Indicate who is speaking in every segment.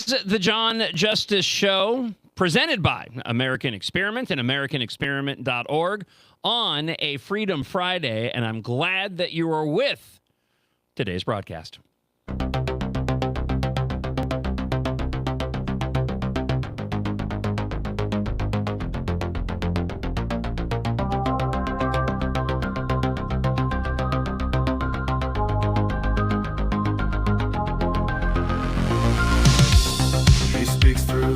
Speaker 1: The John Justice Show, presented by American Experiment and AmericanExperiment.org on a Freedom Friday, and I'm glad that you are with today's broadcast.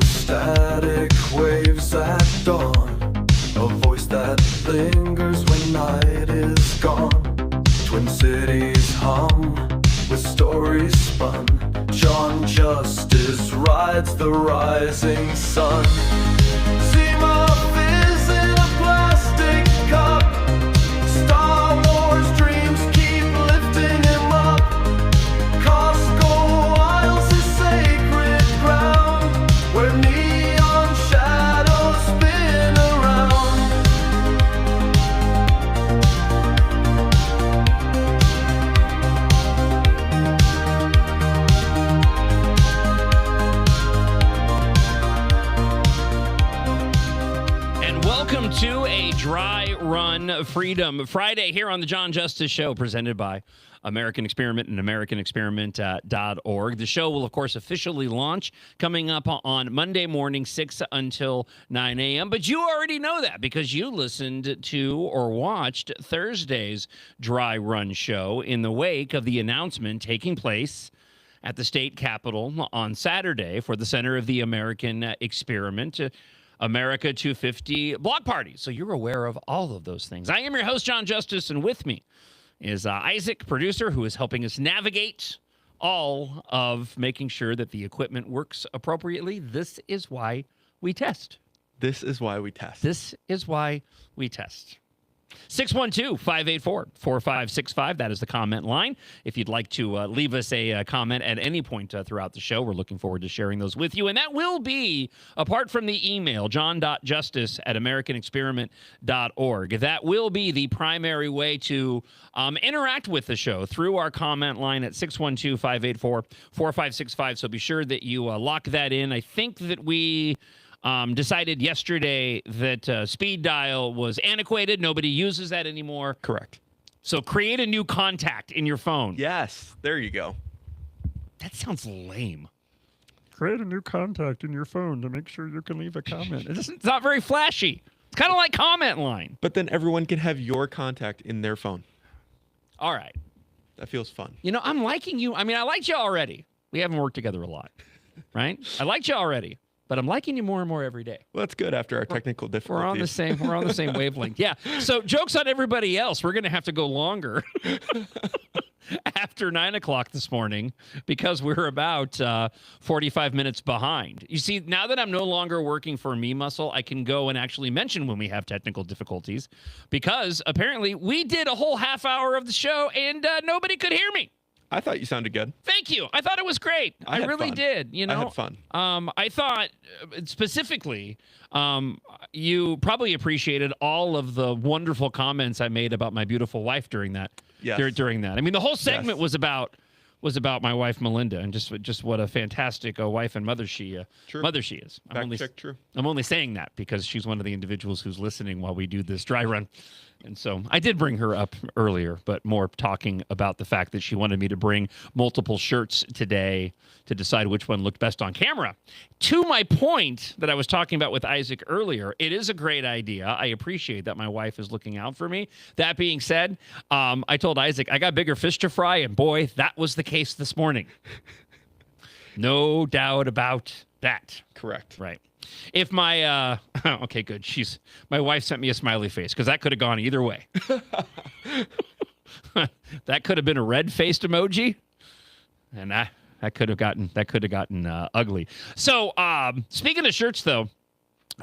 Speaker 2: Static waves at dawn, a voice that lingers when night is gone. Twin cities hum with stories spun. John Justice rides the rising sun. Zima fizz in a plastic cup. Star Wars dreams keep lifting him up. Costco aisles is sacred ground where neon shadows spin around.
Speaker 1: And welcome to a Dry Run Freedom Friday here on the John Justice Show, presented by American Experiment and AmericanExperiment.org. The show will, of course, officially launch coming up on Monday morning, 6 until 9 a.m. But you already know that because you listened to or watched Thursday's Dry Run show in the wake of the announcement taking place at the state capitol on Saturday for the Center of the American Experiment, America 250 block party. So you're aware of all of those things. I am your host, John Justice, and with me is Isaac, producer, who is helping us navigate all of making sure that the equipment works appropriately. This is why we test.
Speaker 3: This is why we test.
Speaker 1: This is why we test. 612-584-4565. That is the comment line. If you'd like to leave us a comment at any point throughout the show, we're looking forward to sharing those with you. And that will be, apart from the email, john.justice@americanexperiment.org. That will be the primary way to interact with the show through our comment line at 612-584-4565. So be sure that you lock that in. I think that we decided yesterday that speed dial was antiquated. Nobody uses that anymore.
Speaker 3: Correct.
Speaker 1: So create a new contact in your phone.
Speaker 3: Yes, there you go.
Speaker 1: That sounds lame.
Speaker 4: Create a new contact in your phone to make sure you can leave a comment.
Speaker 1: It's not very flashy. It's kind of like comment line.
Speaker 3: But then everyone can have your contact in their phone.
Speaker 1: All right.
Speaker 3: That feels fun.
Speaker 1: You know, I'm liking you. I mean, I liked you already. We haven't worked together a lot, right? I liked you already. But I'm liking you more and more every day.
Speaker 3: Well, that's good after our technical difficulties.
Speaker 1: We're on the same wavelength. Yeah. So jokes on everybody else. We're going to have to go longer after 9 o'clock this morning because we're about 45 minutes behind. You see, now that I'm no longer working for Me Muscle, I can go and actually mention when we have technical difficulties because apparently we did a whole half hour of the show and nobody could hear me.
Speaker 3: I thought you sounded good.
Speaker 1: Thank you. I thought it was great. I really did. You know,
Speaker 3: I had fun.
Speaker 1: I thought specifically, you probably appreciated all of the wonderful comments I made about my beautiful wife during that.
Speaker 3: Yes.
Speaker 1: During that, I mean, the whole segment was about my wife Melinda and just what a fantastic wife and mother she is.
Speaker 3: True.
Speaker 1: I'm only saying that because she's one of the individuals who's listening while we do this dry run. And so I did bring her up earlier, but more talking about the fact that she wanted me to bring multiple shirts today to decide which one looked best on camera. To my point that I was talking about with Isaac earlier, it is a great idea. I appreciate that my wife is looking out for me. That being said, I told Isaac, I got bigger fish to fry, and boy, that was the case this morning. No doubt about that.
Speaker 3: Correct.
Speaker 1: Right. If my okay, good. My wife sent me a smiley face because that could have gone either way. That could have been a red-faced emoji, and that could have gotten ugly. So, speaking of shirts, though,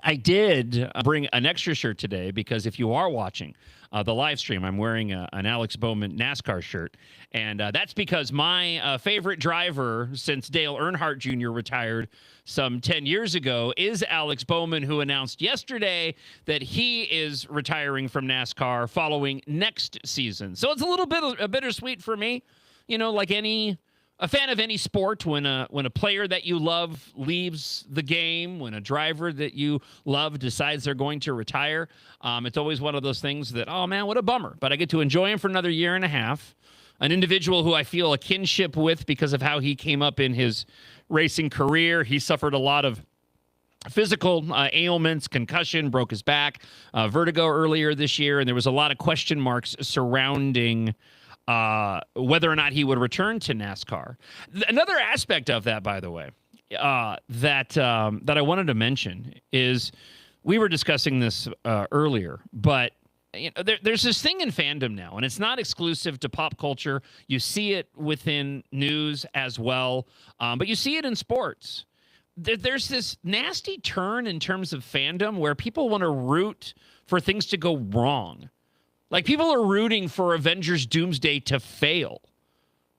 Speaker 1: I did bring an extra shirt today because if you are watching the live stream, I'm wearing an Alex Bowman NASCAR shirt. And that's because my favorite driver since Dale Earnhardt Jr. retired some 10 years ago is Alex Bowman, who announced yesterday that he is retiring from NASCAR following next season. So it's a little bit bittersweet for me, you know, like any a fan of any sport when a player that you love leaves the game, when a driver that you love decides they're going to retire. It's always one of those things that, oh man, what a bummer. But I get to enjoy him for another year and a half. An individual who I feel a kinship with because of how he came up in his racing career. He suffered a lot of physical ailments, concussion, broke his back, vertigo earlier this year, and there was a lot of question marks surrounding whether or not he would return to NASCAR. Another aspect of that, by the way, that I wanted to mention is we were discussing this earlier, but there's this thing in fandom now, and it's not exclusive to pop culture. You see it within news as well, but you see it in sports. There's this nasty turn in terms of fandom where people want to root for things to go wrong. Like, people are rooting for Avengers Doomsday to fail.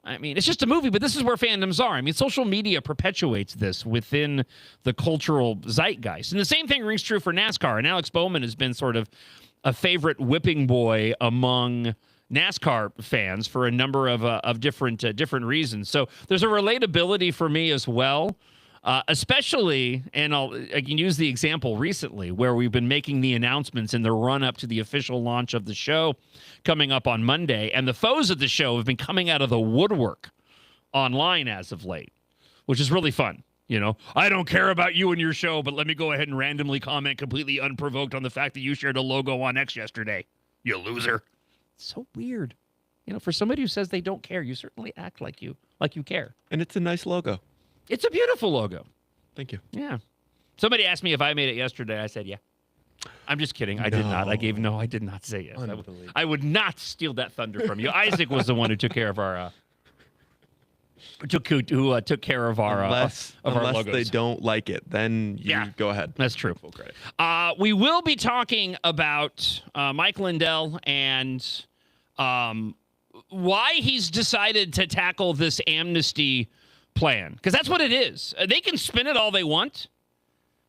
Speaker 1: I mean, it's just a movie, but this is where fandoms are. I mean, social media perpetuates this within the cultural zeitgeist. And the same thing rings true for NASCAR. And Alex Bowman has been sort of a favorite whipping boy among NASCAR fans for a number of different reasons. So there's a relatability for me as well. Especially, and I can use the example recently where we've been making the announcements in the run-up to the official launch of the show coming up on Monday, and the foes of the show have been coming out of the woodwork online as of late, which is really fun. You know, I don't care about you and your show, but let me go ahead and randomly comment completely unprovoked on the fact that you shared a logo on X yesterday, you loser. It's so weird. You know, for somebody who says they don't care, you certainly act like you care.
Speaker 3: And it's a nice logo.
Speaker 1: It's a beautiful logo.
Speaker 3: Thank you.
Speaker 1: Yeah. Somebody asked me if I made it yesterday. I said, yeah. I'm just kidding. I did not. I did not say yes. I would not steal that thunder from you. Isaac was the one who took care of our took care of our
Speaker 3: unless
Speaker 1: our logos.
Speaker 3: They don't like it, then you go ahead.
Speaker 1: That's true.
Speaker 3: Full credit.
Speaker 1: We will be talking about Mike Lindell and why he's decided to tackle this amnesty plan, because that's what it is. They can spin it all they want.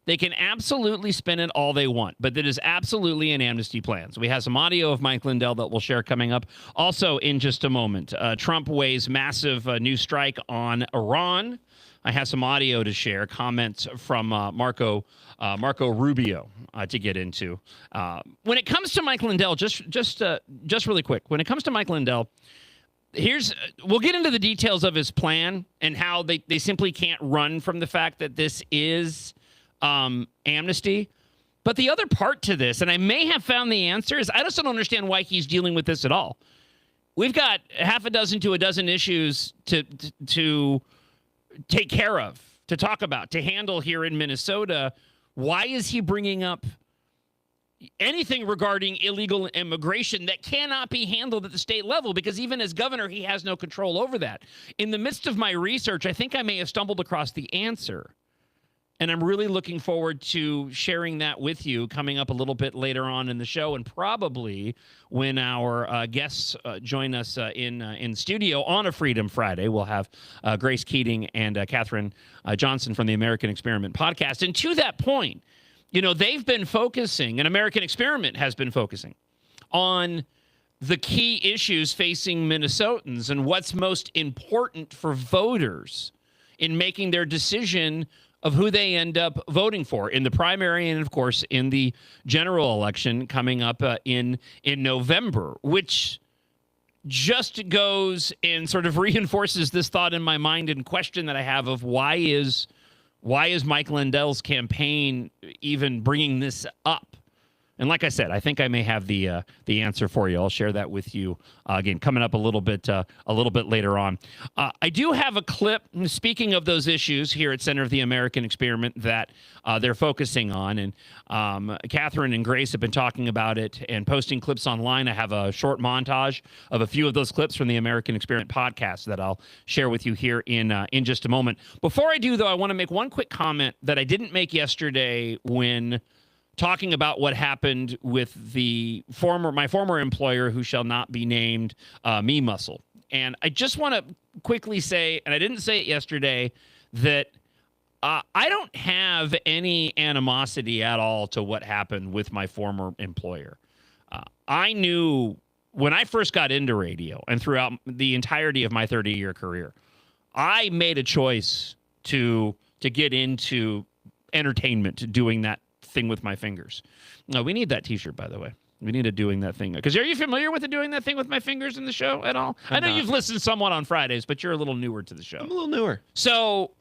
Speaker 1: They can absolutely spin it all they want, but it is absolutely an amnesty plan. So we have some audio of Mike Lindell that we'll share coming up. Also, in just a moment, Trump weighs massive new strike on Iran. I have some audio to share, comments from Marco Rubio to get into. When it comes to Mike Lindell, just really quick, when it comes to Mike Lindell, we'll get into the details of his plan and how they simply can't run from the fact that this is amnesty. But the other part to this, and I may have found the answer, is I just don't understand why he's dealing with this at all. We've got half a dozen to a dozen issues to take care of, to talk about, to handle here in Minnesota. Why is he bringing up anything regarding illegal immigration that cannot be handled at the state level? Because even as governor, he has no control over that. In the midst of my research, I think I may have stumbled across the answer. And I'm really looking forward to sharing that with you coming up a little bit later on in the show, and probably when our guests join us in studio on a Freedom Friday. We'll have Grace Keating and Katherine Johnson from the American Experiment podcast. And to that point, you know, they've been focusing, and American Experiment has been focusing on the key issues facing Minnesotans and what's most important for voters in making their decision of who they end up voting for in the primary and, of course, in the general election coming up in November, which just goes and sort of reinforces this thought in my mind and question that I have of why is Mike Lindell's campaign even bringing this up? And like I said, I think I may have the answer for you. I'll share that with you again coming up a little bit later on. I do have a clip, speaking of those issues here at Center of the American Experiment, that they're focusing on. And Katherine and Grace have been talking about it and posting clips online. I have a short montage of a few of those clips from the American Experiment podcast that I'll share with you here in just a moment. Before I do, though, I want to make one quick comment that I didn't make yesterday when talking about what happened with my former employer, who shall not be named, Me Muscle. And I just want to quickly say, and I didn't say it yesterday, that I don't have any animosity at all to what happened with my former employer. I knew when I first got into radio and throughout the entirety of my 30-year career, I made a choice to get into entertainment, doing that thing with my fingers. No, we need that T-shirt, by the way. We need a doing that thing. Because are you familiar with the doing that thing with my fingers in the show at all? I know you've listened somewhat on Fridays, but you're a little newer to the show.
Speaker 3: I'm a little newer.
Speaker 1: So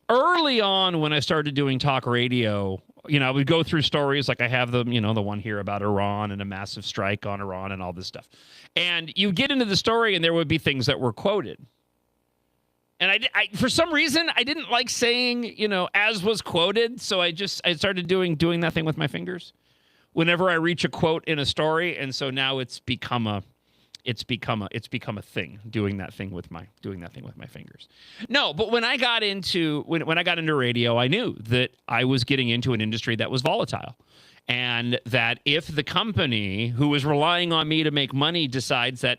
Speaker 1: early on when I started doing talk radio, I would go through stories like I have the one here about Iran and a massive strike on Iran and all this stuff. And you get into the story and there would be things that were quoted. And I for some reason, I didn't like saying, as was quoted. So I started doing that thing with my fingers whenever I reach a quote in a story. And so now it's become a thing, doing that thing with my fingers. No, but when I got into radio, I knew that I was getting into an industry that was volatile. And that if the company who was relying on me to make money decides that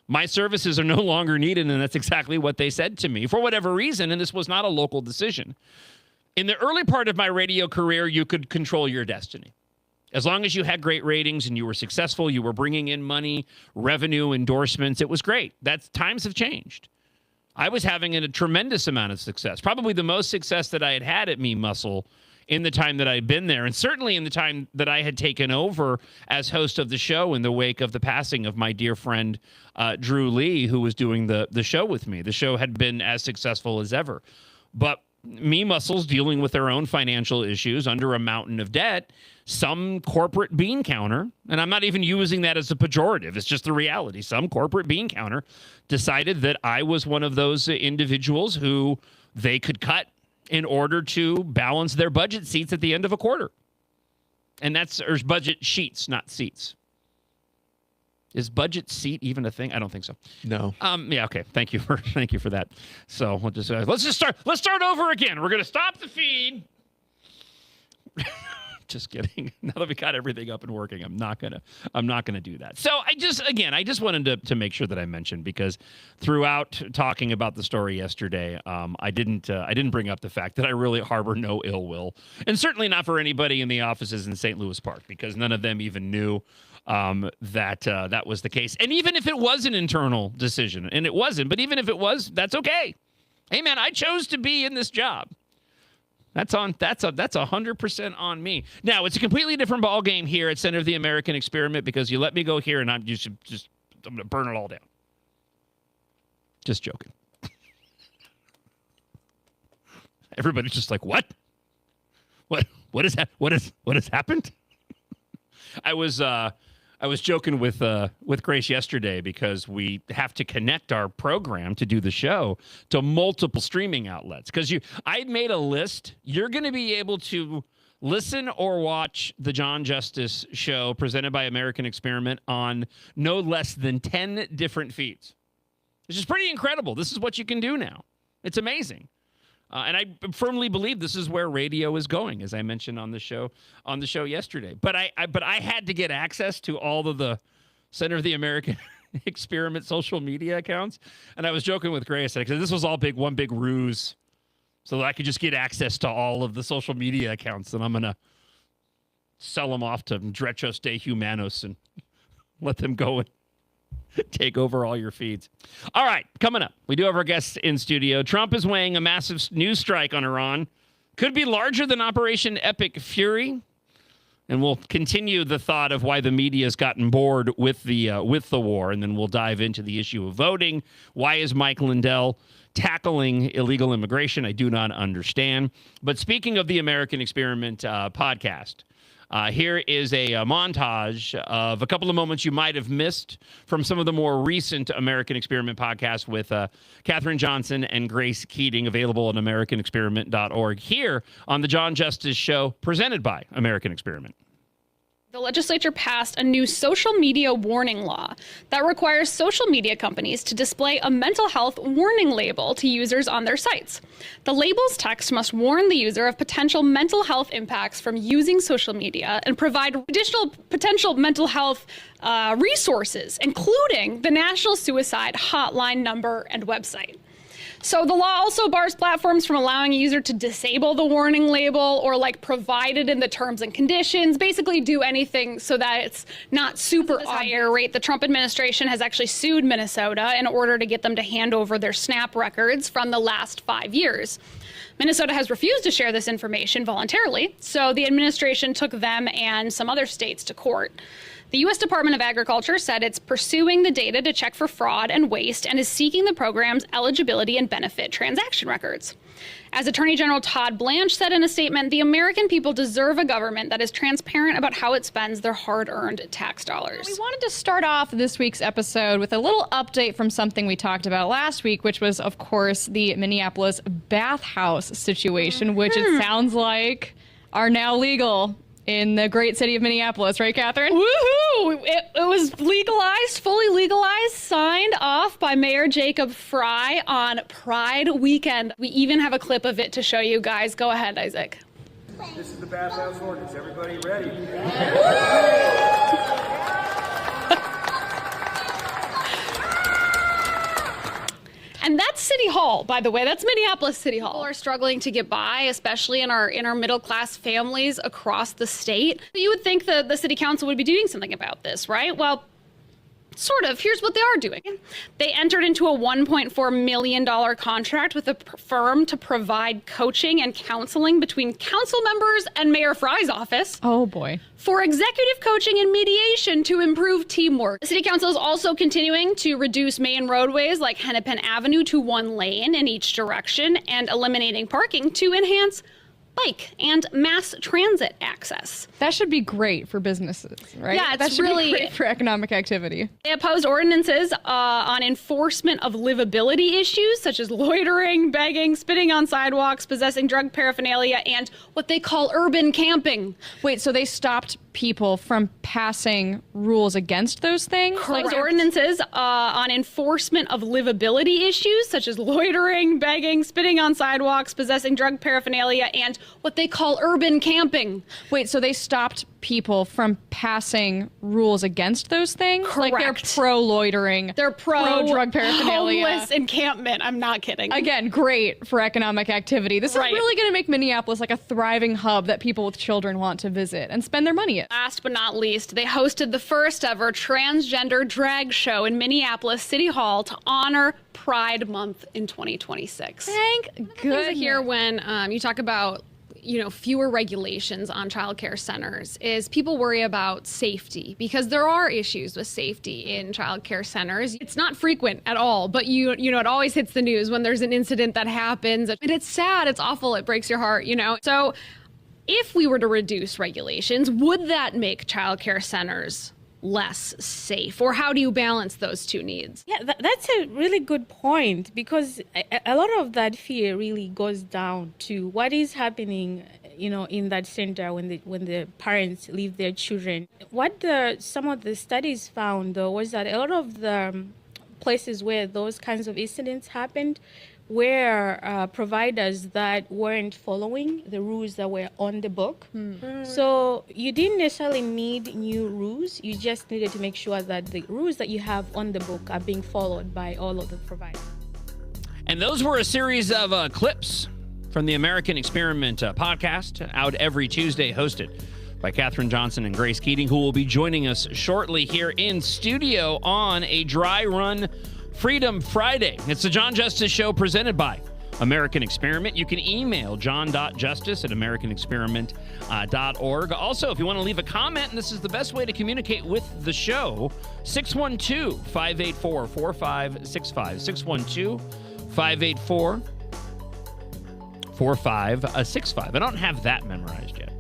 Speaker 1: my services are no longer needed, and that's exactly what they said to me for whatever reason, and this was not a local decision. In the early part of my radio career, you could control your destiny. As long as you had great ratings and you were successful, you were bringing in money, revenue, endorsements, it was great. Times have changed. I was having a tremendous amount of success, probably the most success that I had at Me Muscle in the time that I had been there, and certainly in the time that I had taken over as host of the show in the wake of the passing of my dear friend Drew Lee, who was doing the show with me. The show had been as successful as ever. But Me Muscle's dealing with their own financial issues under a mountain of debt. Some corporate bean counter, and I'm not even using that as a pejorative, it's just the reality. Some corporate bean counter decided that I was one of those individuals who they could cut in order to balance their budget seats at the end of a quarter. And or budget sheets, not seats. Is budget seat even a thing? I don't think so.
Speaker 3: No.
Speaker 1: Yeah. Okay. Thank you for that. So let's start over again. We're gonna stop the feed. Just kidding. Now that we got everything up and working, I'm not gonna do that. So I just wanted to make sure that I mentioned, because throughout talking about the story yesterday, I didn't bring up the fact that I really harbor no ill will, and certainly not for anybody in the offices in St. Louis Park, because none of them even knew that was the case. And even if it was an internal decision, and it wasn't, but even if it was, that's okay. Hey man, I chose to be in this job. That's 100% on me. Now, it's a completely different ball game here at Center of the American Experiment, because you let me go here and I'm going to burn it all down. Just joking. Everybody's just like, what? What has happened? I was joking with Grace yesterday, because we have to connect our program to do the show to multiple streaming outlets. Because I made a list. You're going to be able to listen or watch the John Justice Show presented by American Experiment on no less than 10 different feeds, which is pretty incredible. This is what you can do now. It's amazing. And I firmly believe this is where radio is going, as I mentioned on the show yesterday. But I had to get access to all of the Center of the American Experiment social media accounts, and I was joking with Grace because this was all one big ruse, so that I could just get access to all of the social media accounts, and I'm gonna sell them off to Drechos de Humanos and let them go and take over all your feeds. All right, coming up, we do have our guests in studio. Trump is weighing a massive news strike on Iran. Could be larger than Operation Epic Fury. And we'll continue the thought of why the media has gotten bored with the war, and then we'll dive into the issue of voting. Why is Mike Lindell tackling illegal immigration? I do not understand. But speaking of the American Experiment podcast, here is a montage of a couple of moments you might have missed from some of the more recent American Experiment podcasts with Katherine Johnson and Grace Keating, available at americanexperiment.org, here on the John Justice Show, presented by American Experiment.
Speaker 5: The legislature passed a new social media warning law that requires social media companies to display a mental health warning label to users on their sites. The label's text must warn the user of potential mental health impacts from using social media and provide additional potential mental health resources, including the National Suicide Hotline number and website. So the law also bars platforms from allowing a user to disable the warning label or like provide it in the terms and conditions, basically do anything so that it's not super higher rate. The Trump administration has actually sued Minnesota in order to get them to hand over their SNAP records from the last 5 years. Minnesota has refused to share this information voluntarily, so the administration took them and some other states to court. The U.S. Department of Agriculture said it's pursuing the data to check for fraud and waste and is seeking the program's eligibility and benefit transaction records. As Attorney General Todd Blanche said in a statement, the American people deserve a government that is transparent about how it spends their hard-earned tax dollars.
Speaker 6: We wanted to start off this week's episode with a little update from something we talked about last week, which was, of course, the Minneapolis bathhouse situation, which it sounds like are now legal in the great city of Minneapolis, right, Catherine?
Speaker 5: Woohoo! It was legalized, fully legalized, signed off by Mayor Jacob Fry on Pride weekend. We even have a clip of it to show you guys. Go ahead, Isaac.
Speaker 7: This is the bathhouse ordinance. Everybody ready?
Speaker 5: And that's City Hall, by the way. That's Minneapolis City Hall. People are struggling to get by, especially in our middle class families across the state. You would think the city council would be doing something about this, right? Well, sort of. Here's what they are doing. They entered into a $1.4 million contract with a firm to provide coaching and counseling between council members and Mayor Fry's office.
Speaker 6: Oh, boy.
Speaker 5: For executive coaching and mediation to improve teamwork. The city council is also continuing to reduce main roadways like Hennepin Avenue to 1 lane in each direction and eliminating parking to enhance bike and mass transit access.
Speaker 6: That should be great for businesses, right?
Speaker 5: Yeah,
Speaker 6: that
Speaker 5: it's
Speaker 6: should
Speaker 5: really
Speaker 6: be great for economic activity.
Speaker 5: They opposed ordinances on enforcement of livability issues such as loitering, begging, spitting on sidewalks, possessing drug paraphernalia, and what they call urban camping.
Speaker 6: Wait, so they stopped people from passing rules against those things?
Speaker 5: Correct. Ordinances on enforcement of livability issues such as loitering, begging, spitting on sidewalks, possessing drug paraphernalia, and what they call urban camping.
Speaker 6: Wait, so they stopped people from passing rules against those things?
Speaker 5: Correct.
Speaker 6: Like they're pro-loitering,
Speaker 5: They're
Speaker 6: pro-drug paraphernalia.
Speaker 5: homeless encampment. I'm not kidding.
Speaker 6: Again, great for economic activity. This
Speaker 5: Right.
Speaker 6: is really going to make Minneapolis like a thriving hub that people with children want to visit and spend their money at.
Speaker 5: Last but not least, they hosted the first ever transgender drag show in Minneapolis City Hall to honor Pride Month in 2026.
Speaker 6: Thank
Speaker 8: Things I
Speaker 6: goodness.
Speaker 8: hear when you talk about fewer regulations on childcare centers is people worry about safety because there are issues with safety in childcare centers. It's not frequent at all, but it always hits the news when there's an incident that happens, and it's sad, it's awful, it breaks your heart, So if we were to reduce regulations, would that make childcare centers less safe, or how do you balance those two needs?
Speaker 9: Yeah, that's a really good point, because a lot of that fear really goes down to what is happening, in that center when the parents leave their children. What some of the studies found, though, was that a lot of the places where those kinds of incidents happened were providers that weren't following the rules that were on the book. So you didn't necessarily need new rules. You just needed to make sure that the rules that you have on the book are being followed by all of the providers.
Speaker 1: And those were a series of clips from the American Experiment podcast, out every Tuesday, hosted by Katherine Johnson and Grace Keating, who will be joining us shortly here in studio on a dry run Freedom Friday. It's the John Justice Show presented by American Experiment. You can email john.justice@americanexperiment.org. Also, if you want to leave a comment, and this is the best way to communicate with the show, 612-584-4565. 612-584-4565. I don't have that memorized yet.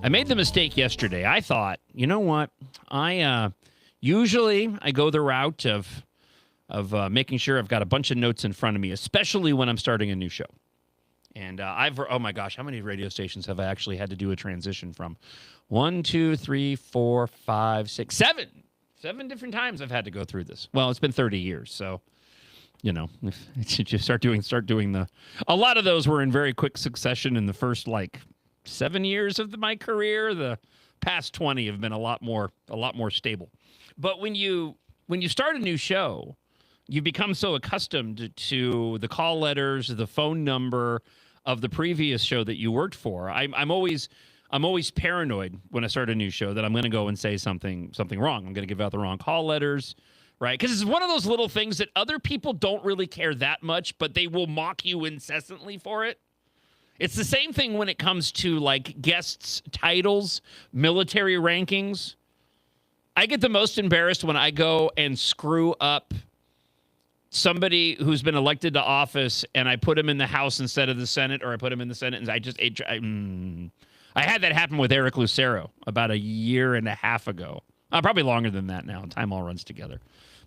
Speaker 1: I made the mistake yesterday. I thought, you know what? Usually I go the route of making sure I've got a bunch of notes in front of me, especially when I'm starting a new show. And oh my gosh, how many radio stations have I actually had to do a transition from? 1, 2, 3, 4, 5, 6, 7. 7 different times I've had to go through this. Well, it's been 30 years, so if you start doing a lot of those were in very quick succession in the first 7 years of my career. The past 20 have been a lot more stable. But when you start a new show, You've become so accustomed to the call letters, the phone number of the previous show that you worked for. I'm always paranoid when I start a new show that I'm going to go and say something wrong. I'm going to give out the wrong call letters, right? Because it's one of those little things that other people don't really care that much, but they will mock you incessantly for it. It's the same thing when it comes to like guests' titles, military rankings. I get the most embarrassed when I go and screw up somebody who's been elected to office and I put him in the House instead of the Senate, or I put him in the Senate and I had that happen with Eric Lucero about a year and a half ago. Probably longer than that now. Time all runs together.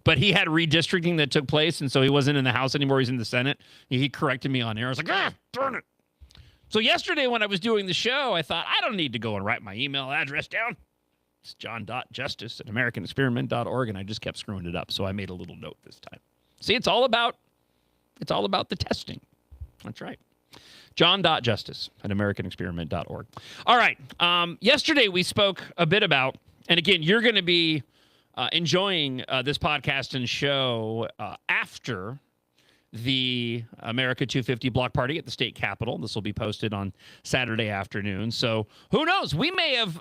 Speaker 1: But he had redistricting that took place, and so he wasn't in the House anymore. He's in the Senate. He corrected me on air. I was like, darn it. So yesterday when I was doing the show, I thought, I don't need to go and write my email address down. It's john.justice@americanexperiment.org, and I just kept screwing it up. So I made a little note this time. See, it's all about the testing. That's right. john.justice@americanexperiment.org. All right. Yesterday we spoke a bit about, and again, you're going to be enjoying this podcast and show after the America 250 block party at the state capitol. This will be posted on Saturday afternoon. So who knows? We may have,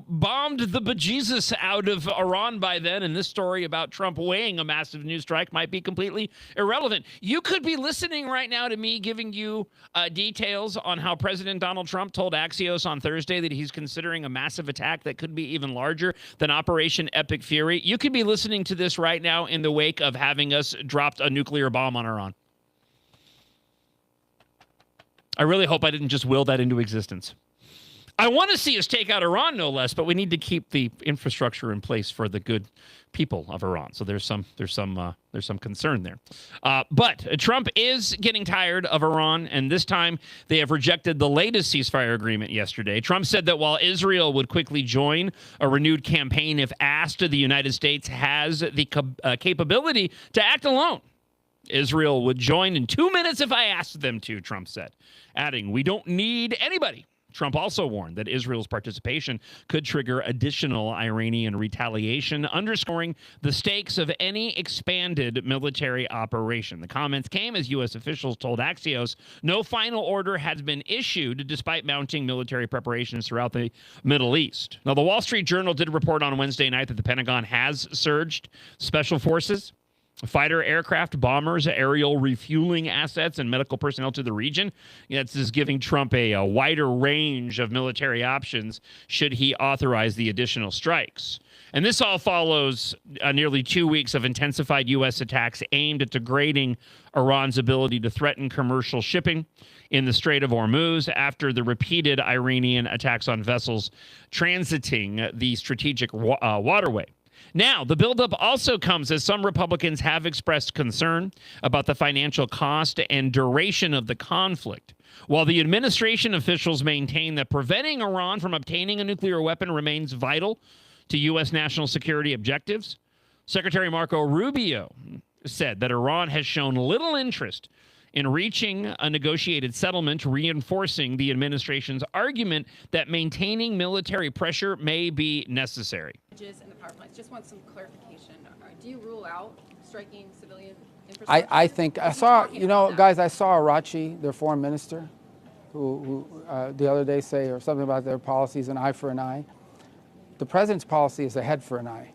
Speaker 1: bombed the bejesus out of Iran by then, and this story about Trump weighing a massive news strike might be completely irrelevant. You could be listening right now to me giving you details on how President Donald Trump told Axios on Thursday that he's considering a massive attack that could be even larger than Operation Epic Fury. You could be listening to this right now in the wake of having us dropped a nuclear bomb on Iran. I really hope I didn't just will that into existence. I want to see us take out Iran, no less, but we need to keep the infrastructure in place for the good people of Iran. So there's some concern there. But Trump is getting tired of Iran, and this time they have rejected the latest ceasefire agreement yesterday. Trump said that while Israel would quickly join a renewed campaign if asked, the United States has the capability to act alone. Israel would join in 2 minutes if I asked them to, Trump said, adding, "We don't need anybody." Trump also warned that Israel's participation could trigger additional Iranian retaliation, underscoring the stakes of any expanded military operation. The comments came as U.S. officials told Axios no final order has been issued despite mounting military preparations throughout the Middle East. Now, the Wall Street Journal did report on Wednesday night that the Pentagon has surged special forces, fighter aircraft, bombers, aerial refueling assets, and medical personnel to the region. This is giving Trump a wider range of military options should he authorize the additional strikes. And this all follows nearly 2 weeks of intensified U.S. attacks aimed at degrading Iran's ability to threaten commercial shipping in the Strait of Hormuz after the repeated Iranian attacks on vessels transiting the strategic waterway. Now, the buildup also comes as some Republicans have expressed concern about the financial cost and duration of the conflict. While the administration officials maintain that preventing Iran from obtaining a nuclear weapon remains vital to U.S. national security objectives, Secretary Marco Rubio said that Iran has shown little interest in reaching a negotiated settlement, reinforcing the administration's argument that maintaining military pressure may be necessary.
Speaker 10: And the power plants. Just want some clarification. Do you rule out striking civilian infrastructure?
Speaker 11: I think I saw, guys, I saw Arachi, their foreign minister, who the other day say or something about their policies, an eye for an eye. The president's policy is a head for an eye.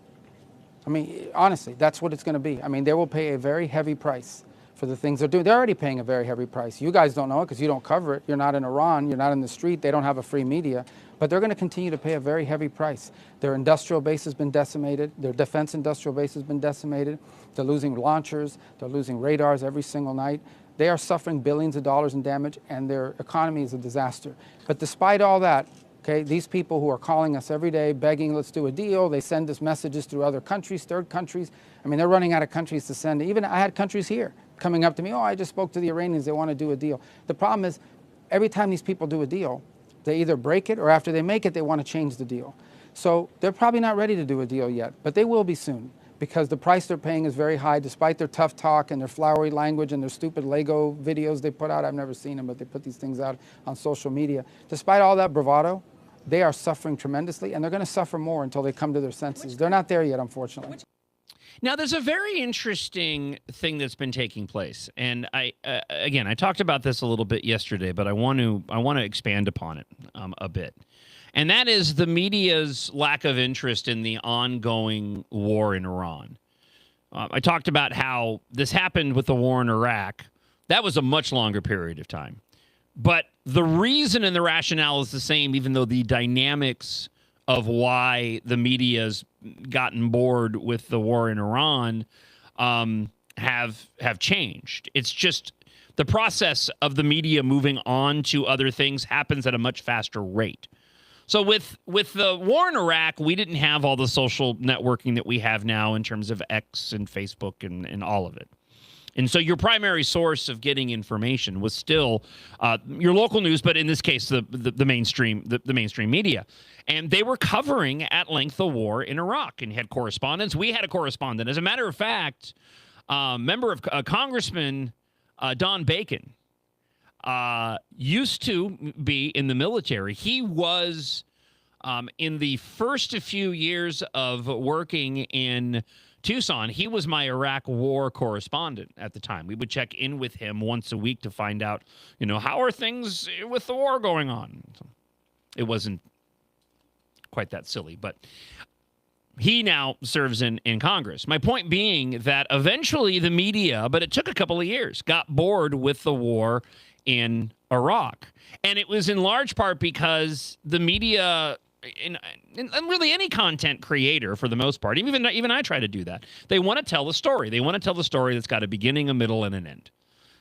Speaker 11: I mean, honestly, that's what it's going to be. I mean, they will pay a very heavy price for the things they're doing. They're already paying a very heavy price. You guys don't know it because you don't cover it. You're not in Iran. You're not in the street. They don't have a free media. But they're going to continue to pay a very heavy price. Their industrial base has been decimated. Their defense industrial base has been decimated. They're losing launchers. They're losing radars every single night. They are suffering billions of dollars in damage, and their economy is a disaster. But despite all that, okay, these people who are calling us every day, begging, let's do a deal, they send us messages through other countries, third countries. I mean, they're running out of countries to send. Even I had countries here coming up to me, I just spoke to the Iranians, they want to do a deal. The problem is, every time these people do a deal, they either break it or after they make it, they want to change the deal. So they're probably not ready to do a deal yet, but they will be soon because the price they're paying is very high despite their tough talk and their flowery language and their stupid Lego videos they put out. I've never seen them, but they put these things out on social media. Despite all that bravado, they are suffering tremendously, and they're going to suffer more until they come to their senses. They're not there yet, unfortunately.
Speaker 1: Now, there's a very interesting thing that's been taking place, and I talked about this a little bit yesterday, but I want to expand upon it a bit, and that is the media's lack of interest in the ongoing war in Iran. I talked about how this happened with the war in Iraq. That was a much longer period of time, but the reason and the rationale is the same, even though the dynamics of why the media's gotten bored with the war in Iran have changed. It's just the process of the media moving on to other things happens at a much faster rate. So with the war in Iraq, we didn't have all the social networking that we have now in terms of X and Facebook and all of it. And so your primary source of getting information was still your local news, but in this case, the mainstream media. And they were covering at length the war in Iraq and had correspondents. We had a correspondent. As a matter of fact, member of Congressman Don Bacon used to be in the military. He was in the first few years of working in Tucson, he was my Iraq war correspondent at the time. We would check in with him once a week to find out, how are things with the war going on? It wasn't quite that silly, but he now serves in Congress. My point being that eventually the media, but it took a couple of years, got bored with the war in Iraq. And it was in large part because the media, and really any content creator for the most part, even I try to do that. They want to tell a story. They want to tell the story that's got a beginning, a middle, and an end.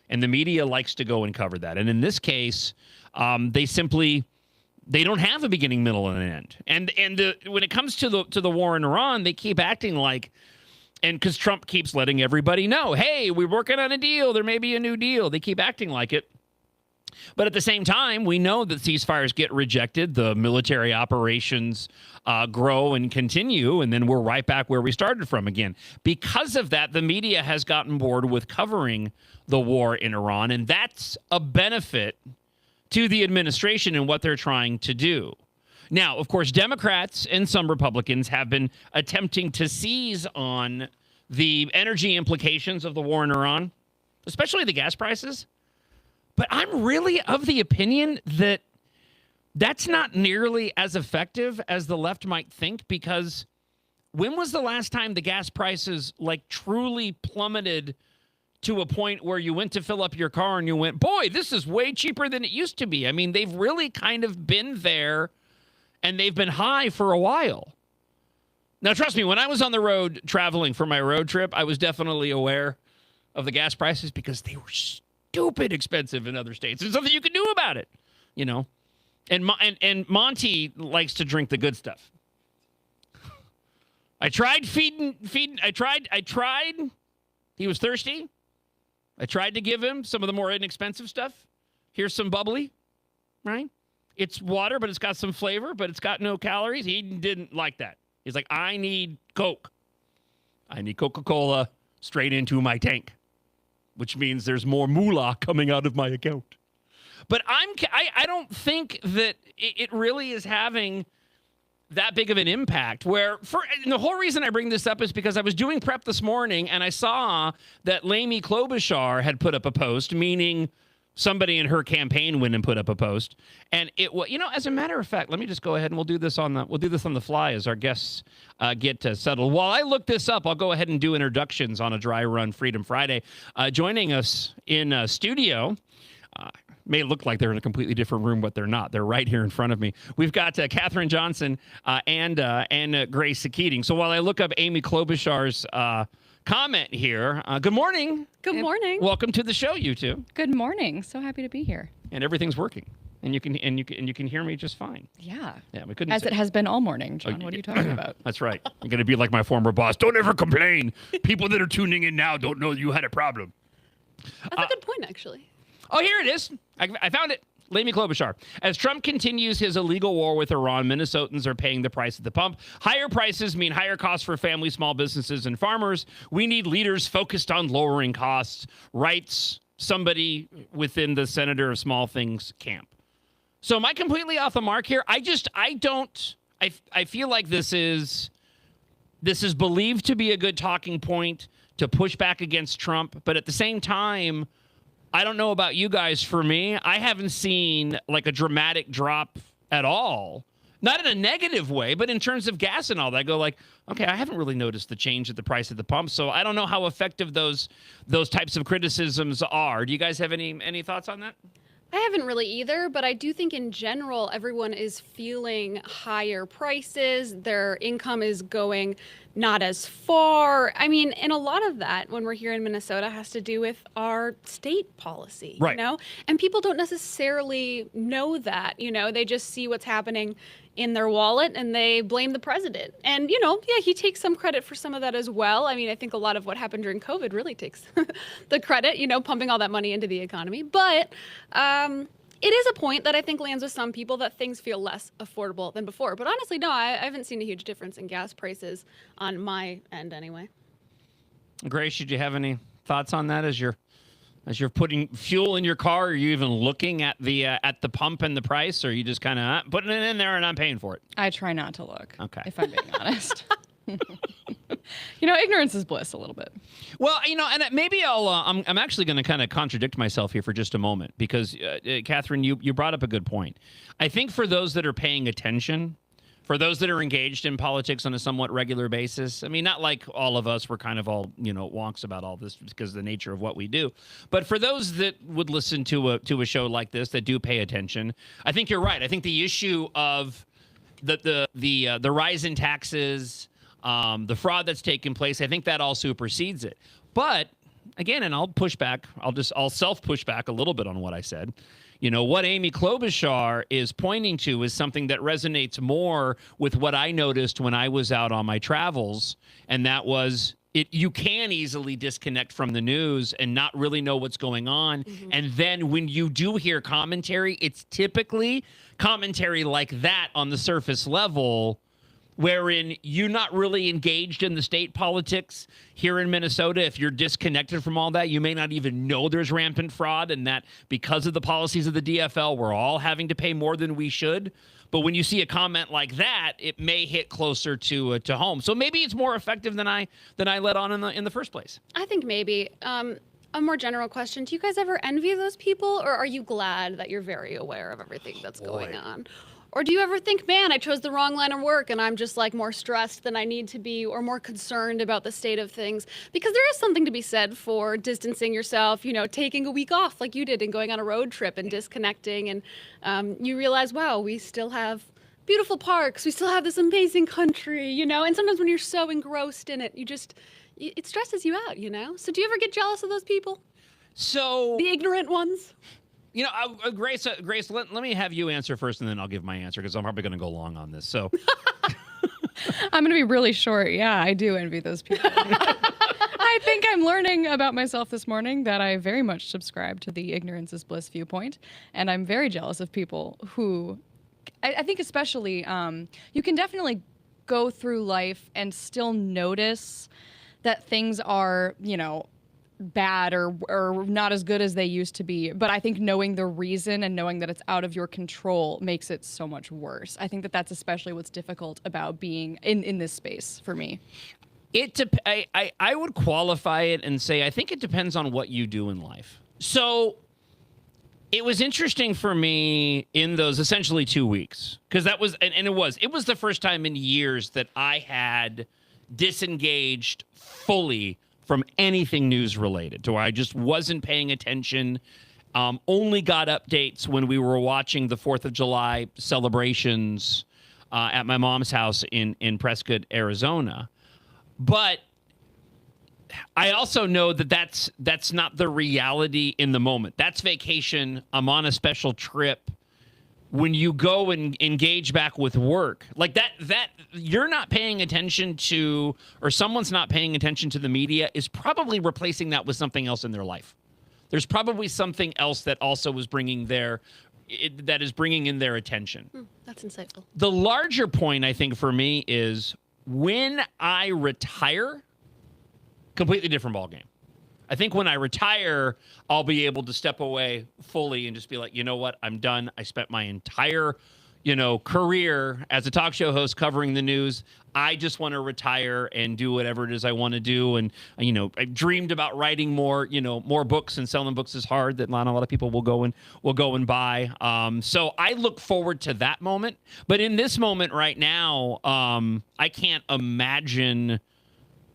Speaker 1: And the media likes to go and cover that. And in this case, they don't have a beginning, middle, and an end. And when it comes to the war in Iran, they keep acting like, and because Trump keeps letting everybody know, hey, we're working on a deal. There may be a new deal. They keep acting like it. But at the same time, we know that ceasefires get rejected. The military operations grow and continue, and then we're right back where we started from again. Because of that, the media has gotten bored with covering the war in Iran, and that's a benefit to the administration and what they're trying to do. Now, of course, Democrats and some Republicans have been attempting to seize on the energy implications of the war in Iran, especially the gas prices. But I'm really of the opinion that that's not nearly as effective as the left might think, because when was the last time the gas prices truly plummeted to a point where you went to fill up your car and you went, boy, this is way cheaper than it used to be? I mean, they've really kind of been there and they've been high for a while. Now, trust me, when I was on the road traveling for my road trip, I was definitely aware of the gas prices because they were stupid expensive in other states. There's nothing you can do about it, And Monty likes to drink the good stuff. I tried feeding. I tried. He was thirsty. I tried to give him some of the more inexpensive stuff. Here's some bubbly, right? It's water, but it's got some flavor, but it's got no calories. He didn't like that. He's like, I need Coke. I need Coca-Cola straight into my tank, which means there's more moolah coming out of my account. But I don't think that it really is having that big of an impact. And the whole reason I bring this up is because I was doing prep this morning and I saw that Amy Klobuchar had put up a post, meaning somebody in her campaign went and put up a post. And it was, as a matter of fact, let me just go ahead and we'll do this on the fly as our guests get settled. While I look this up, I'll go ahead and do introductions on a Dry Run Freedom Friday. Joining us in studio, may look like they're in a completely different room, but they're not. They're right here in front of me. We've got Katherine Johnson and Grace Keating. So while I look up Amy Klobuchar's comment here, good morning.
Speaker 6: Good morning.
Speaker 1: Welcome to the show, you two.
Speaker 6: Good morning. So happy to be here.
Speaker 1: And everything's working, and you can hear me just fine.
Speaker 6: Yeah.
Speaker 1: Yeah, we couldn't.
Speaker 6: As it has been all morning, John. What are you talking about?
Speaker 1: That's right. I'm going to be like my former boss. Don't ever complain. People that are tuning in now don't know you had a problem.
Speaker 5: That's a good point, actually.
Speaker 1: Oh, here it is. I found it. Amy Klobuchar. As Trump continues his illegal war with Iran, Minnesotans are paying the price at the pump. Higher prices mean higher costs for families, small businesses, and farmers. We need leaders focused on lowering costs, writes somebody within the Senator of Small Things camp. So am I completely off the mark here? I feel like this is This is believed to be a good talking point to push back against Trump. But at the same time, I don't know about you guys. For me, I haven't seen like a dramatic drop at all. Not in a negative way, but in terms of gas and all that. I go like, okay, I haven't really noticed the change at the price at the pump. So I don't know how effective those types of criticisms are. Do you guys have any thoughts on that?
Speaker 8: I haven't really either, but I do think in general, everyone is feeling higher prices. Their income is going not as far. I mean, and a lot of that, when we're here in Minnesota, has to do with our state policy,
Speaker 1: right?
Speaker 8: You know, and people don't necessarily know that. You know, they just see what's happening in their wallet and they blame the president. And, you know, yeah, he takes some credit for some of that as well. I mean, I think a lot of what happened during COVID really takes the credit, you know, pumping all that money into the economy. But it is a point that I think lands with some people that things feel less affordable than before. But honestly, no, I haven't seen a huge difference in gas prices on my end anyway.
Speaker 1: Grace, did you have any thoughts on that as you're putting fuel in your car? Are you even looking at the pump and the price, or are you just kind of putting it in there and I'm paying for it?
Speaker 6: I try not to look.
Speaker 1: Okay.
Speaker 6: If I'm being honest. You know, ignorance is bliss a little bit.
Speaker 1: Well, you know, and maybe I'm actually going to kind of contradict myself here for just a moment because, Catherine, you brought up a good point. I think for those that are paying attention, for those that are engaged in politics on a somewhat regular basis, I mean, not like all of us, we're kind of all, you know, wonks about all this because of the nature of what we do. But for those that would listen to a show like this, that do pay attention, I think you're right. I think the issue of the rise in taxes, the fraud that's taken place, I think that all supersedes it. But again, and I'll self push back a little bit on what I said. You know, what Amy Klobuchar is pointing to is something that resonates more with what I noticed when I was out on my travels. And that was you can easily disconnect from the news and not really know what's going on. Mm-hmm. And then when you do hear commentary, it's typically commentary like that on the surface level, wherein you're not really engaged in the state politics here in Minnesota. If you're disconnected from all that, you may not even know there's rampant fraud and that because of the policies of the DFL, we're all having to pay more than we should. But when you see a comment like that, it may hit closer to home. So maybe it's more effective than I let on in the first place.
Speaker 8: I think maybe. A more general question. Do you guys ever envy those people, or are you glad that you're very aware of everything that's going on? Or do you ever think, man, I chose the wrong line of work and I'm just like more stressed than I need to be or more concerned about the state of things? Because there is something to be said for distancing yourself, you know, taking a week off like you did and going on a road trip and disconnecting. And you realize, wow, we still have beautiful parks. We still have this amazing country, you know, and sometimes when you're so engrossed in it, it stresses you out, you know? So do you ever get jealous of those people?
Speaker 1: So
Speaker 8: the ignorant ones?
Speaker 1: You know, Grace, let me have you answer first, and then I'll give my answer because I'm probably going to go long on this. So
Speaker 6: I'm going to be really short. Yeah, I do envy those people. I think I'm learning about myself this morning that I very much subscribe to the ignorance is bliss viewpoint, and I'm very jealous of people who, I think especially, you can definitely go through life and still notice that things are, you know, bad or not as good as they used to be. But I think knowing the reason and knowing that it's out of your control makes it so much worse. I think that that's especially what's difficult about being in this space for me.
Speaker 1: I would qualify it and say I think it depends on what you do in life. So it was interesting for me in those essentially 2 weeks because that was and it was the first time in years that I had disengaged fully from anything news related, to where I just wasn't paying attention. Only got updates when we were watching the 4th of July celebrations at my mom's house in Prescott, Arizona. But I also know that that's not the reality in the moment. That's vacation. I'm on a special trip. When you go and engage back with work, like that you're not paying attention to, or someone's not paying attention to the media, is probably replacing that with something else in their life. There's probably something else that also is bringing in their attention.
Speaker 8: That's insightful.
Speaker 1: The larger point, I think, for me is when I retire, completely different ballgame. I think when I retire, I'll be able to step away fully and just be like, you know what, I'm done. I spent my entire, career as a talk show host covering the news. I just want to retire and do whatever it is I want to do. And, I dreamed about writing more books, and selling books is hard that not a lot of people will go and buy. So I look forward to that moment. But in this moment right now, I can't imagine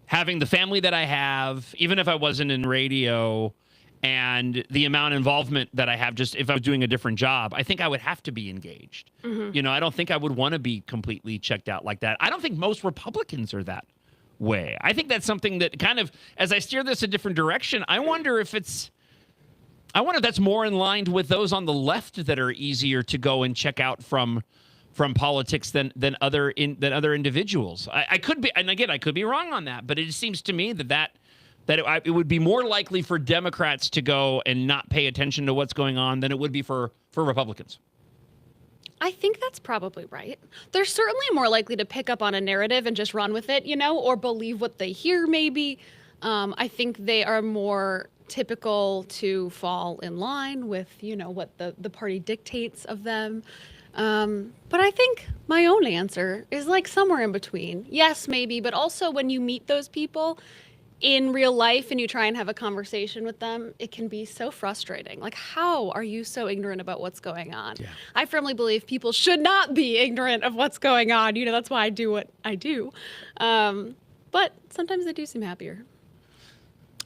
Speaker 1: having the family that I have, even if I wasn't in radio, and the amount of involvement that I have just if I was doing a different job. I think I would have to be engaged. I don't think I would want to be completely checked out like that. I don't think most Republicans are that way. I think that's something that kind of, as I steer this a different direction, I wonder if that's more in line with those on the left that are easier to go and check out from politics than other individuals. I could be, and again, I could be wrong on that, but it seems to me that it would be more likely for Democrats to go and not pay attention to what's going on than it would be for Republicans.
Speaker 8: I think that's probably right. They're certainly more likely to pick up on a narrative and just run with it, or believe what they hear maybe. I think they are more typical to fall in line with, what the party dictates of them. But I think my own answer is like somewhere in between. Yes, maybe, but also when you meet those people in real life and you try and have a conversation with them, it can be so frustrating. Like, how are you so ignorant about what's going on? Yeah. I firmly believe people should not be ignorant of what's going on. That's why I do what I do. But sometimes they do seem happier.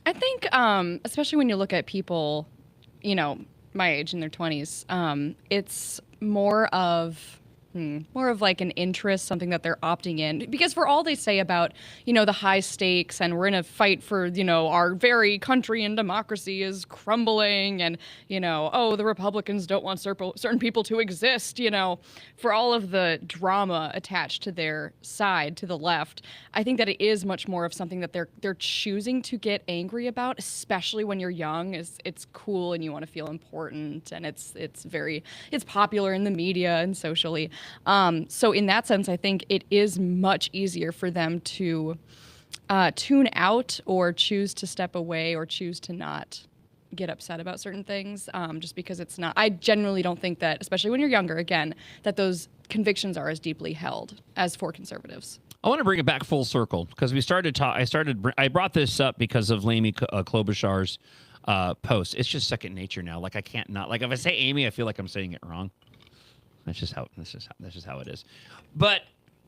Speaker 6: I think, especially when you look at people, my age in their 20s, it's more of like an interest, something that they're opting in. Because for all they say about, the high stakes and we're in a fight for, our very country and democracy is crumbling and, the Republicans don't want certain people to exist, for all of the drama attached to their side, to the left, I think that it is much more of something that they're choosing to get angry about, especially when you're young. It's cool and you want to feel important, and it's popular in the media and socially. So in that sense, I think it is much easier for them to tune out or choose to step away or choose to not get upset about certain things, just because it's not. I genuinely don't think that, especially when you're younger, again, that those convictions are as deeply held as for conservatives.
Speaker 1: I want to bring it back full circle because I brought this up because of Amy Klobuchar's post. It's just second nature now. Like I can't not, like if I say Amy, I feel like I'm saying it wrong. That's just how it is. But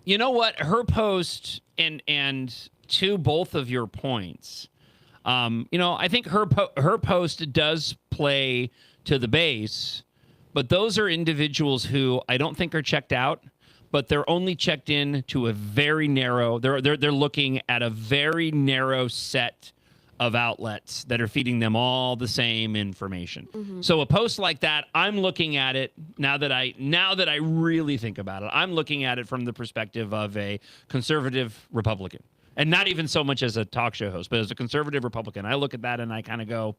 Speaker 1: you know what? Her post and to both of your points, I think her post does play to the base, but those are individuals who I don't think are checked out, but they're only checked in to a very narrow. They're looking at a very narrow set of outlets that are feeding them all the same information. Mm-hmm. So a post like that, I'm looking at it now that I really think about it. I'm looking at it from the perspective of a conservative Republican, and not even so much as a talk show host, but as a conservative Republican. I look at that and I kind of go,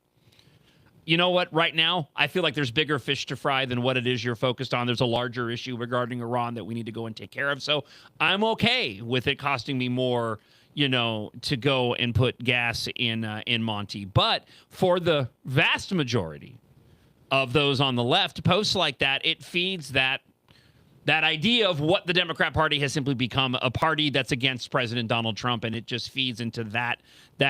Speaker 1: you know what? Right now, I feel like there's bigger fish to fry than what it is you're focused on. There's a larger issue regarding Iran that we need to go and take care of. So I'm okay with it costing me more, to go and put gas in Monty. But for the vast majority of those on the left, posts like that, it feeds that idea of what the Democrat Party has simply become, a party that's against President Donald Trump, and it just feeds into that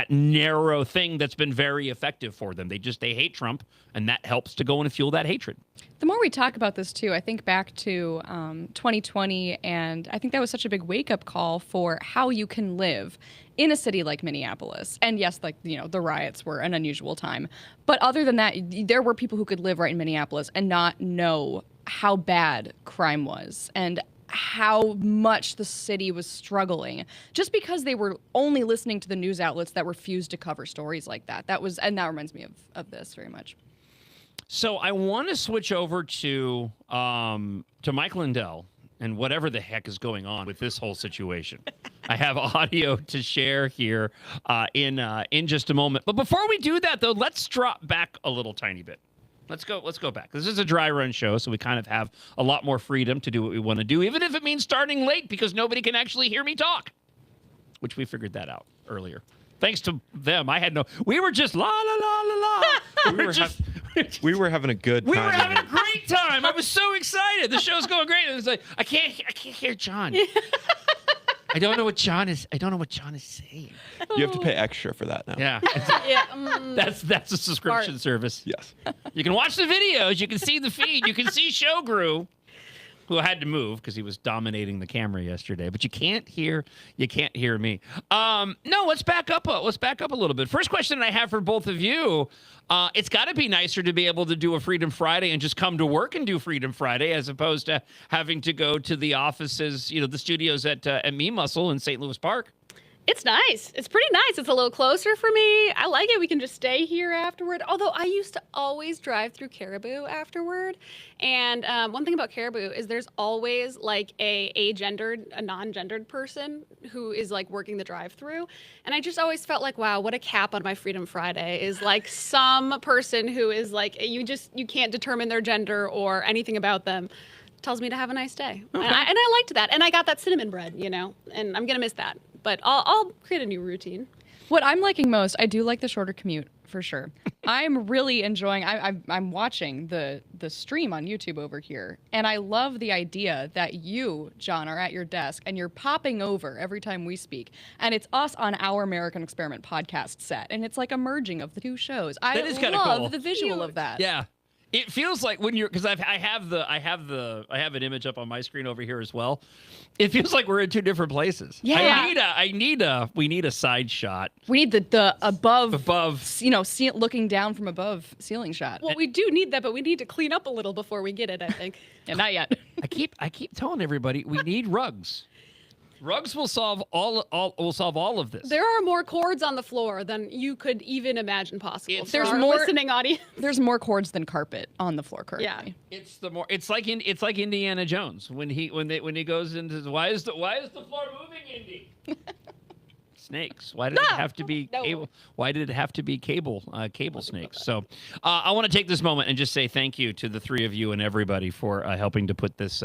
Speaker 1: narrow thing that's been very effective for them. They hate Trump, and that helps to go and fuel that hatred.
Speaker 6: The more we talk about this, too, I think back to 2020, and I think that was such a big wake-up call for how you can live in a city like Minneapolis. And yes, the riots were an unusual time. But other than that, there were people who could live right in Minneapolis and not know how bad crime was and how much the city was struggling just because they were only listening to the news outlets that refused to cover stories like that. That reminds me of this very much.
Speaker 1: So I want to switch over to Mike Lindell and whatever the heck is going on with this whole situation. I have audio to share here in just a moment. But before we do that, though, let's drop back a little tiny bit. Let's go back. This is a dry run show, so we kind of have a lot more freedom to do what we want to do, even if it means starting late because nobody can actually hear me talk, which we figured that out earlier. Thanks to them, we were just la la la la la.
Speaker 3: We were having a good time.
Speaker 1: We were having a great time. I was so excited. The show's going great. And it's like, I can't hear John. I don't know what John is saying.
Speaker 3: You have to pay extra for that now.
Speaker 1: Yeah. That's a subscription
Speaker 8: Smart.
Speaker 1: service.
Speaker 3: Yes.
Speaker 1: You can watch the videos. You can see the feed. You can see Showgrew, who had to move because he was dominating the camera yesterday. But you can't hear me. No, let's back up a little bit. First question I have for both of you. It's got to be nicer to be able to do a Freedom Friday and just come to work and do Freedom Friday as opposed to having to go to the offices, the studios at Me Muscle in St. Louis Park.
Speaker 5: It's nice. It's pretty nice. It's a little closer for me. I like it. We can just stay here afterward. Although I used to always drive through Caribou afterward. And one thing about Caribou is there's always like a non-gendered person who is like working the drive-through. And I just always felt like, wow, what a cap on my Freedom Friday is like some person who is like, you can't determine their gender or anything about them. Tells me to have a nice day. Okay. And I liked that. And I got that cinnamon bread, and I'm going to miss that. But I'll create a new routine.
Speaker 6: What I'm liking most, I do like the shorter commute for sure. I'm really enjoying. I'm watching the stream on YouTube over here, and I love the idea that you, John, are at your desk and you're popping over every time we speak, and it's us on our American Experiment podcast set, and it's like a merging of the two shows.
Speaker 1: That is kinda
Speaker 6: love
Speaker 1: cool.
Speaker 6: the visual of that.
Speaker 1: Yeah. It feels like when you're, because I have an image up on my screen over here as well. It feels like we're in two different places.
Speaker 6: Yeah.
Speaker 1: We need a side shot.
Speaker 6: We need the above, looking down from above ceiling shot.
Speaker 5: Well, we do need that, but we need to clean up a little before we get it, I think.
Speaker 6: Yeah, not yet.
Speaker 1: I keep telling everybody we need rugs. Rugs will solve all of this.
Speaker 5: There are more cords on the floor than you could even imagine possible.
Speaker 6: There's
Speaker 5: our
Speaker 6: more
Speaker 5: listening audience.
Speaker 6: There's more cords than carpet on the floor currently.
Speaker 5: Yeah.
Speaker 1: It's like Indiana Jones when he goes into why is the floor moving, Indy? Snakes. Why did it have to be cable? Why did it have to be cable snakes? So I want to take this moment and just say thank you to the three of you and everybody for helping to put this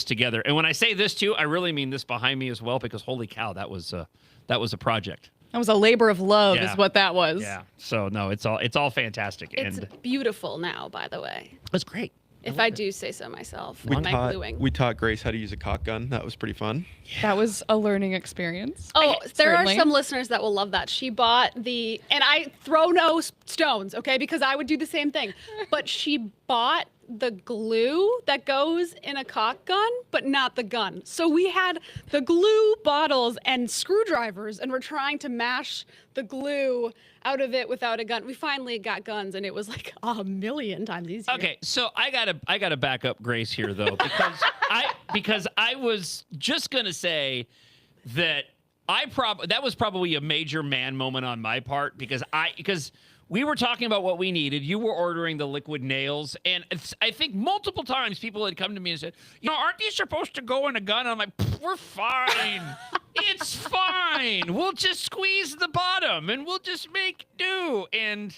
Speaker 1: together. And when I say this too, I really mean this behind me as well, because holy cow, that was a project.
Speaker 6: That was a labor of love, is what that was.
Speaker 1: Yeah. So no, it's all fantastic.
Speaker 5: It's beautiful now, by the way.
Speaker 1: That's great.
Speaker 5: If I do say so myself.
Speaker 3: We taught Grace how to use a caulk gun. That was pretty fun.
Speaker 6: Yeah. That was a learning experience.
Speaker 5: Oh, there are some listeners that will love that. She bought and I throw no stones, okay, because I would do the same thing. But she bought the glue that goes in a caulk gun, but not the gun. So we had the glue bottles and screwdrivers, and we're trying to mash the glue out of it without a gun. We finally got guns, and it was like 1,000,000 times easier.
Speaker 1: Okay, so I gotta back up Grace here though, because I was just gonna say that that was probably a major man moment on my part, because we were talking about what we needed. You were ordering the liquid nails. And I think multiple times people had come to me and said, aren't these supposed to go in a gun? And I'm like, we're fine. It's fine. We'll just squeeze the bottom and we'll just make do. And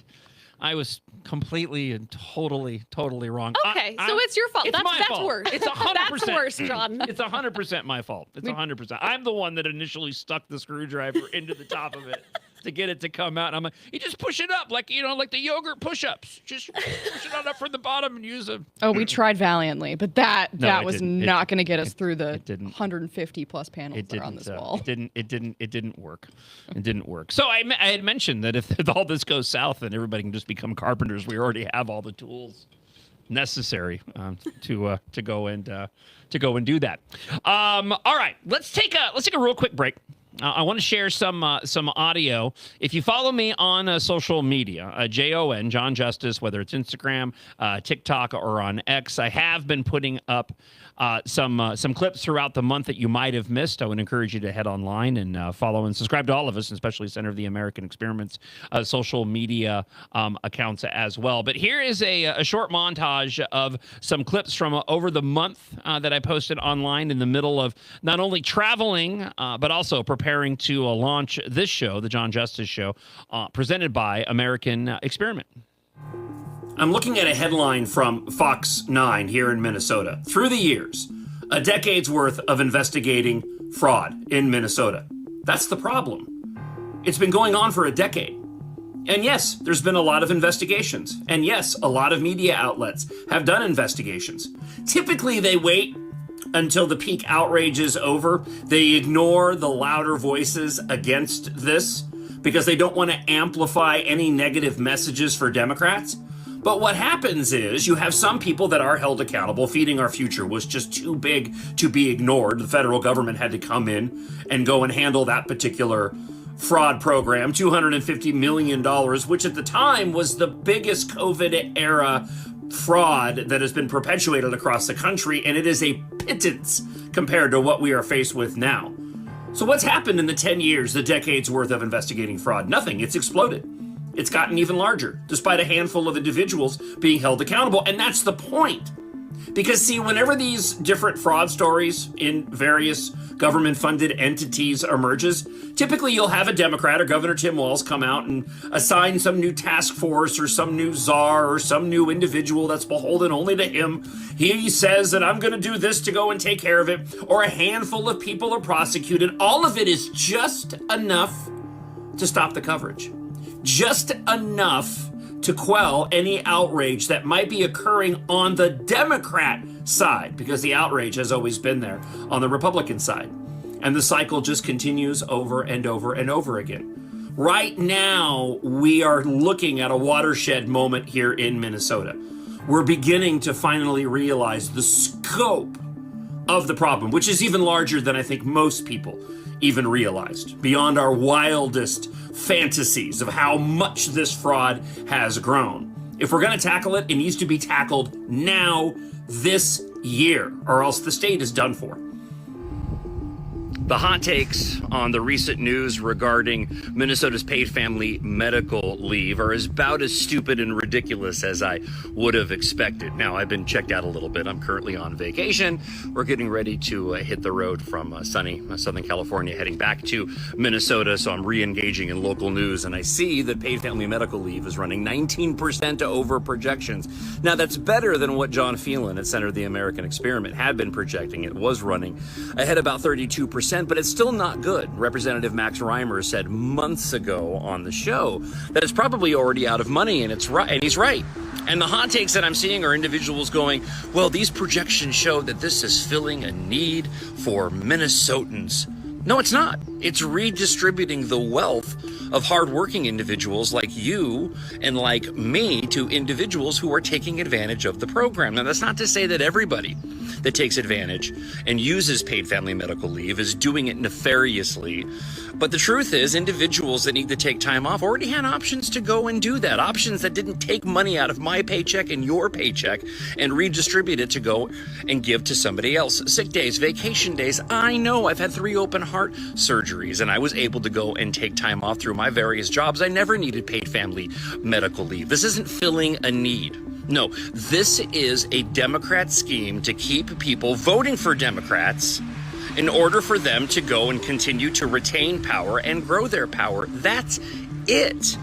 Speaker 1: I was completely and totally wrong.
Speaker 5: Okay, so it's your fault.
Speaker 1: It's my fault.
Speaker 5: Worse.
Speaker 1: It's 100%.
Speaker 5: That's worse, John.
Speaker 1: It's 100% my fault. It's 100%. I'm the one that initially stuck the screwdriver into the top of it to get it to come out. And I'm like, you just push it up like the yogurt push-ups. Just push it on up from the bottom and use a...
Speaker 6: Oh, we tried valiantly, but that was not going to get us through the 150 plus panels that are on this wall.
Speaker 1: It didn't work. It didn't work. So I had mentioned that if all this goes south and everybody can just become carpenters, we already have all the tools necessary to go and do that. All right, let's take a real quick break. I want to share some audio. If you follow me on social media, JON, John Justice, whether it's Instagram, TikTok, or on X, I have been putting up some clips throughout the month that you might have missed. I would encourage you to head online and follow and subscribe to all of us, especially Center of the American Experiments social media accounts as well. But here is a short montage of some clips from over the month that I posted online in the middle of not only traveling, but also preparing to launch this show, the John Justice Show, presented by American Experiment. I'm looking at a headline from Fox 9 here in Minnesota. Through the years, a decade's worth of investigating fraud in Minnesota. That's the problem. It's been going on for a decade.
Speaker 12: And yes, there's been a lot of investigations. And yes, a lot of media outlets have done investigations. Typically, they wait until the peak outrage is over. They ignore the louder voices against this because they don't want to amplify any negative messages for Democrats. But what happens is you have some people that are held accountable. Feeding Our Future was just too big to be ignored. The federal government had to come in and go and handle that particular fraud program, $250 million, which at the time was the biggest COVID era fraud that has been perpetuated across the country, and it is a pittance compared to what we are faced with now. So what's happened in the 10 years, the decades worth of investigating fraud? Nothing. It's exploded. It's gotten even larger, despite a handful of individuals being held accountable. And that's the point. Because, see, whenever these different fraud stories in various government-funded entities emerges, typically you'll have a Democrat or Governor Tim Walz come out and assign some new task force or some new czar or some new individual that's beholden only to him. He says that I'm going to do this to go and take care of it, or a handful of people are prosecuted. All of it is just enough to stop the coverage. Just enough to quell any outrage that might be occurring on the Democrat side, because the outrage has always been there on the Republican side. And the cycle just continues over and over and over again. Right now, we are looking at a watershed moment here in Minnesota. We're beginning to finally realize the scope of the problem, which is even larger than I think most people even realized, beyond our wildest fantasies of how much this fraud has grown. If we're going to tackle it, it needs to be tackled now, this year, or else the state is done for.
Speaker 1: The hot takes on the recent news regarding Minnesota's paid family medical leave are about as stupid and ridiculous as I would have expected. Now, I've been checked out a little bit. I'm currently on vacation. We're getting ready to hit the road from sunny Southern California, heading back to Minnesota. So I'm re-engaging in local news, and I see that paid family medical leave is running 19% over projections. Now, that's better than what John Phelan at Center of the American Experiment had been projecting. It was running ahead about 32%. But it's still not good. Representative Max Reimer said months ago on the show that it's probably already out of money, and it's right, and he's right. And the hot takes that I'm seeing are individuals going, well, these projections show that this is filling a need for Minnesotans. No, it's not. It's redistributing the wealth of hardworking individuals like you and like me to individuals who are taking advantage of the program. Now, that's not to say that everybody that takes advantage and uses paid family medical leave is doing it nefariously. But the truth is, individuals that need to take time off already had options to go and do that. Options that didn't take money out of my paycheck and your paycheck and redistribute it to go and give to somebody else. Sick days, vacation days. I know I've had 3 open heart surgeries, and I was able to go and take time off through my various jobs. I never needed paid family medical leave. This isn't filling a need. No, this is a Democrat scheme to keep people voting for Democrats in order for them to go and continue to retain power and grow their power. That's it.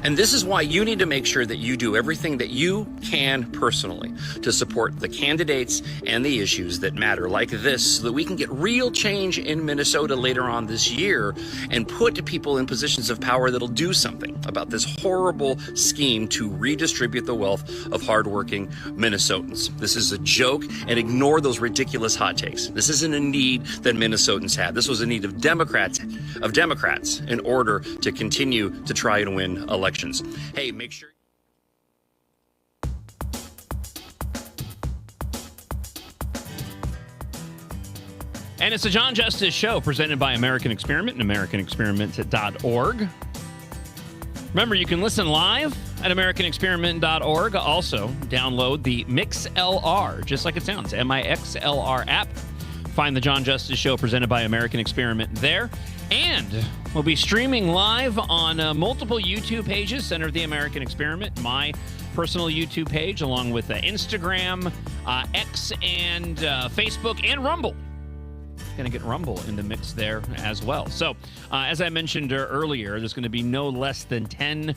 Speaker 1: And this is why you need to make sure that you do everything that you can personally to support the candidates and the issues that matter like this, so that we can get real change in Minnesota later on this year and put people in positions of power that'll do something about this horrible scheme to redistribute the wealth of hardworking Minnesotans. This is a joke, and ignore those ridiculous hot takes. This isn't a need that Minnesotans had. This was a need of Democrats in order to continue to try and win elections. Hey, make sure. And it's the John Justice Show presented by American Experiment and AmericanExperiment.org. Remember, you can listen live at AmericanExperiment.org. Also, download the MixLR, just like it sounds, MixLR app. Find the John Justice Show presented by American Experiment there. And we'll be streaming live on multiple YouTube pages, Center of the American Experiment, my personal YouTube page, along with Instagram, X, and Facebook, and Rumble. Going to get Rumble in the mix there as well. So, as I mentioned earlier, there's going to be no less than 10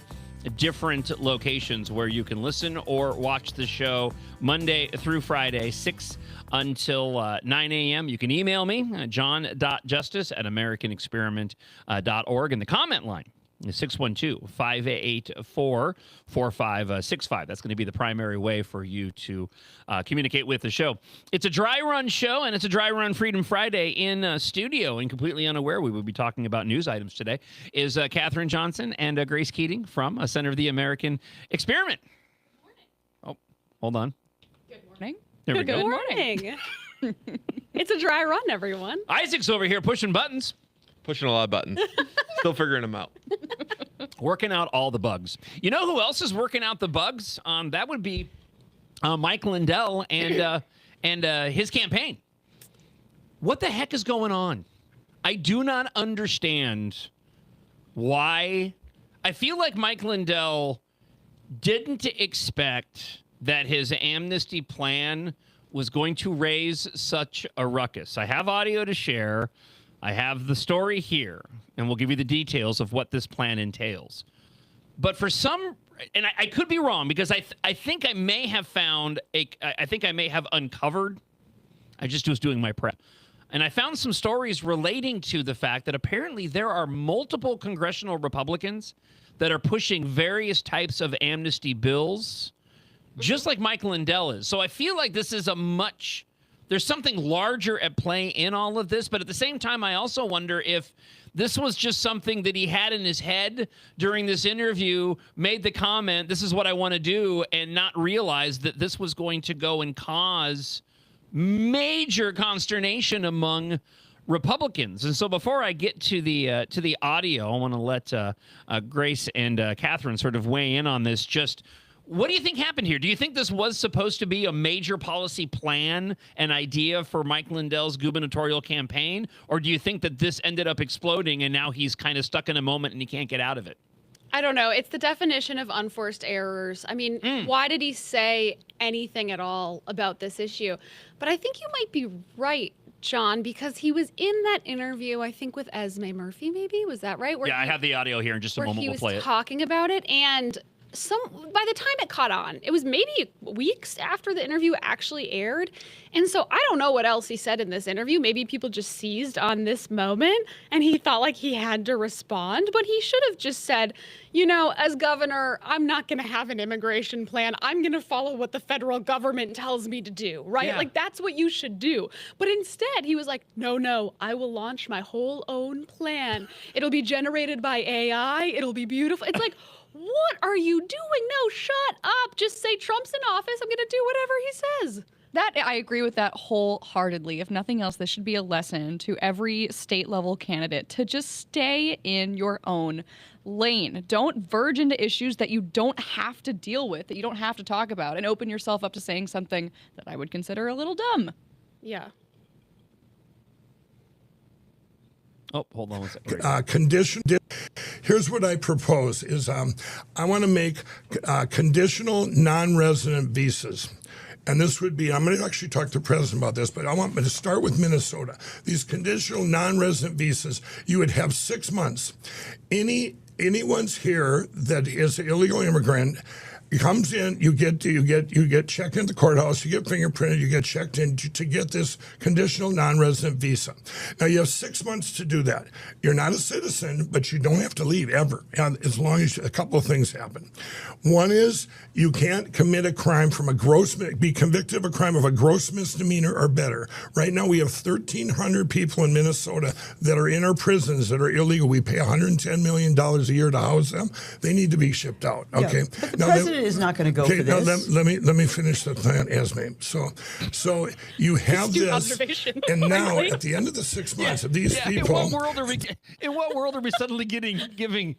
Speaker 1: different locations where you can listen or watch the show Monday through Friday, 6 until 9 a.m. You can email me, john.justice@americanexperiment.org. And the comment line 612-584-4565. That's going to be the primary way for you to communicate with the show. It's a dry run show, and it's a dry run Freedom Friday in studio. And completely unaware we will be talking about news items today is Katherine Johnson and Grace Keating from Center of the American Experiment. Oh, hold on.
Speaker 6: Good morning.
Speaker 1: There we go.
Speaker 8: Good morning. It's a dry run, everyone.
Speaker 1: Isaac's over here pushing buttons.
Speaker 3: Pushing a lot of buttons. Still figuring them out.
Speaker 1: Working out all the bugs. You know who else is working out the bugs? That would be Mike Lindell and his campaign. What the heck is going on? I do not understand why. I feel like Mike Lindell didn't expect that his amnesty plan was going to raise such a ruckus. I have audio to share. I have the story here, and we'll give you the details of what this plan entails. But for some, and I could be wrong, because I think I may have found I think I may have uncovered. I just was doing my prep, and I found some stories relating to the fact that apparently there are multiple congressional Republicans that are pushing various types of amnesty bills, just like Mike Lindell is. So I feel like this is there's something larger at play in all of this, but at the same time, I also wonder if this was just something that he had in his head during this interview, made the comment, this is what I want to do, and not realize that this was going to go and cause major consternation among Republicans. And so before I get to the audio, I want to let Grace and Katherine sort of weigh in on this. Just what do you think happened here? Do you think this was supposed to be a major policy plan, an idea for Mike Lindell's gubernatorial campaign? Or do you think that this ended up exploding and now he's kind of stuck in a moment and he can't get out of it?
Speaker 8: I don't know. It's the definition of unforced errors. I mean, why did he say anything at all about this issue? But I think you might be right, John, because he was in that interview, I think with Esme Murphy, maybe? Was that right?
Speaker 1: Yeah, I have the audio here in just a moment. We'll play it.
Speaker 8: He was talking about it, and by the time it caught on, it was maybe weeks after the interview actually aired. And so I don't know what else he said in this interview. Maybe people just seized on this moment and he thought like he had to respond, but he should have just said, you know, as governor, I'm not going to have an immigration plan. I'm going to follow what the federal government tells me to do, right?
Speaker 1: Yeah.
Speaker 8: Like that's what you should do. But instead he was like, no, I will launch my whole own plan. It'll be generated by AI. It'll be beautiful. It's like, what are you doing? No, shut up. Just say Trump's in office. I'm going to do whatever he says.
Speaker 6: That I agree with that wholeheartedly. If nothing else, this should be a lesson to every state level candidate to just stay in your own lane. Don't verge into issues that you don't have to deal with, that you don't have to talk about, and open yourself up to saying something that I would consider a little dumb.
Speaker 8: Yeah.
Speaker 1: Oh, hold on one second.
Speaker 13: Here's what I propose is I want to make conditional non-resident visas. And this would be, I'm going to actually talk to the president about this, but I want to start with Minnesota. These conditional non-resident visas, you would have 6 months. Anyone's here that is an illegal immigrant comes in, you get checked in the courthouse, you get fingerprinted, you get checked in to get this conditional non-resident visa. Now you have 6 months to do that. You're not a citizen, but you don't have to leave ever, as long as a couple of things happen. One is you can't commit a crime be convicted of a crime of a gross misdemeanor or better. Right now we have 1,300 people in Minnesota that are in our prisons that are illegal. We pay $110 million a year to house them. They need to be shipped out. Okay.
Speaker 14: Yeah, but the president is not going to go for this.
Speaker 13: Let me finish the plan, Esme. So you have this, and now at the end of the 6 months of these people,
Speaker 1: in what world are we suddenly giving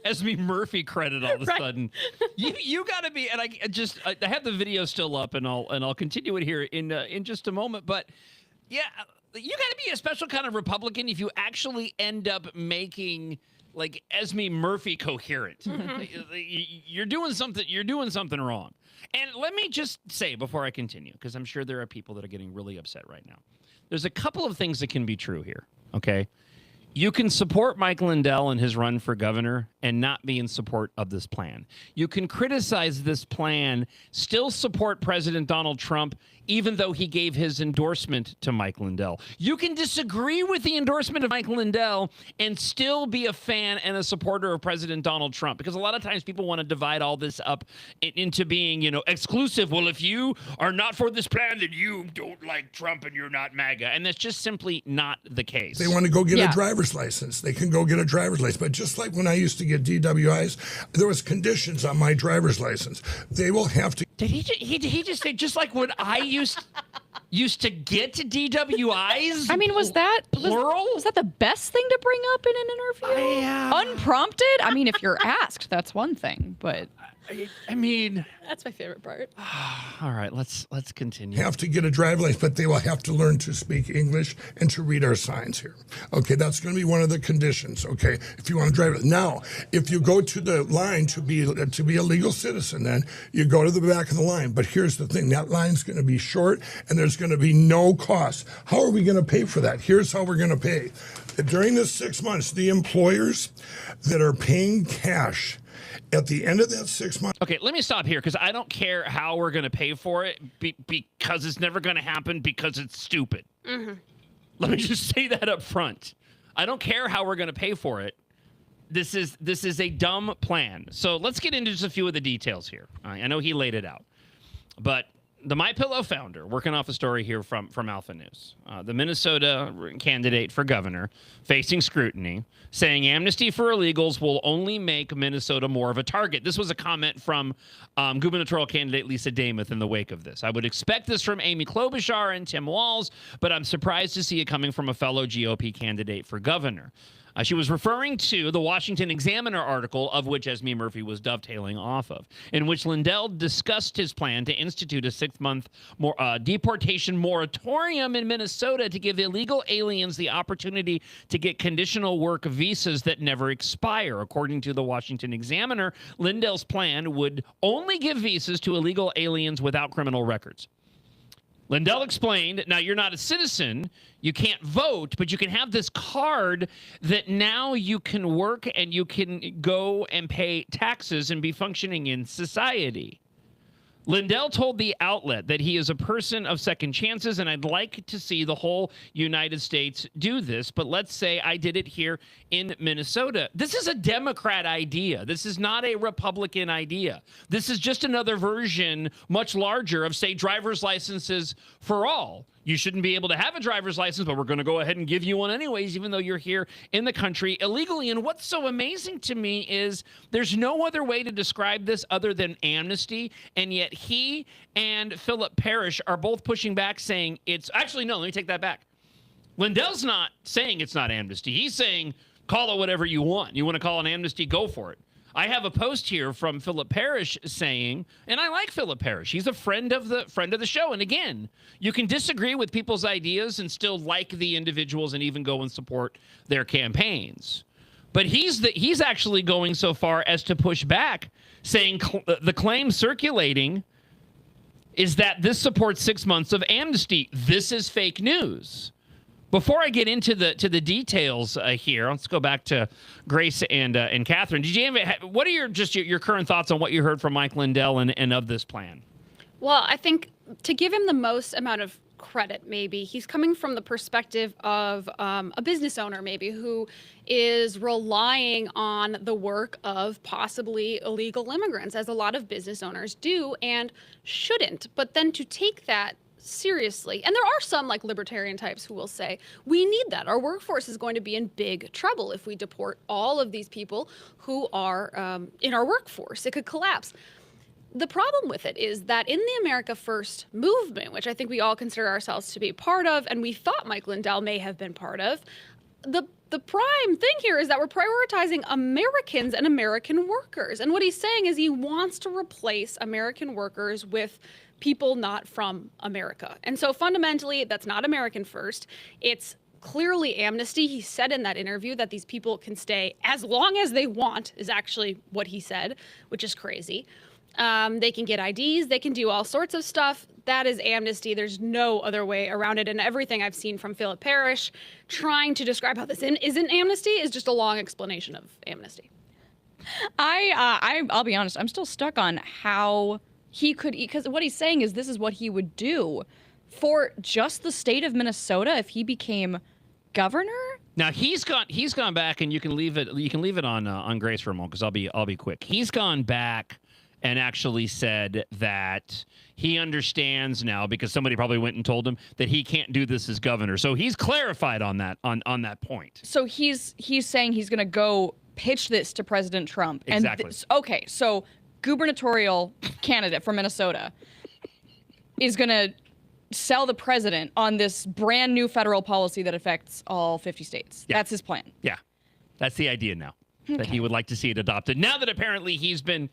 Speaker 1: Esme Murphy credit all of a sudden? You got to be, and I have the video still up, and I'll continue it here in just a moment. But yeah, you got to be a special kind of Republican if you actually end up making like Esme Murphy coherent. You're doing something wrong. And let me just say before I continue, because I'm sure there are people that are getting really upset right now. There's a couple of things that can be true here, okay? You can support Mike Lindell and his run for governor and not be in support of this plan. You can criticize this plan, still support President Donald Trump, even though he gave his endorsement to Mike Lindell. You can disagree with the endorsement of Mike Lindell and still be a fan and a supporter of President Donald Trump, because a lot of times people want to divide all this up into being, exclusive. Well, if you are not for this plan, then you don't like Trump and you're not MAGA. And that's just simply not the case.
Speaker 13: They want to go get a driver's license. They can go get a driver's license. But just like when I used to get DWIs, there was conditions on my driver's license. They will have to.
Speaker 1: Did he just say, just like when I used to get DWIs?
Speaker 6: I mean, was that plural? Was that the best thing to bring up in an interview? Unprompted? I mean, if you're asked, that's one thing, but
Speaker 1: I mean,
Speaker 8: that's my favorite part.
Speaker 1: All right, let's continue.
Speaker 13: Have to get a driver's license, but they will have to learn to speak English and to read our signs here. Okay, that's going to be one of the conditions. Okay, if you want to drive. Now, if you go to the line to be a legal citizen, then you go to the back of the line. But here's the thing: that line's going to be short, and there's going to be no cost. How are we going to pay for that? Here's how we're going to pay. During this 6 months, the employers that are paying cash. At the end of that 6 months.
Speaker 1: Okay, let me stop here because I don't care how we're going to pay for it because it's never going to happen because it's stupid.
Speaker 5: Mm-hmm.
Speaker 1: Let me just say that up front. I don't care how we're going to pay for it. This is a dumb plan. So let's get into just a few of the details here. I know he laid it out, but the MyPillow founder, working off a story here from Alpha News, the Minnesota candidate for governor facing scrutiny, saying amnesty for illegals will only make Minnesota more of a target. This was a comment from gubernatorial candidate Lisa Damuth in the wake of this. I would expect this from Amy Klobuchar and Tim Walz, but I'm surprised to see it coming from a fellow GOP candidate for governor. She was referring to the Washington Examiner article, of which Esme Murphy was dovetailing off of, in which Lindell discussed his plan to institute a 6-month deportation moratorium in Minnesota to give illegal aliens the opportunity to get conditional work visas that never expire. According to the Washington Examiner, Lindell's plan would only give visas to illegal aliens without criminal records. Lindell explained, now you're not a citizen, you can't vote, but you can have this card that now you can work and you can go and pay taxes and be functioning in society. Lindell told the outlet that he is a person of second chances, and I'd like to see the whole United States do this, but let's say I did it here in Minnesota. This is a Democrat idea. This is not a Republican idea. This is just another version, much larger, of, say, driver's licenses for all. You shouldn't be able to have a driver's license, but we're going to go ahead and give you one anyways, even though you're here in the country illegally. And what's so amazing to me is there's no other way to describe this other than amnesty. And yet he and Philip Parrish are both pushing back, saying it's actually, no, let me take that back. Lindell's not saying it's not amnesty. He's saying call it whatever you want. You want to call it amnesty, go for it. I have a post here from Philip Parrish saying, and I like Philip Parrish. He's a friend of the show. And again, you can disagree with people's ideas and still like the individuals and even go and support their campaigns. But he's actually going so far as to push back, saying the claim circulating is that this supports 6 months of amnesty. This is fake news. Before I get into the details here, let's go back to Grace and Catherine. What are your current thoughts on what you heard from Mike Lindell and of this plan?
Speaker 5: Well, I think to give him the most amount of credit, maybe he's coming from the perspective of a business owner, maybe who is relying on the work of possibly illegal immigrants, as a lot of business owners do and shouldn't. But then to take that seriously. And there are some like libertarian types who will say, we need that. Our workforce is going to be in big trouble if we deport all of these people who are in our workforce. It could collapse. The problem with it is that in the America First movement, which I think we all consider ourselves to be part of, and we thought Mike Lindell may have been part of, the prime thing here is that we're prioritizing Americans and American workers. And what he's saying is he wants to replace American workers with people not from America. And so fundamentally, that's not American First. It's clearly amnesty. He said in that interview that these people can stay as long as they want, is actually what he said, which is crazy. They can get IDs. They can do all sorts of stuff. That is amnesty. There's no other way around it. And everything I've seen from Philip Parrish trying to describe how this isn't amnesty is just a long explanation of amnesty.
Speaker 6: I'll be honest. I'm still stuck on how he could, because what he's saying is this is what he would do for just the state of Minnesota if he became governor.
Speaker 1: Now he's gone back, and you can leave it on Grace for a moment, because I'll be quick. He's gone back and actually said that he understands now, because somebody probably went and told him, that he can't do this as governor. So he's clarified on that that point.
Speaker 6: So he's saying he's going to go pitch this to President Trump.
Speaker 1: Exactly.
Speaker 6: Okay, so gubernatorial candidate for Minnesota is going to sell the president on this brand new federal policy that affects all 50 states.
Speaker 1: Yeah.
Speaker 6: That's his plan.
Speaker 1: Yeah, that's the idea now. That he would like to see it adopted. Now that apparently he's been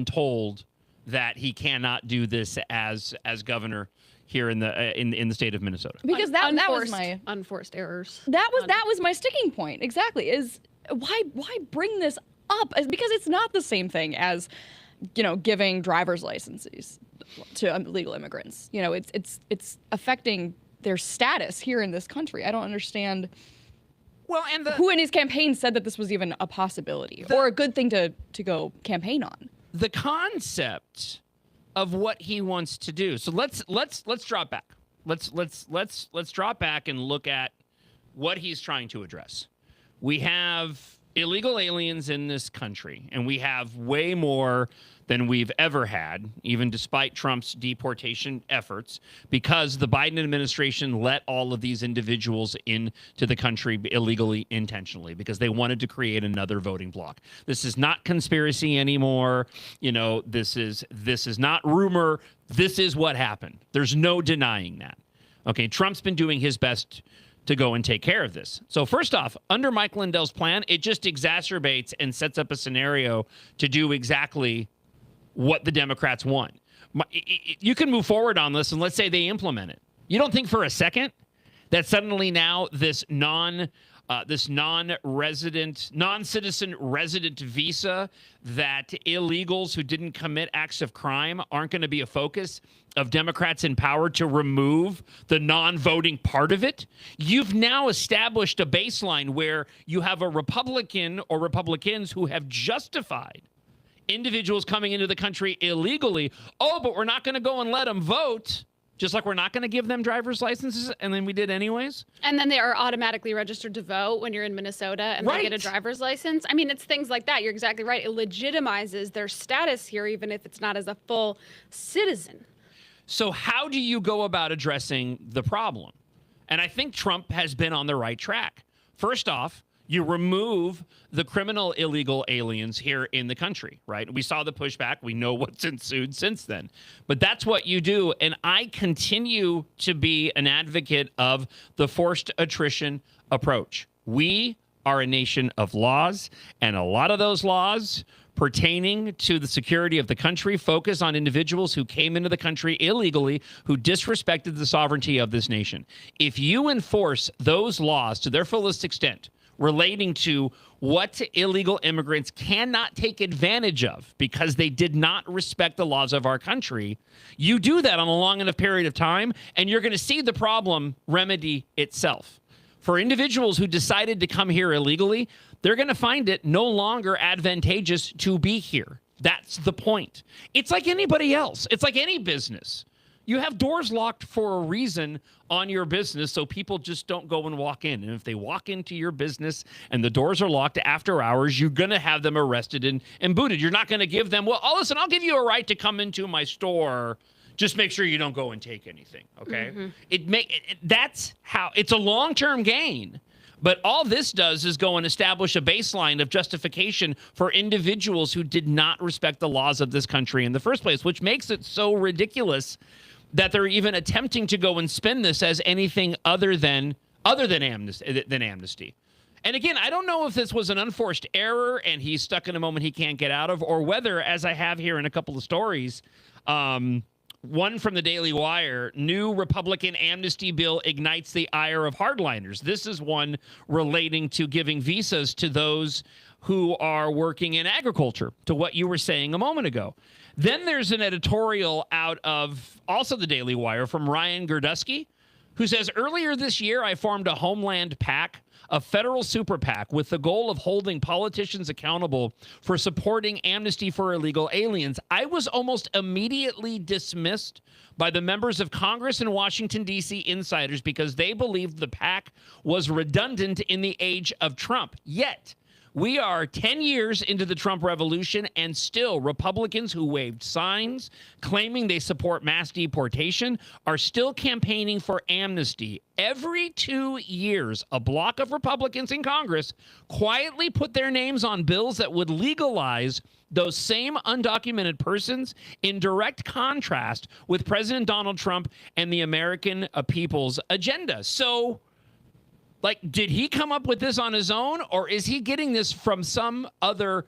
Speaker 1: told that he cannot do this as governor here in the state of Minnesota.
Speaker 6: Because that was my
Speaker 8: unforced errors.
Speaker 6: That was my sticking point. Exactly. Is why bring this up? Because it's not the same thing as, giving driver's licenses to illegal immigrants. It's affecting their status here in this country. I don't understand.
Speaker 1: Well, and
Speaker 6: who in his campaign said that this was even a possibility or a good thing to go campaign on?
Speaker 1: The concept of what he wants to do. So let's drop back. Let's drop back and look at what he's trying to address. We have illegal aliens in this country, and we have way more than we've ever had, even despite Trump's deportation efforts, because the Biden administration let all of these individuals into the country illegally, intentionally, because they wanted to create another voting bloc. This is not conspiracy anymore. This is not rumor. This is what happened. There's no denying that. Okay, Trump's been doing his best to go and take care of this. So first off, under Mike Lindell's plan, it just exacerbates and sets up a scenario to do exactly what the Democrats want. You can move forward on this, and let's say they implement it. You don't think for a second that suddenly now this non-citizen resident visa, that illegals who didn't commit acts of crime aren't going to be a focus of Democrats in power to remove the non-voting part of it? You've now established a baseline where you have a Republican or Republicans who have justified individuals coming into the country illegally. Oh, but we're not going to go and let them vote. Just like we're not going to give them driver's licenses, and then we did anyways.
Speaker 5: And then they are automatically registered to vote when you're in Minnesota and they get a driver's license. I mean, it's things like that. You're exactly right. It legitimizes their status here, even if it's not as a full citizen.
Speaker 1: So how do you go about addressing the problem? And I think Trump has been on the right track. First off, you remove the criminal illegal aliens here in the country, right? We saw the pushback. We know what's ensued since then. But that's what you do. And I continue to be an advocate of the forced attrition approach. We are a nation of laws, and a lot of those laws pertaining to the security of the country focus on individuals who came into the country illegally, who disrespected the sovereignty of this nation. If you enforce those laws to their fullest extent, relating to what illegal immigrants cannot take advantage of because they did not respect the laws of our country, you do that on a long enough period of time, and you're going to see the problem remedy itself. For individuals who decided to come here illegally, they're going to find it no longer advantageous to be here. That's the point. It's like anybody else. It's like any business. You have doors locked for a reason on your business so people just don't go and walk in. And if they walk into your business and the doors are locked after hours, you're going to have them arrested and booted. You're not going to give them, well, listen, I'll give you a right to come into my store. Just make sure you don't go and take anything, okay? Mm-hmm. That's how, it's a long-term gain. But all this does is go and establish a baseline of justification for individuals who did not respect the laws of this country in the first place, which makes it so ridiculous that they're even attempting to go and spin this as anything other than amnesty. And again, I don't know if this was an unforced error and he's stuck in a moment he can't get out of, or whether, as I have here in a couple of stories, one from the Daily Wire, new Republican amnesty bill ignites the ire of hardliners. This is one relating to giving visas to those who are working in agriculture, to what you were saying a moment ago. Then there's an editorial out of also the Daily Wire from Ryan Girdusky, who says, earlier this year, I formed a Homeland PAC, a federal super PAC, with the goal of holding politicians accountable for supporting amnesty for illegal aliens. I was almost immediately dismissed by the members of Congress and Washington, D.C. insiders because they believed the PAC was redundant in the age of Trump. Yet, we are 10 years into the Trump revolution, and still Republicans who waved signs claiming they support mass deportation are still campaigning for amnesty. Every 2 years, a block of Republicans in Congress quietly put their names on bills that would legalize those same undocumented persons, in direct contrast with President Donald Trump and the American people's agenda. So, did he come up with this on his own, or is he getting this from some other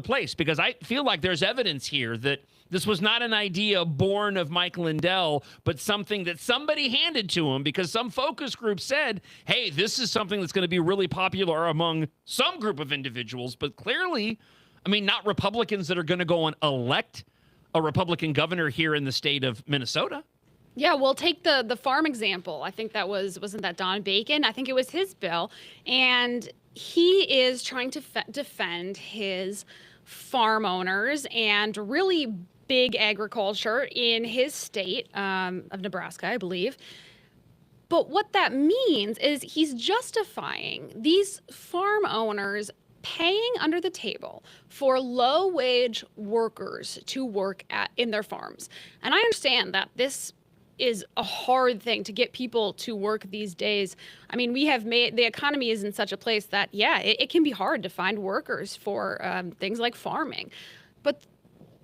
Speaker 1: place? Because I feel like there's evidence here that this was not an idea born of Mike Lindell, but something that somebody handed to him because some focus group said, hey, this is something that's going to be really popular among some group of individuals. But clearly, I mean, not Republicans that are going to go and elect a Republican governor here in the state of Minnesota.
Speaker 8: Yeah, we'll take the farm example. I think wasn't that Don Bacon? I think it was his bill. And he is trying to defend his farm owners and really big agriculture in his state of Nebraska, I believe. But what that means is he's justifying these farm owners paying under the table for low-wage workers to work in their farms. And I understand that this is a hard thing to get people to work these days. I mean, the economy is in such a place that, it can be hard to find workers for things like farming. But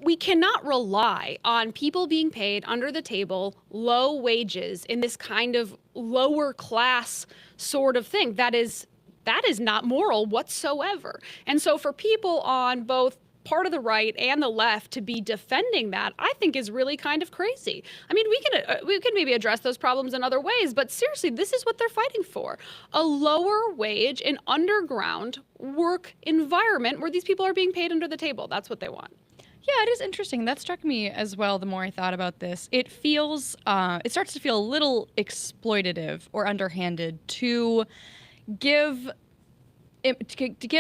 Speaker 8: we cannot rely on people being paid under the table, low wages in this kind of lower class sort of thing. That is not moral whatsoever. And so for people on both part of the right and the left to be defending that, I think is really kind of crazy. I mean, we can maybe address those problems in other ways, but seriously, this is what they're fighting for. A lower wage and underground work environment where these people are being paid under the table. That's what they want.
Speaker 6: Yeah, it is interesting. That struck me as well the more I thought about this. It starts to feel a little exploitative or underhanded to give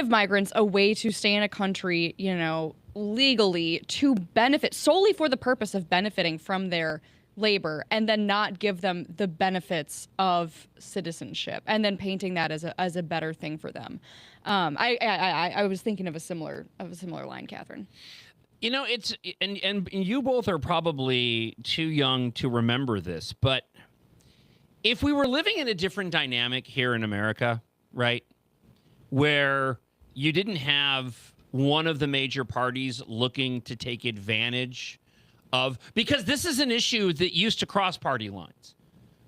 Speaker 6: migrants a way to stay in a country, legally, to benefit solely for the purpose of benefiting from their labor, and then not give them the benefits of citizenship, and then painting that as a better thing for them. I was thinking of a similar line, Catherine.
Speaker 1: It's and you both are probably too young to remember this, but if we were living in a different dynamic here in America, right, where you didn't have one of the major parties looking to take advantage of, because this is an issue that used to cross party lines.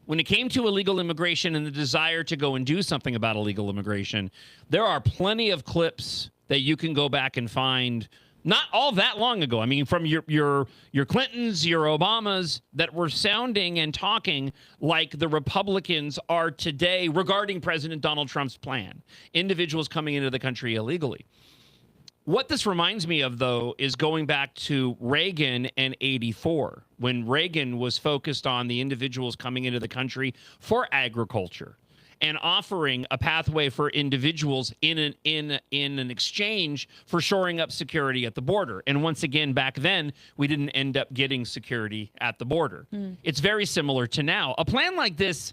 Speaker 1: When it came to illegal immigration and the desire to go and do something about illegal immigration, there are plenty of clips that you can go back and find not all that long ago. I mean, from your Clintons, your Obamas, that were sounding and talking like the Republicans are today regarding President Donald Trump's plan, individuals coming into the country illegally. What this reminds me of, though, is going back to Reagan and '84, when Reagan was focused on the individuals coming into the country for agriculture and offering a pathway for individuals in an exchange for shoring up security at the border. And once again, back then, we didn't end up getting security at the border. It's very similar to now. A plan like this,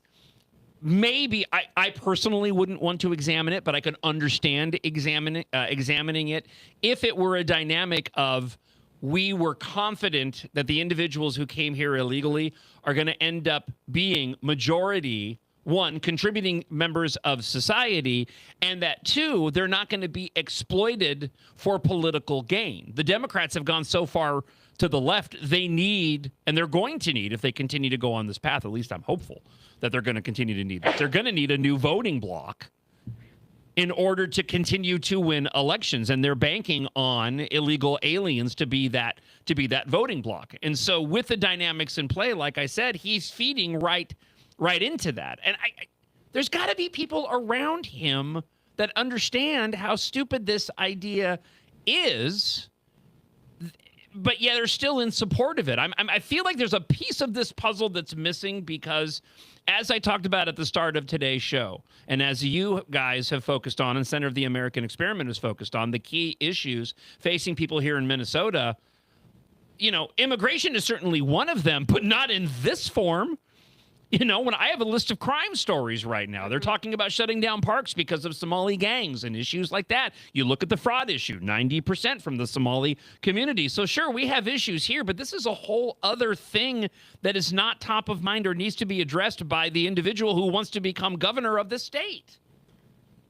Speaker 1: maybe, I personally wouldn't want to examine it, but I could understand examining it if it were a dynamic of we were confident that the individuals who came here illegally are going to end up being majority, one, contributing members of society, and that, two, they're not going to be exploited for political gain. The Democrats have gone so far to the left, they need, and they're going to need, if they continue to go on this path, at least I'm hopeful that they're going to continue to need that. They're going to need a new voting bloc in order to continue to win elections, and they're banking on illegal aliens to be that voting bloc. And so with the dynamics in play, like I said, he's feeding right into that. And there's got to be people around him that understand how stupid this idea is. but yeah, they're still in support of it. I feel like there's a piece of this puzzle that's missing because, as I talked about at the start of today's show, and as you guys have focused on, and Center of the American Experiment has focused on, the key issues facing people here in Minnesota, immigration is certainly one of them, but not in this form. When I have a list of crime stories right now, they're talking about shutting down parks because of Somali gangs and issues like that. You look at the fraud issue, 90% from the Somali community. So sure, we have issues here, but this is a whole other thing that is not top of mind or needs to be addressed by the individual who wants to become governor of the state.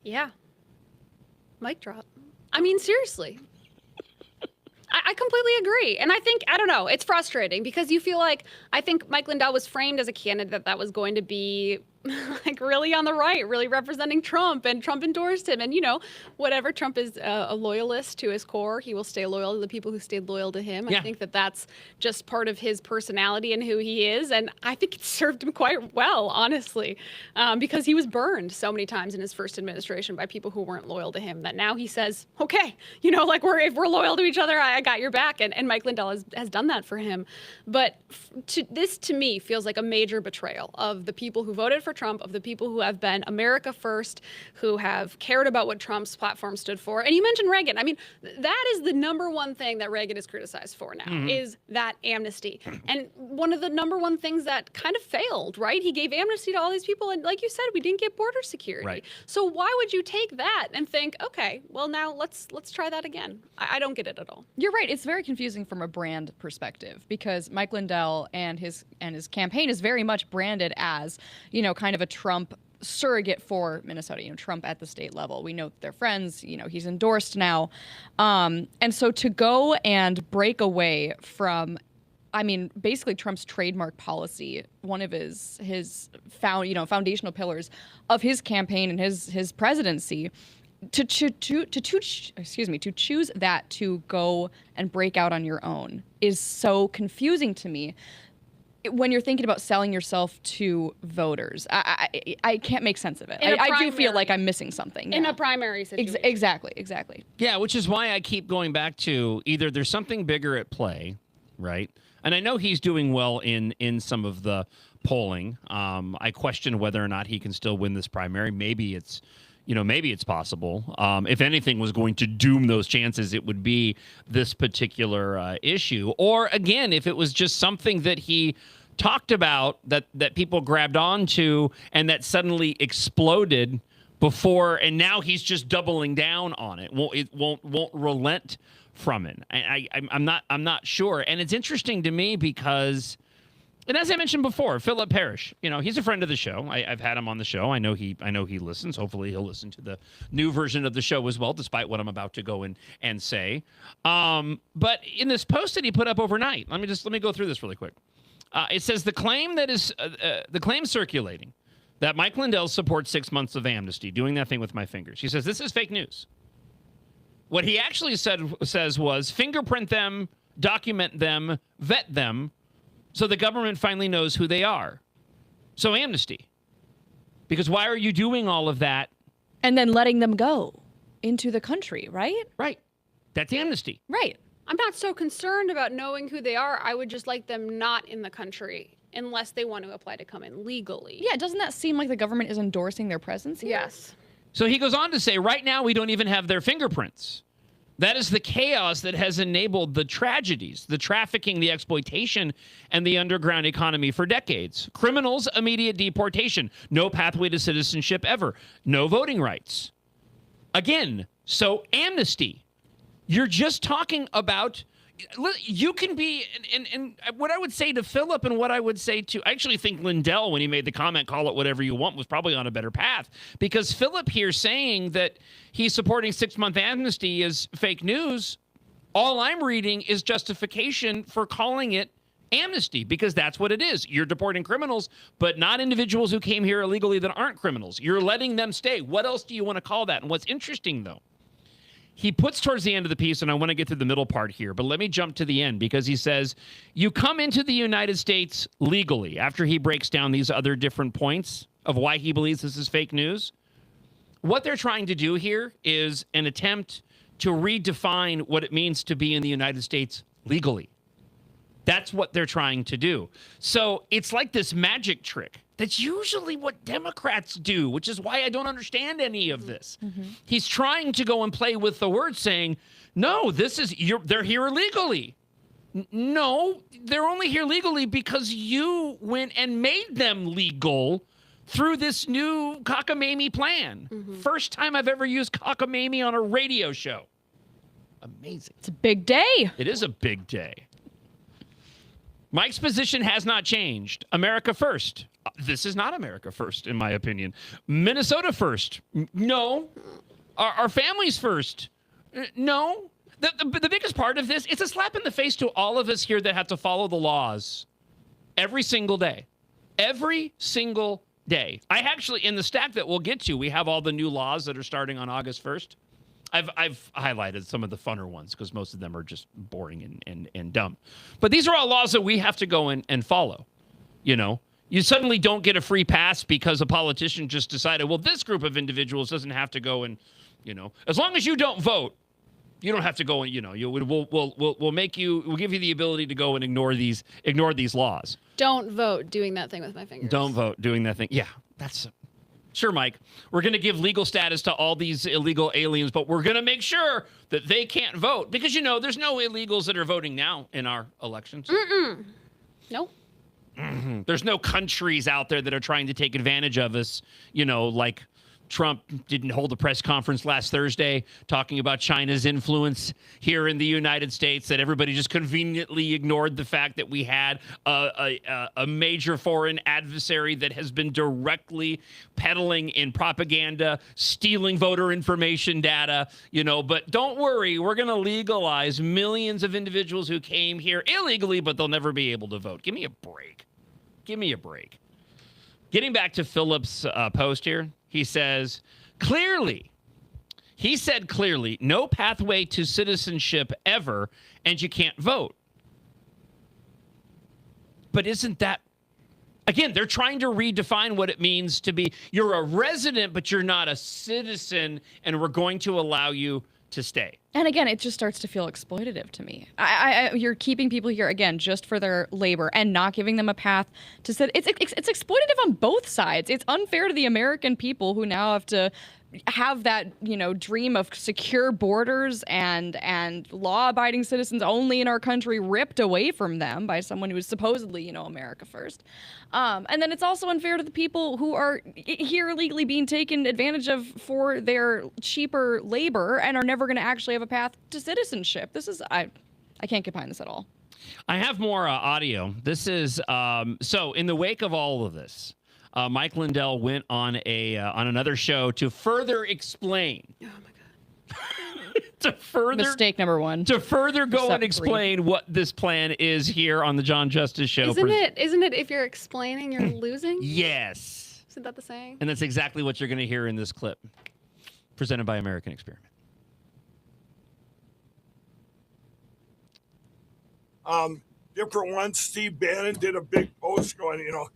Speaker 5: Yeah. Mic drop. I mean, seriously. I completely agree. And I don't know, it's frustrating because you feel like, I think Mike Lindell was framed as a candidate that was going to be like really on the right, really representing Trump, and Trump endorsed him. And, whatever, Trump is a loyalist to his core. He will stay loyal to the people who stayed loyal to him. Yeah. I think that that's just part of his personality and who he is. And I think it served him quite well, honestly, because he was burned so many times in his first administration by people who weren't loyal to him that now he says, okay, if we're loyal to each other, I got your back. And Mike Lindell has done that for him. But this to me feels like a major betrayal of the people who voted for Trump, of the people who have been America first, who have cared about what Trump's platform stood for. And you mentioned Reagan. I mean, that is the number one thing that Reagan is criticized for now, is that amnesty. And one of the number one things that kind of failed, right? He gave amnesty to all these people, and like you said, we didn't get border security.
Speaker 1: Right.
Speaker 5: So why would you take that and think, okay, well now let's try that again? I don't get it at all.
Speaker 6: You're right. It's very confusing from a brand perspective because Mike Lindell and his campaign is very much branded as, kind of a Trump surrogate for Minnesota, Trump at the state level. We know they're friends, he's endorsed now. And so to go and break away from, basically Trump's trademark policy, one of his foundational pillars of his campaign and his presidency, to choose that to go and break out on your own is so confusing to me. When you're thinking about selling yourself to voters, I can't make sense of it. I do feel like I'm missing something.
Speaker 5: In a primary situation.
Speaker 6: Exactly.
Speaker 1: Yeah, which is why I keep going back to either there's something bigger at play, right? And I know he's doing well in some of the polling. I question whether or not he can still win this primary. Maybe it's possible. If anything was going to doom those chances, it would be this particular issue. Or again, if it was just something that he talked about that people grabbed onto and that suddenly exploded before, and now he's just doubling down on it. It won't relent from it. I'm not sure. And it's interesting to me because, and as I mentioned before, Philip Parrish, he's a friend of the show. I've had him on the show. I know he listens. Hopefully he'll listen to the new version of the show as well, despite what I'm about to go and say. But in this post that he put up overnight, let me go through this really quick. It says the claim circulating that Mike Lindell supports 6 months of amnesty, doing that thing with my fingers. He says this is fake news. What he actually says was fingerprint them, document them, vet them, so the government finally knows who they are. So amnesty. Because why are you doing all of that?
Speaker 6: And then letting them go into the country, right?
Speaker 1: Right. That's amnesty.
Speaker 6: Right.
Speaker 5: I'm not so concerned about knowing who they are. I would just like them not in the country unless they want to apply to come in legally.
Speaker 6: Yeah, doesn't that seem like the government is endorsing their presence here?
Speaker 5: Yes.
Speaker 1: So he goes on to say, right now we don't even have their fingerprints. That is the chaos that has enabled the tragedies, the trafficking, the exploitation, and the underground economy for decades. Criminals, immediate deportation. No pathway to citizenship ever. No voting rights. Again, so amnesty. You're just talking about, you can be, and what I would say to Philip and what I would say to, I actually think Lindell, when he made the comment, call it whatever you want, was probably on a better path. Because Philip here saying that he's supporting 6-month amnesty is fake news. All I'm reading is justification for calling it amnesty, because that's what it is. You're deporting criminals, but not individuals who came here illegally that aren't criminals. You're letting them stay. What else do you want to call that? And what's interesting, though, he puts towards the end of the piece, and I want to get to the middle part here, but let me jump to the end, because he says, you come into the United States legally, after he breaks down these other different points of why he believes this is fake news. What they're trying to do here is an attempt to redefine what it means to be in the United States legally. That's what they're trying to do. So it's like this magic trick. That's usually what Democrats do, which is why I don't understand any of this. He's trying to go and play with the words, saying, no, they're here illegally. No, they're only here legally because you went and made them legal through this new cockamamie plan. First time I've ever used cockamamie on a radio show. Amazing.
Speaker 6: It's a big day.
Speaker 1: It is a big day. Mike's position has not changed. America first. This is not America first, in my opinion. Minnesota first. No. Our families first. No. The biggest part of this, it's a slap in the face to all of us here that have to follow the laws every single day. Every single day. I actually, in the stack that we'll get to, we have all the new laws that are starting on August 1st. I've highlighted some of the funner ones because most of them are just boring and dumb. But these are all laws that we have to go in and follow. You know, you suddenly don't get a free pass because a politician just decided, well, this group of individuals doesn't have to go and, you know, as long as you don't vote, you don't have to go and, you know, we'll give you the ability to go and ignore these laws.
Speaker 8: Don't vote doing that thing with my fingers.
Speaker 1: Don't vote doing that thing. Yeah, sure, Mike. We're going to give legal status to all these illegal aliens, but we're going to make sure that they can't vote because, you know, there's no illegals that are voting now in our elections.
Speaker 8: Nope.
Speaker 1: There's no countries out there that are trying to take advantage of us, you know, like Trump didn't hold a press conference last Thursday talking about China's influence here in the United States, that everybody just conveniently ignored the fact that we had a major foreign adversary that has been directly peddling in propaganda, stealing voter information data, you know. But don't worry, we're going to legalize millions of individuals who came here illegally, but they'll never be able to vote. Give me a break. Give me a break. Getting back to Philip's post here, he says, clearly, no pathway to citizenship ever, and you can't vote. But isn't that, again, they're trying to redefine what it means to be, you're a resident, but you're not a citizen, and we're going to allow you to stay.
Speaker 6: And again, it just starts to feel exploitative to me. You're keeping people here, again, just for their labor and not giving them a path to sit. It's exploitative on both sides. It's unfair to the American people who now have to have that, you know, dream of secure borders and law-abiding citizens only in our country ripped away from them by someone who is supposedly, you know, America first. And then it's also unfair to the people who are here illegally being taken advantage of for their cheaper labor and are never going to actually have a path to citizenship. This is, I can't get behind this at all.
Speaker 1: I have more audio. This is, so in the wake of all of this, Mike Lindell went on another show to further explain. Oh my God!
Speaker 6: Mistake number one.
Speaker 1: To further go and explain what this plan is here on the John Justice Show.
Speaker 8: Isn't it? If you're explaining, you're losing.
Speaker 1: Yes.
Speaker 8: Isn't that the saying?
Speaker 1: And that's exactly what you're going to hear in this clip, presented by American Experiment.
Speaker 13: Different one, Steve Bannon did a big post going, you know,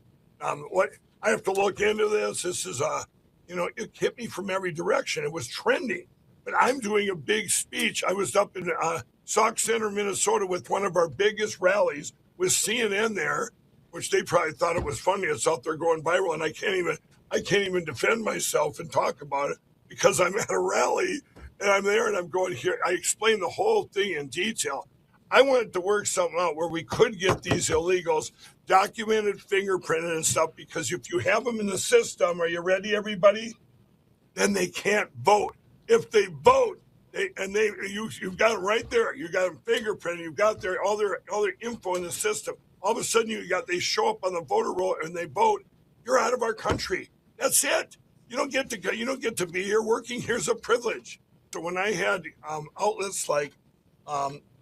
Speaker 13: what I have to look into this. This is you know, it hit me from every direction. It was trending, but I'm doing a big speech. I was up in Sauk Center, Minnesota, with one of our biggest rallies with CNN there, which they probably thought it was funny. It's out there going viral, and I can't even defend myself and talk about it because I'm at a rally and I'm there and I'm going here. I explained the whole thing in detail. I wanted to work something out where we could get these illegals documented, fingerprinted and stuff, because if you have them in the system, are you ready, everybody? Then they can't vote. If they vote, you've got them right there. You got them fingerprinted. You've got all their info in the system. All of a sudden, they show up on the voter roll and they vote. You're out of our country. That's it. You don't get to be here. Working here's a privilege. So when I had outlets like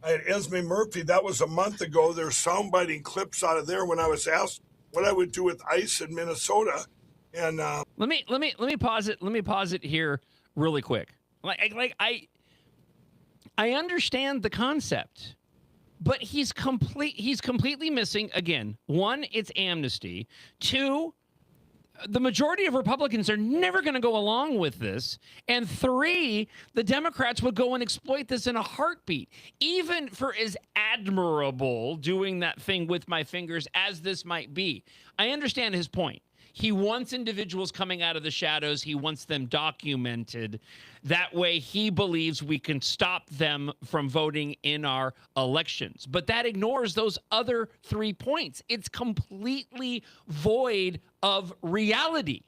Speaker 13: I had Esme Murphy, that was a month ago. There's soundbiting clips out of there when I was asked what I would do with ICE in Minnesota. And
Speaker 1: let me pause it. Let me pause it here really quick. I understand the concept, but he's completely missing, again, one, it's amnesty. Two, the majority of Republicans are never going to go along with this. And 3, the Democrats would go and exploit this in a heartbeat, even for as admirable doing that thing with my fingers as this might be. I understand his point. He wants individuals coming out of the shadows. He wants them documented. That way, he believes we can stop them from voting in our elections. But that ignores those other 3 points. It's completely void of reality.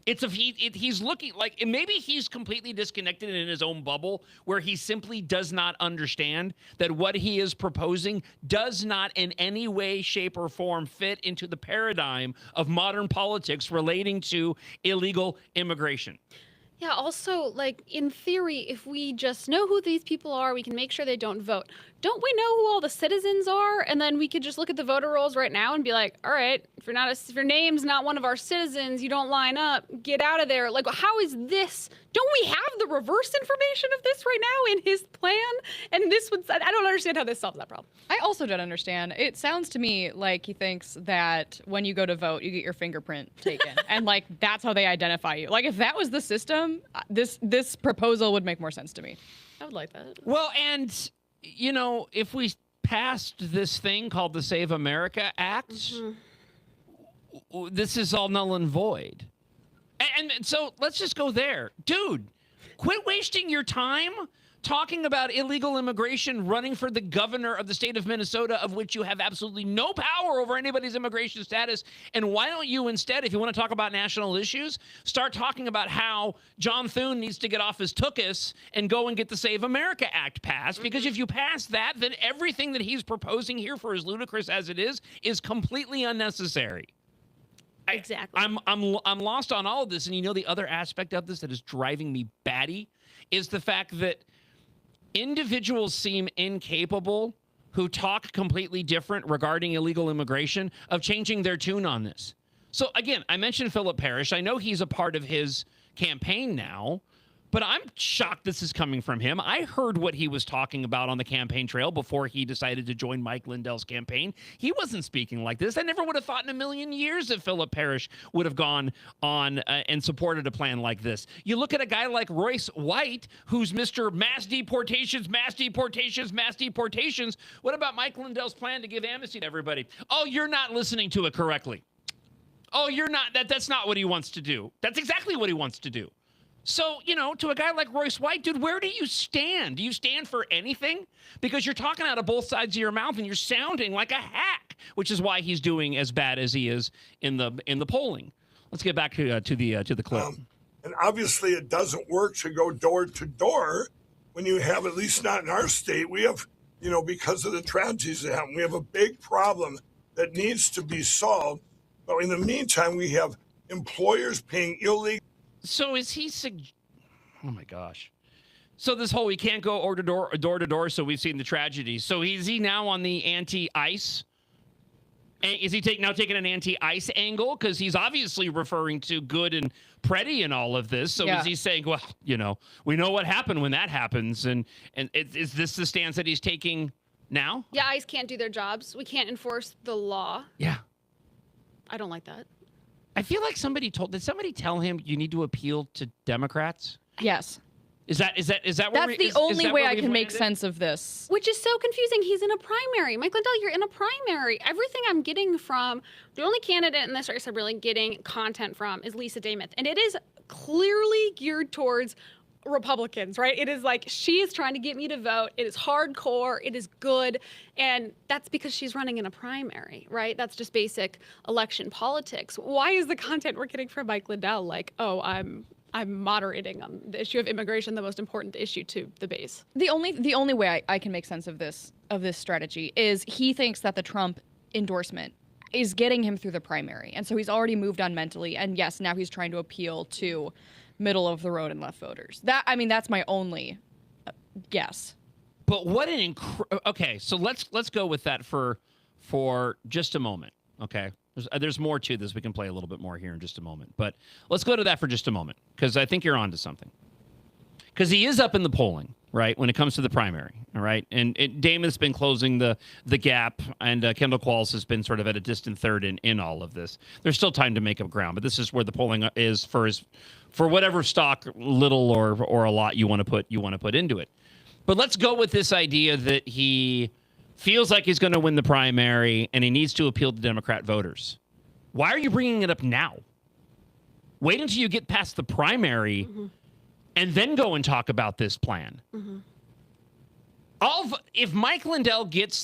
Speaker 1: He's looking like, maybe he's completely disconnected in his own bubble where he simply does not understand that what he is proposing does not in any way, shape, or form fit into the paradigm of modern politics relating to illegal immigration.
Speaker 5: Yeah, also, like, in theory, if we just know who these people are, we can make sure they don't vote. Don't we know who all the citizens are? And then we could just look at the voter rolls right now and be like, all right, if your name's not one of our citizens, you don't line up, get out of there. Like, how is this? Don't we have the reverse information of this right now in his plan? And this would, I don't understand how this solves that problem.
Speaker 6: I also don't understand. It sounds to me like he thinks that when you go to vote, you get your fingerprint taken. And like, that's how they identify you. Like, if that was the system, this proposal would make more sense to me.
Speaker 5: I would like that.
Speaker 1: Well, and, you know, if we passed this thing called the Save America Act, this is all null and void. And so let's just go there. Dude, quit wasting your time talking about illegal immigration, running for the governor of the state of Minnesota, of which you have absolutely no power over anybody's immigration status. And why don't you instead, if you want to talk about national issues, start talking about how John Thune needs to get off his tuchus and go and get the Save America Act passed? Because if you pass that, then everything that he's proposing here, for as ludicrous as it is completely unnecessary.
Speaker 5: Exactly.
Speaker 1: I'm lost on all of this. And you know, the other aspect of this that is driving me batty is the fact that individuals seem incapable who talk completely different regarding illegal immigration of changing their tune on this. So again, I mentioned Philip Parrish. I know he's a part of his campaign now, but I'm shocked this is coming from him. I heard what he was talking about on the campaign trail before he decided to join Mike Lindell's campaign. He wasn't speaking like this. I never would have thought in a million years that Philip Parrish would have gone on and supported a plan like this. You look at a guy like Royce White, who's Mr. Mass Deportations, Mass Deportations, Mass Deportations. What about Mike Lindell's plan to give amnesty to everybody? Oh, you're not listening to it correctly. Oh, you're not. That's not what he wants to do. That's exactly what he wants to do. So, you know, to a guy like Royce White, dude, where do you stand? Do you stand for anything? Because you're talking out of both sides of your mouth and you're sounding like a hack, which is why he's doing as bad as he is in the polling. Let's get back to the clip.
Speaker 13: And obviously, it doesn't work to go door to door when you have, at least not in our state, we have, you know, because of the tragedies that happen, we have a big problem that needs to be solved. But in the meantime, we have employers paying illegal.
Speaker 1: So is he? Oh my gosh! So this whole we can't go door to door. So we've seen the tragedy. So is he now on the anti-ICE? Is he now taking an anti-ICE angle? Because he's obviously referring to Good and Preddy and all of this. So is he saying, well, you know, we know what happened when that happens, and is this the stance that he's taking now?
Speaker 5: Yeah, ICE can't do their jobs. We can't enforce the law.
Speaker 1: Yeah,
Speaker 5: I don't like that.
Speaker 1: I feel like did somebody tell him you need to appeal to Democrats?
Speaker 6: Yes.
Speaker 1: Is that where
Speaker 6: that's the only way I can make sense of this?
Speaker 5: Which is so confusing. He's in a primary. Mike Lindell, you're in a primary. Everything I'm getting from the only candidate in this race I'm really getting content from is Lisa Damath. And it is clearly geared towards Republicans, right? It is like, she is trying to get me to vote. It is hardcore. It is good. And that's because she's running in a primary, right? That's just basic election politics. Why is the content we're getting from Mike Lindell like, oh, I'm moderating on the issue of immigration, the most important issue to the base?
Speaker 6: The only way I can make sense of this strategy is he thinks that the Trump endorsement is getting him through the primary. And so he's already moved on mentally. And yes, now he's trying to appeal to middle of the road and left voters. That's my only guess.
Speaker 1: But what an okay, so let's go with that for just a moment. Okay, there's more to this. We can play a little bit more here in just a moment. But let's go to that for just a moment because I think you're onto something. Because he is up in the polling. right, when it comes to the primary, all right? And Damon's been closing the gap, and Kendall Qualls has been sort of at a distant third in all of this. There's still time to make up ground, but this is where the polling is for whatever stock, little or a lot, you want to put into it. But let's go with this idea that he feels like he's going to win the primary and he needs to appeal to Democrat voters. Why are you bringing it up now? Wait until you get past the primary and then go and talk about this plan. If Mike Lindell is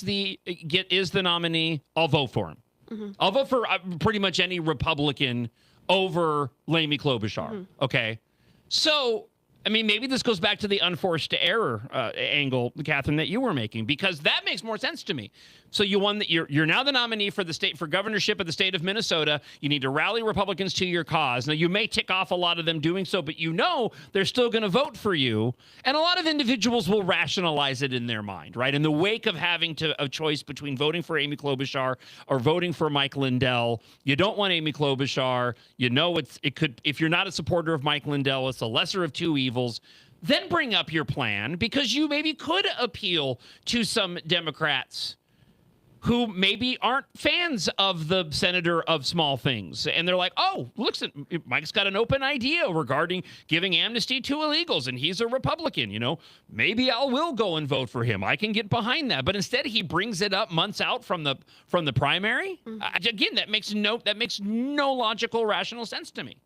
Speaker 1: the nominee, I'll vote for him. I'll vote for pretty much any Republican over Amy Klobuchar. Okay, so I mean, maybe this goes back to the unforced error angle, Catherine, that you were making, because that makes more sense to me. So you're now the nominee for governorship of the state of Minnesota. You need to rally Republicans to your cause. Now, you may tick off a lot of them doing so, but they're still going to vote for you. And a lot of individuals will rationalize it in their mind, right? In the wake of having a choice between voting for Amy Klobuchar or voting for Mike Lindell, you don't want Amy Klobuchar. If you're not a supporter of Mike Lindell, it's the lesser of two evils. Then bring up your plan, because you maybe could appeal to some Democrats who maybe aren't fans of the senator of small things. And they're like, oh, looks, Mike's got an open idea regarding giving amnesty to illegals, and he's a Republican, maybe I will go and vote for him. I can get behind that. But instead, he brings it up months out from the primary. Again, that makes no logical, rational sense to me.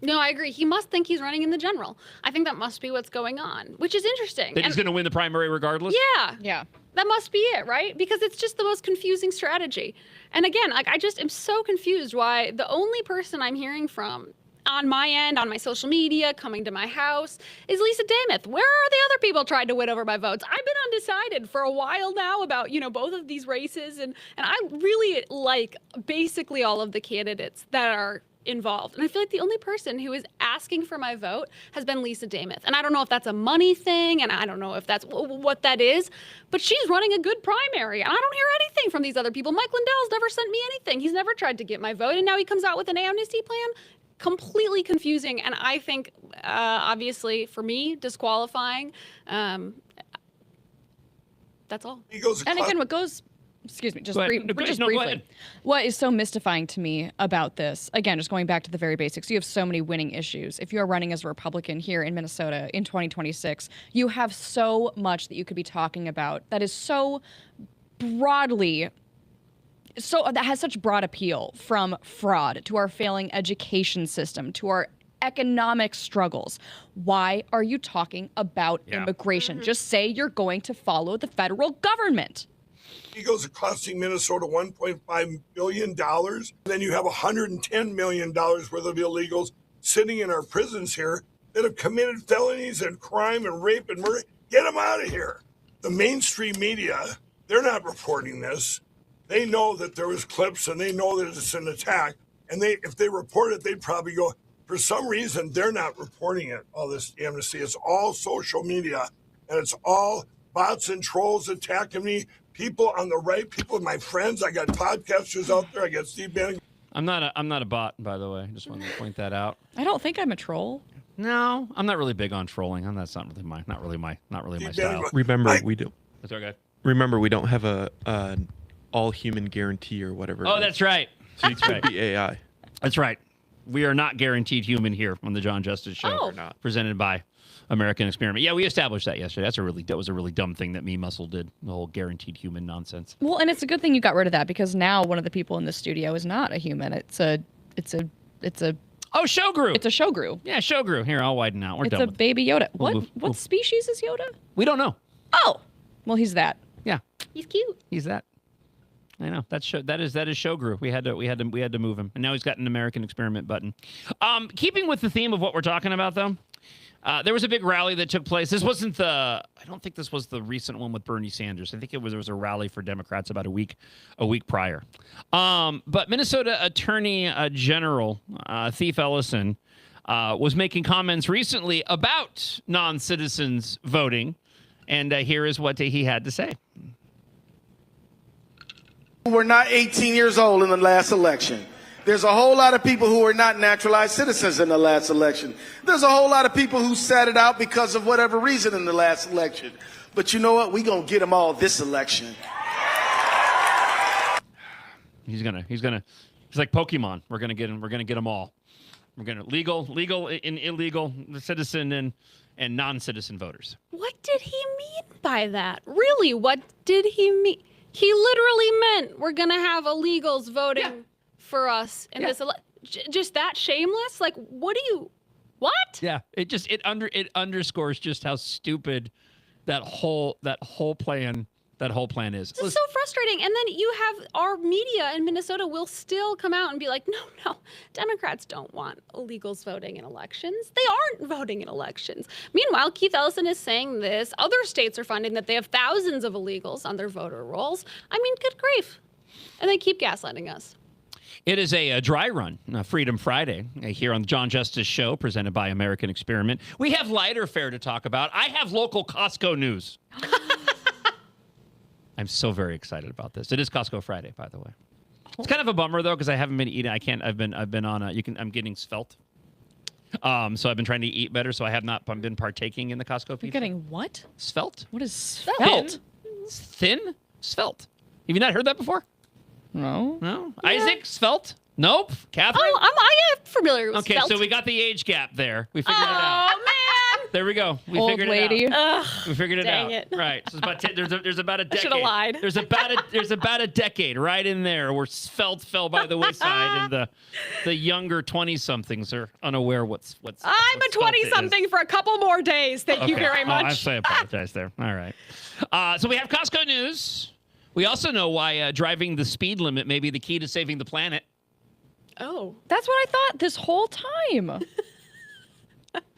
Speaker 5: No, I agree. He must think he's running in the general. I think that must be what's going on, which is interesting.
Speaker 1: That he's going to win the primary regardless?
Speaker 5: Yeah. That must be it, right? Because it's just the most confusing strategy. And again, I just am so confused why the only person I'm hearing from on my end, on my social media, coming to my house, is Lisa Dameth. Where are the other people trying to win over my votes? I've been undecided for a while now about, both of these races. And I really like basically all of the candidates that are involved. And I feel like the only person who is asking for my vote has been Lisa Dameth. And I don't know if that's a money thing, and I don't know if that's what that is, but she's running a good primary. And I don't hear anything from these other people. Mike Lindell's never sent me anything. He's never tried to get my vote, and now he comes out with an amnesty plan. Completely confusing, and I think, obviously, for me, disqualifying. That's all.
Speaker 6: And again, what goes... Excuse me, just briefly. What is so mystifying to me about this, again, just going back to the very basics, you have so many winning issues. If you're running as a Republican here in Minnesota in 2026, you have so much that you could be talking about that is so broadly, that has such broad appeal, from fraud to our failing education system to our economic struggles. Why are you talking about immigration? Just say you're going to follow the federal government.
Speaker 13: Illegals are costing Minnesota $1.5 billion. Then you have $110 million worth of illegals sitting in our prisons here that have committed felonies and crime and rape and murder. Get them out of here. The mainstream media, they're not reporting this. They know that there was clips and they know that it's an attack. And if they report it, they'd probably go, for some reason, they're not reporting it, all this amnesty. It's all social media, and it's all bots and trolls attacking me. People on the right, people, my friends. I got podcasters out there. I got Steve Bannon.
Speaker 1: I'm not a bot, by the way. Just wanted to point that out.
Speaker 6: I don't think I'm a troll.
Speaker 1: No, I'm not really big on trolling. That's not really my style.
Speaker 3: Remember, we do.
Speaker 1: That's okay.
Speaker 3: Remember, we don't have a all human guarantee or whatever.
Speaker 1: Oh, that's right.
Speaker 3: So you could be AI.
Speaker 1: That's right. We are not guaranteed human here on the John Justice Show.
Speaker 6: Oh.
Speaker 3: Not.
Speaker 1: Presented by American Experiment. Yeah, we established that yesterday. That was a really dumb thing that Me Muscle did. The whole guaranteed human nonsense.
Speaker 6: Well, and it's a good thing you got rid of that, because now one of the people in the studio is not a human. It's a
Speaker 1: Oh, Shogru.
Speaker 6: It's a Shogru.
Speaker 1: Yeah, Shogru. Here, I'll widen out. We're done.
Speaker 6: It's a
Speaker 1: with
Speaker 6: baby Yoda.
Speaker 1: We'll
Speaker 6: What
Speaker 1: move.
Speaker 6: species is Yoda?
Speaker 1: We don't know.
Speaker 6: Oh, well, he's that.
Speaker 1: Yeah,
Speaker 5: He's cute.
Speaker 1: he's that. I know that is Shogru. We had to move him, and now he's got an American Experiment button. Keeping with the theme of what we're talking about, though, there was a big rally that took place. This wasn't I don't think this was the recent one with Bernie Sanders. I think there was a rally for Democrats about a week prior. But Minnesota Attorney General Thief Ellison was making comments recently about non-citizens voting, and here is what he had to say.
Speaker 15: Were not 18 years old in the last election. There's a whole lot of people who are not naturalized citizens in the last election. There's a whole lot of people who sat it out because of whatever reason in the last election. But you know what? We're going to get them all this election.
Speaker 1: He's like Pokemon. We're gonna get them all. We're gonna legal and illegal, citizen and non-citizen voters.
Speaker 8: What did he mean by that? Really, what did he mean? He literally meant we're gonna have illegals voting for us in this just that shameless? Like, what?
Speaker 1: Yeah, it underscores just how stupid that whole plan is.
Speaker 8: This is so frustrating. And then you have our media in Minnesota will still come out and be like, no, Democrats don't want illegals voting in elections. They aren't voting in elections. Meanwhile, Keith Ellison is saying this. Other states are finding that they have thousands of illegals on their voter rolls. I mean, good grief. And they keep gaslighting us.
Speaker 1: It is a dry run, Freedom Friday, here on the John Justice Show, presented by American Experiment. We have lighter fare to talk about. I have local Costco news. I'm so very excited about this. It is Costco Friday, by the way. It's kind of a bummer though, because I haven't been eating. I've been on I'm getting svelte. So I've been trying to eat better. So I have not been partaking in the Costco pizza.
Speaker 6: You're getting what?
Speaker 1: Svelte.
Speaker 6: What is svelte?
Speaker 1: Thin. Svelte. Have you not heard that before?
Speaker 6: No.
Speaker 1: No. Yeah. Isaac Svelte. Nope. Catherine.
Speaker 8: Oh, I am familiar with
Speaker 1: Okay,
Speaker 8: svelte.
Speaker 1: so we got the age gap there. We figured it out.
Speaker 8: Oh man.
Speaker 1: There we go. We
Speaker 6: Old
Speaker 1: figured
Speaker 6: lady.
Speaker 1: it out.
Speaker 8: Ugh,
Speaker 1: We figured it
Speaker 8: dang
Speaker 1: out.
Speaker 8: it.
Speaker 1: Right. So there's about a decade.
Speaker 8: I should have lied.
Speaker 1: There's about a decade right in there where svelte fell by the wayside, and the younger 20-somethings are unaware what's.
Speaker 8: I'm a 20-something for a couple more days. Thank you very much.
Speaker 1: I apologize there. All right. So we have Costco news. We also know why driving the speed limit may be the key to saving the planet.
Speaker 8: Oh,
Speaker 6: that's what I thought this whole time.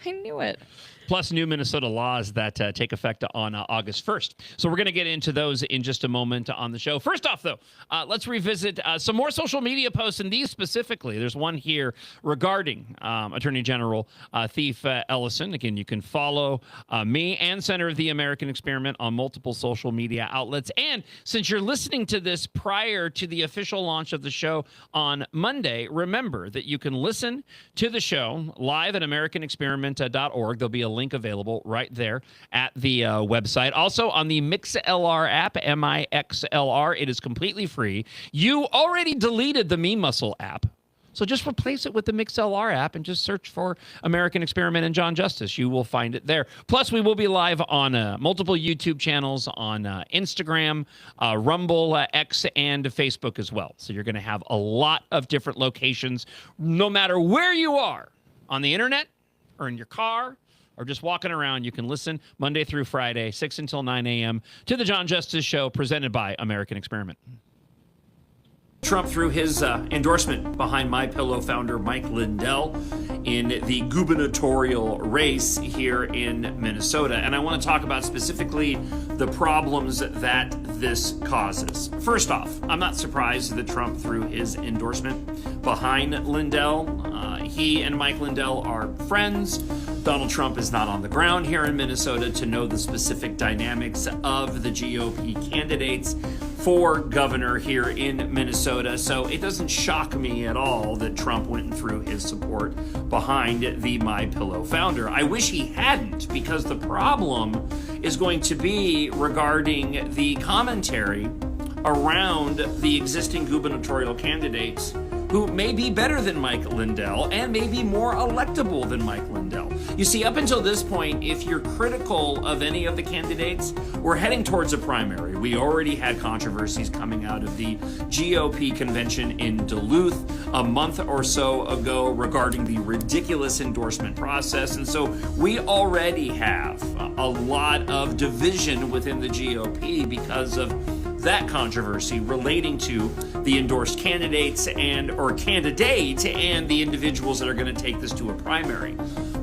Speaker 6: I knew it.
Speaker 1: Plus new Minnesota laws that take effect on August 1st. So we're going to get into those in just a moment on the show. First off, though, let's revisit some more social media posts, and these specifically. There's one here regarding Attorney General Keith Ellison. Again, you can follow me and Center of the American Experiment on multiple social media outlets. And since you're listening to this prior to the official launch of the show on Monday, remember that you can listen to the show live at AmericanExperiment.org. There'll be a link available right there at the website. Also on the MixLR app, MixLR, it is completely free. You already deleted the Me Muscle app, so just replace it with the MixLR app and just search for American Experiment and John Justice. You will find it there. Plus, we will be live on multiple YouTube channels, on Instagram, Rumble, X, and Facebook as well. So you're going to have a lot of different locations, no matter where you are on the internet or in your car, or just walking around. You can listen Monday through Friday, 6 until 9 a.m. to the John Justice Show, presented by American Experiment.
Speaker 12: Trump threw his endorsement behind MyPillow founder Mike Lindell in the gubernatorial race here in Minnesota. And I want to talk about specifically the problems that this causes. First off, I'm not surprised that Trump threw his endorsement behind Lindell. He and Mike Lindell are friends. Donald Trump is not on the ground here in Minnesota to know the specific dynamics of the GOP candidates for governor here in Minnesota. So it doesn't shock me at all that Trump went and threw his support behind the MyPillow founder. I wish he hadn't, because the problem is going to be regarding the commentary around the existing gubernatorial candidates who may be better than Mike Lindell and may be more electable than Mike Lindell. You see, up until this point, if you're critical of any of the candidates, we're heading towards a primary. We already had controversies coming out of the GOP convention in Duluth a month or so ago regarding the ridiculous endorsement process. And so we already have a lot of division within the GOP because of that controversy relating to the endorsed candidates or candidate and the individuals that are going to take this to a primary.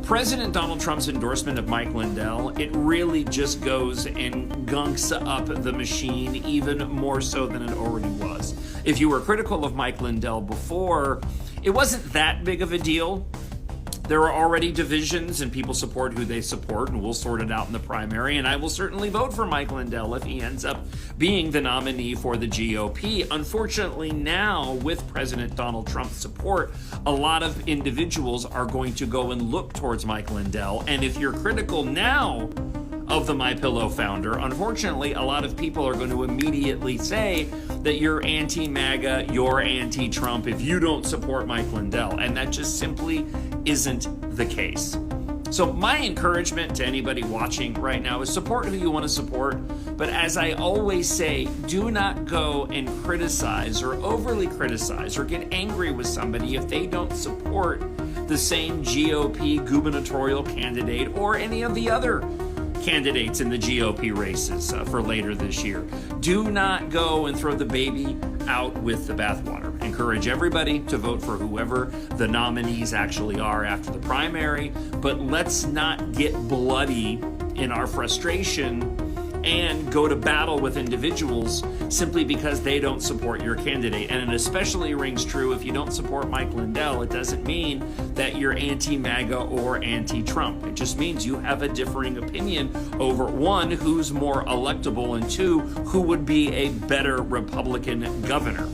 Speaker 12: President Donald Trump's endorsement of Mike Lindell, it really just goes and gunks up the machine even more so than it already was. If you were critical of Mike Lindell before, it wasn't that big of a deal There are already divisions, and people support who they support, and we'll sort it out in the primary. And I will certainly vote for Mike Lindell if he ends up being the nominee for the GOP. Unfortunately, now with President Donald Trump's support, a lot of individuals are going to go and look towards Mike Lindell. And if you're critical now of the MyPillow founder, unfortunately, a lot of people are going to immediately say that you're anti-MAGA, you're anti-Trump if you don't support Mike Lindell, and that just simply isn't the case. So my encouragement to anybody watching right now is support who you want to support, but as I always say, do not go and criticize or overly criticize or get angry with somebody if they don't support the same GOP gubernatorial candidate or any of the other candidates in the GOP races for later this year. Do not go and throw the baby out with the bathwater. Encourage everybody to vote for whoever the nominees actually are after the primary, but let's not get bloody in our frustration and go to battle with individuals simply because they don't support your candidate. And it especially rings true if you don't support Mike Lindell. It doesn't mean that you're anti-MAGA or anti-Trump. It just means you have a differing opinion over, one, who's more electable, and two, who would be a better Republican governor.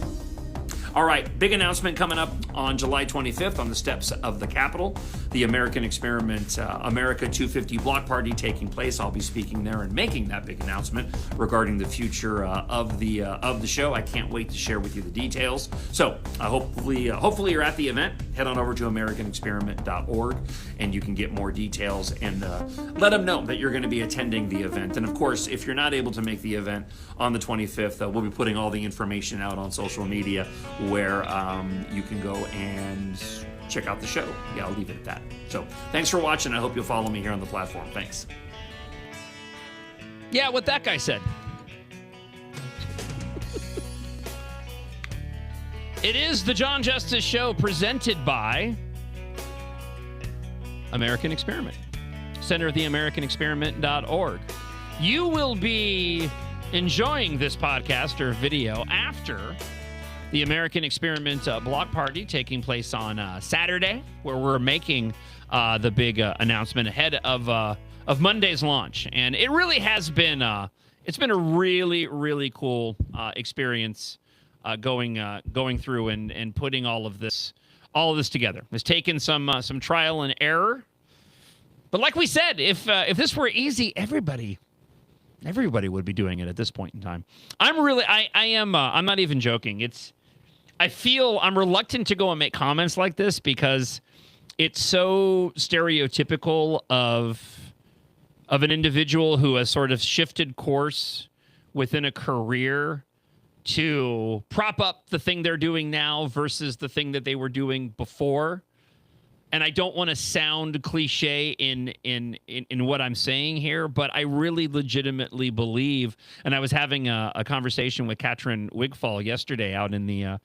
Speaker 12: All right, big announcement coming up on July 25th on the steps of the Capitol. The American Experiment America 250 block party taking place. I'll be speaking there and making that big announcement regarding the future of the show. I can't wait to share with you the details. So hopefully you're at the event. Head on over to AmericanExperiment.org and you can get more details and let them know that you're going to be attending the event. And of course, if you're not able to make the event on the 25th, we'll be putting all the information out on social media where you can go and check out the show. Yeah, I'll leave it at that. So thanks for watching. I hope you'll follow me here on the platform. Thanks.
Speaker 1: Yeah, what that guy said. It is the John Justice Show presented by American Experiment. Center at theamericanexperiment.org. You will be enjoying this podcast or video after the American Experiment block party taking place on Saturday, where we're making the big announcement ahead of Monday's launch. And it really has been it's been a really, really cool experience going through and putting all of this together. It's taken some trial and error, but like we said, if this were easy, everybody would be doing it at this point in time. I'm not even joking. I feel I'm reluctant to go and make comments like this because it's so stereotypical of an individual who has sort of shifted course within a career to prop up the thing they're doing now versus the thing that they were doing before. And I don't want to sound cliche in what I'm saying here, but I really legitimately believe, and I was having a conversation with Katrin Wigfall yesterday out in the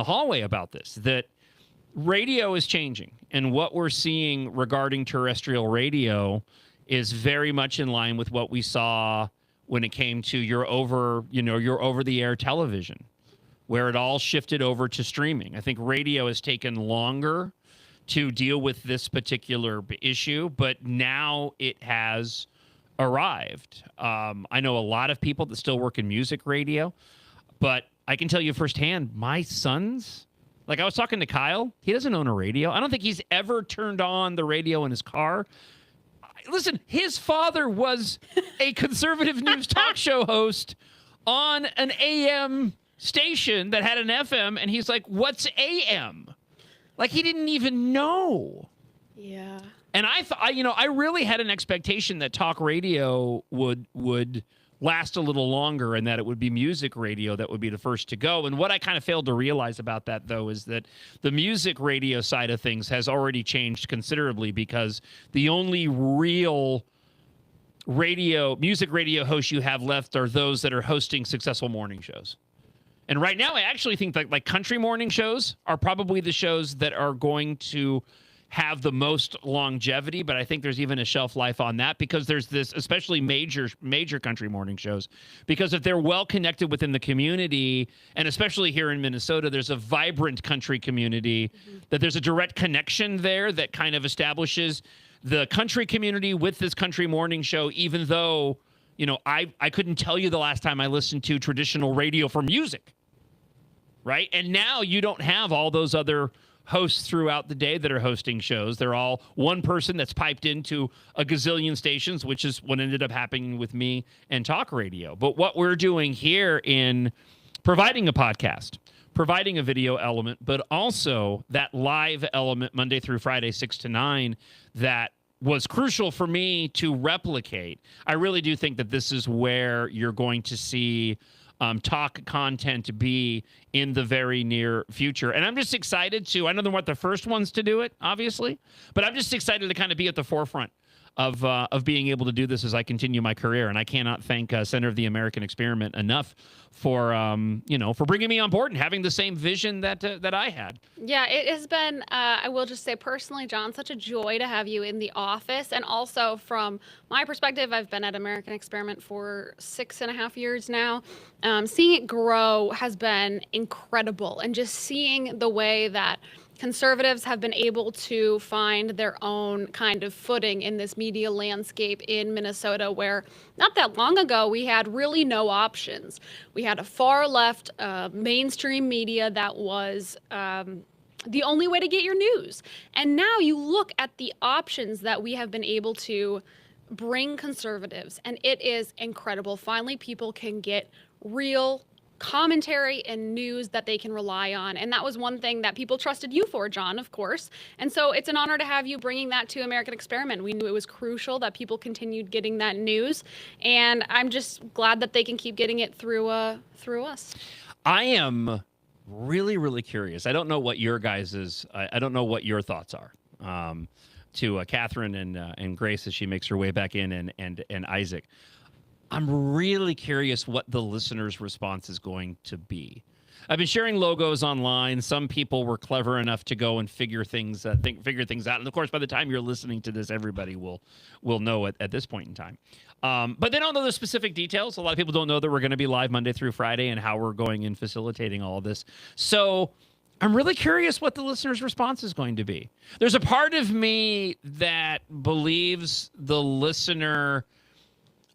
Speaker 1: hallway about this, that radio is changing, and what we're seeing regarding terrestrial radio is very much in line with what we saw when it came to your over the air television, where it all shifted over to streaming. I think radio has taken longer to deal with this particular issue, but now it has arrived. I know a lot of people that still work in music radio, but I can tell you firsthand, my sons, like I was talking to Kyle, he doesn't own a radio. I don't think he's ever turned on the radio in his car. Listen, his father was a conservative news talk show host on an AM station that had an FM, and he's like, "What's AM?" Like, he didn't even know.
Speaker 8: Yeah.
Speaker 1: And I really had an expectation that talk radio would last a little longer and that it would be music radio that would be the first to go. And what I kind of failed to realize about that, though, is that the music radio side of things has already changed considerably, because the only real music radio hosts you have left are those that are hosting successful morning shows. And right now, I actually think that like country morning shows are probably the shows that are going to have the most longevity, but I think there's even a shelf life on that because there's this, especially major country morning shows, because if they're well connected within the community, and especially here in Minnesota, there's a vibrant country community, that there's a direct connection there that kind of establishes the country community with this country morning show, even though, you know, I couldn't tell you the last time I listened to traditional radio for music, right? And now you don't have all those other hosts throughout the day that are hosting shows. They're all one person that's piped into a gazillion stations, which is what ended up happening with me and talk radio. But what we're doing here in providing a podcast, providing a video element, but also that live element Monday through Friday, 6 to 9, that was crucial for me to replicate. I really do think that this is where you're going to see talk content be in the very near future. And I'm just excited to, I know they weren't the first ones to do it, obviously, but I'm just excited to kind of be at the forefront of being able to do this as I continue my career. And I cannot thank Center of the American Experiment enough for, for bringing me on board and having the same vision that I had.
Speaker 5: Yeah, it has been, I will just say personally, John, such a joy to have you in the office. And also from my perspective, I've been at American Experiment for 6.5 years now. Seeing it grow has been incredible. And just seeing the way that conservatives have been able to find their own kind of footing in this media landscape in Minnesota, where not that long ago we had really no options. We had a far left mainstream media that was the only way to get your news. And now you look at the options that we have been able to bring conservatives, and it is incredible. Finally, people can get real commentary and news that they can rely on. And that was one thing that people trusted you for, John, of course. And so it's an honor to have you bringing that to American Experiment. We knew it was crucial that people continued getting that news. And I'm just glad that they can keep getting it through us.
Speaker 1: I am really, really curious. I don't know what your I don't know what your thoughts are to Catherine and Grace as she makes her way back in and Isaac. I'm really curious what the listener's response is going to be. I've been sharing logos online. Some people were clever enough to go and figure things out. And of course, by the time you're listening to this, everybody will know it at this point in time. But they don't know the specific details. A lot of people don't know that we're going to be live Monday through Friday and how we're going and facilitating all of this. So I'm really curious what the listener's response is going to be. There's a part of me that believes the listener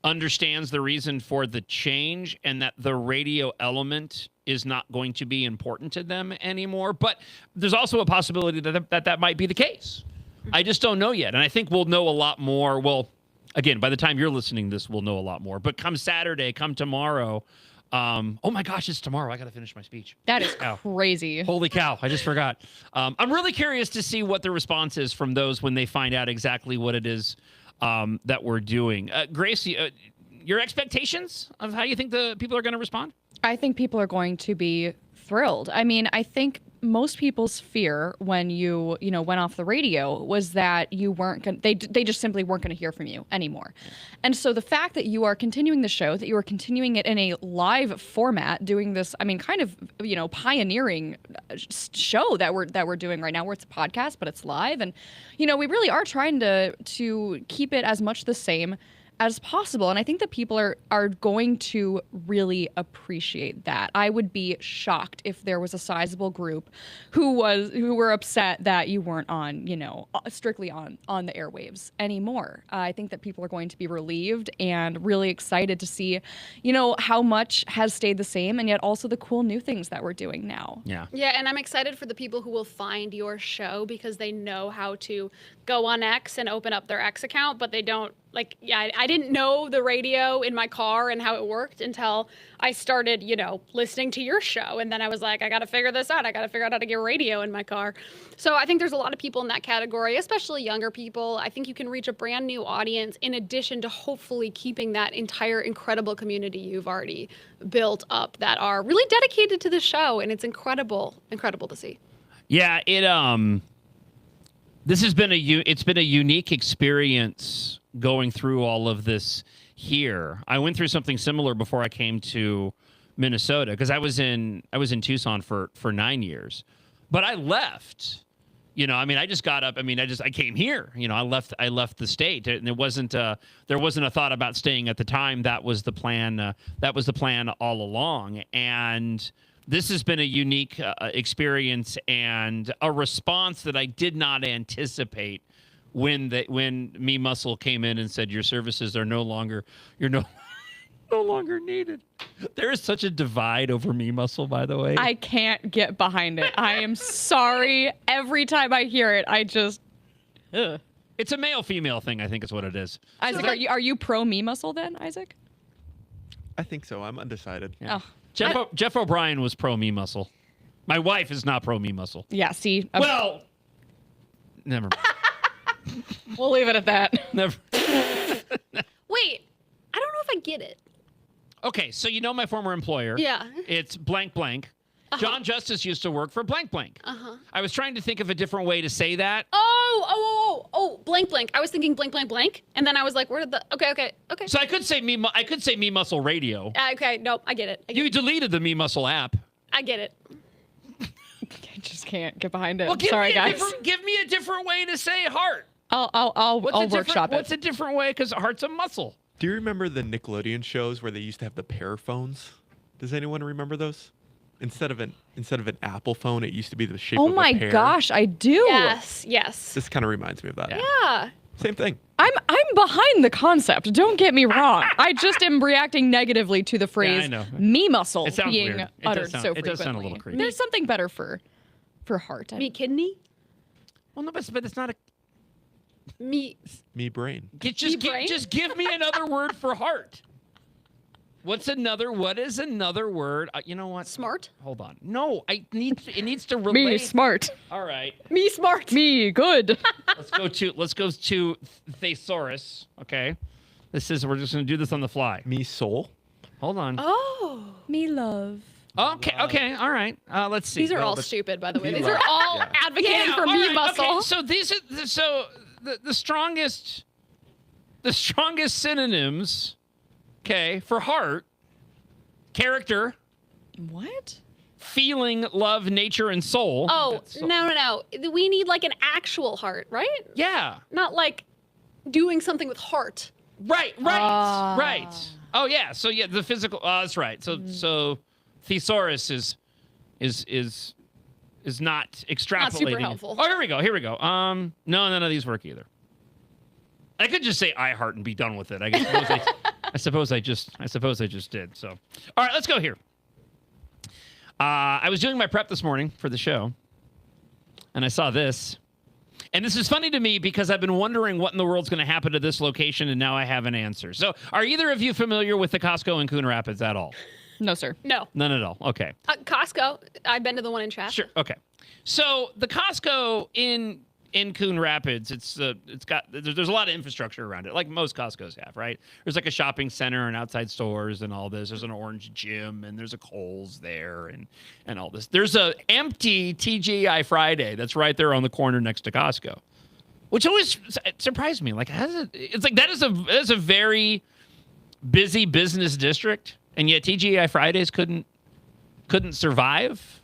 Speaker 1: understands the reason for the change and that the radio element is not going to be important to them anymore. But there's also a possibility that might be the case. I just don't know yet. And I think we'll know a lot more. Well, again, by the time you're listening to this, we'll know a lot more. But come Saturday, come tomorrow. Oh my gosh, it's tomorrow. I got to finish my speech.
Speaker 6: That is crazy.
Speaker 1: Holy cow. I just forgot. I'm really curious to see what the response is from those when they find out exactly what it is that we're doing. Gracie, your expectations of how you think the people are going to respond?
Speaker 6: I think people are going to be thrilled. I mean, I think most people's fear when you went off the radio was that you weren't going they just simply weren't going to hear from you anymore. And so the fact that you are continuing the show, that you are continuing it in a live format, doing this, I mean, kind of, pioneering show that we're doing right now, where it's a podcast, but it's live. And, we really are trying to keep it as much the same as possible. And I think that people are going to really appreciate that. I would be shocked if there was a sizable group who were upset that you weren't on, strictly on the airwaves anymore. I think that people are going to be relieved and really excited to see, how much has stayed the same, and yet also the cool new things that we're doing now.
Speaker 1: Yeah.
Speaker 5: Yeah, and I'm excited for the people who will find your show because they know how to go on X and open up their X account, but they don't. I didn't know the radio in my car and how it worked until I started, listening to your show. And then I was like, I got to figure this out. I got to figure out how to get radio in my car. So I think there's a lot of people in that category, especially younger people. I think you can reach a brand new audience in addition to hopefully keeping that entire incredible community you've already built up that are really dedicated to the show. And it's incredible to see.
Speaker 1: Yeah, this has been it's been a unique experience going through all of this here. I went through something similar before I came to Minnesota because I was in Tucson for 9 years, but I left You know, I mean, I just got up. I mean, I came here. You know, I left the state, and there wasn't a thought about staying at the time. That was the plan. That was the plan all along. And this has been a unique experience and a response that I did not anticipate when Me Muscle came in and said your services are no longer needed. There is such a divide over Me Muscle, by the way.
Speaker 6: I can't get behind it. I am sorry. Every time I hear it, I just. Ugh.
Speaker 1: It's a male-female thing, I think is what it is.
Speaker 6: Isaac, are you pro Me Muscle then, Isaac?
Speaker 3: I think so. I'm undecided.
Speaker 1: Yeah. Jeff O'Brien was pro Me Muscle. My wife is not pro Me Muscle.
Speaker 6: Yeah, see?
Speaker 1: Well, never mind.
Speaker 6: We'll leave it at that.
Speaker 1: Never.
Speaker 5: Wait, I don't know if I get it.
Speaker 1: Okay, so you know my former employer.
Speaker 5: Yeah.
Speaker 1: It's blank blank. John Justice used to work for blank blank. I was trying to think of a different way to say that.
Speaker 5: Oh, blank blank. I was thinking blank blank blank, and then I was like, where did the? Okay.
Speaker 1: So I could say Me Muscle Radio.
Speaker 5: Okay, nope, I get it.
Speaker 1: You deleted the Me Muscle app.
Speaker 5: I get it.
Speaker 6: I just can't get behind it.
Speaker 1: Well,
Speaker 6: Sorry, guys.
Speaker 1: Give me a different way to say heart.
Speaker 6: I'll workshop it.
Speaker 1: What's a different way? Because heart's a muscle.
Speaker 3: Do you remember the Nickelodeon shows where they used to have the pair phones? Does anyone remember those? Instead of an Apple phone, it used to be the shape of a pear.
Speaker 6: Oh my gosh, I do.
Speaker 5: Yes.
Speaker 3: This kind of reminds me of that.
Speaker 5: Yeah.
Speaker 3: Same thing.
Speaker 6: I'm behind the concept. Don't get me wrong. I just am reacting negatively to the phrase "me muscle"
Speaker 1: It sounds
Speaker 6: being
Speaker 1: weird.
Speaker 6: uttered so frequently.
Speaker 1: It does sound a little creepy.
Speaker 6: There's something better for heart.
Speaker 5: Me kidney?
Speaker 1: Well, no, but it's not a
Speaker 5: me
Speaker 3: brain.
Speaker 1: Just give me another word for heart. What is another word? You know what?
Speaker 5: Smart?
Speaker 1: Hold on. No, it needs to relate.
Speaker 6: Me smart.
Speaker 1: All right.
Speaker 5: Me smart.
Speaker 6: Me good.
Speaker 1: Let's go to thesaurus. Okay. We're just going to do this on the fly.
Speaker 3: Me soul.
Speaker 1: Hold on.
Speaker 5: Oh.
Speaker 6: Me love.
Speaker 1: Okay. All right. Let's see.
Speaker 5: These are all stupid, by the way. These are all advocating for Me Muscle.
Speaker 1: Okay. So these are the strongest synonyms. Okay, for heart, character.
Speaker 6: What?
Speaker 1: Feeling, love, nature, and soul.
Speaker 5: Oh, no. We need like an actual heart, right?
Speaker 1: Yeah.
Speaker 5: Not like doing something with heart.
Speaker 1: Right. Oh, yeah. So, yeah, the physical. That's right. So thesaurus is not extrapolating.
Speaker 5: Not super helpful.
Speaker 1: Oh, here we go. No, none of these work either. I could just say I heart and be done with it. I suppose I just did. So, all right, let's go here. I was doing my prep this morning for the show, and I saw this. And this is funny to me because I've been wondering what in the world's going to happen to this location, and now I have an answer. So, are either of you familiar with the Costco in Coon Rapids at all?
Speaker 6: No, sir.
Speaker 5: No.
Speaker 1: None at all. Okay.
Speaker 5: Costco. I've been to the one in Chaska.
Speaker 1: Sure. Okay. So the Costco in Coon Rapids, there's a lot of infrastructure around it, like most Costco's have, right? There's like a shopping center and outside stores and all this. There's an orange gym and there's a Kohl's there and all this. There's a empty TGI Friday that's right there on the corner next to Costco, which always surprised me. Like, it's like that is a very busy business district, and yet TGI Fridays couldn't survive.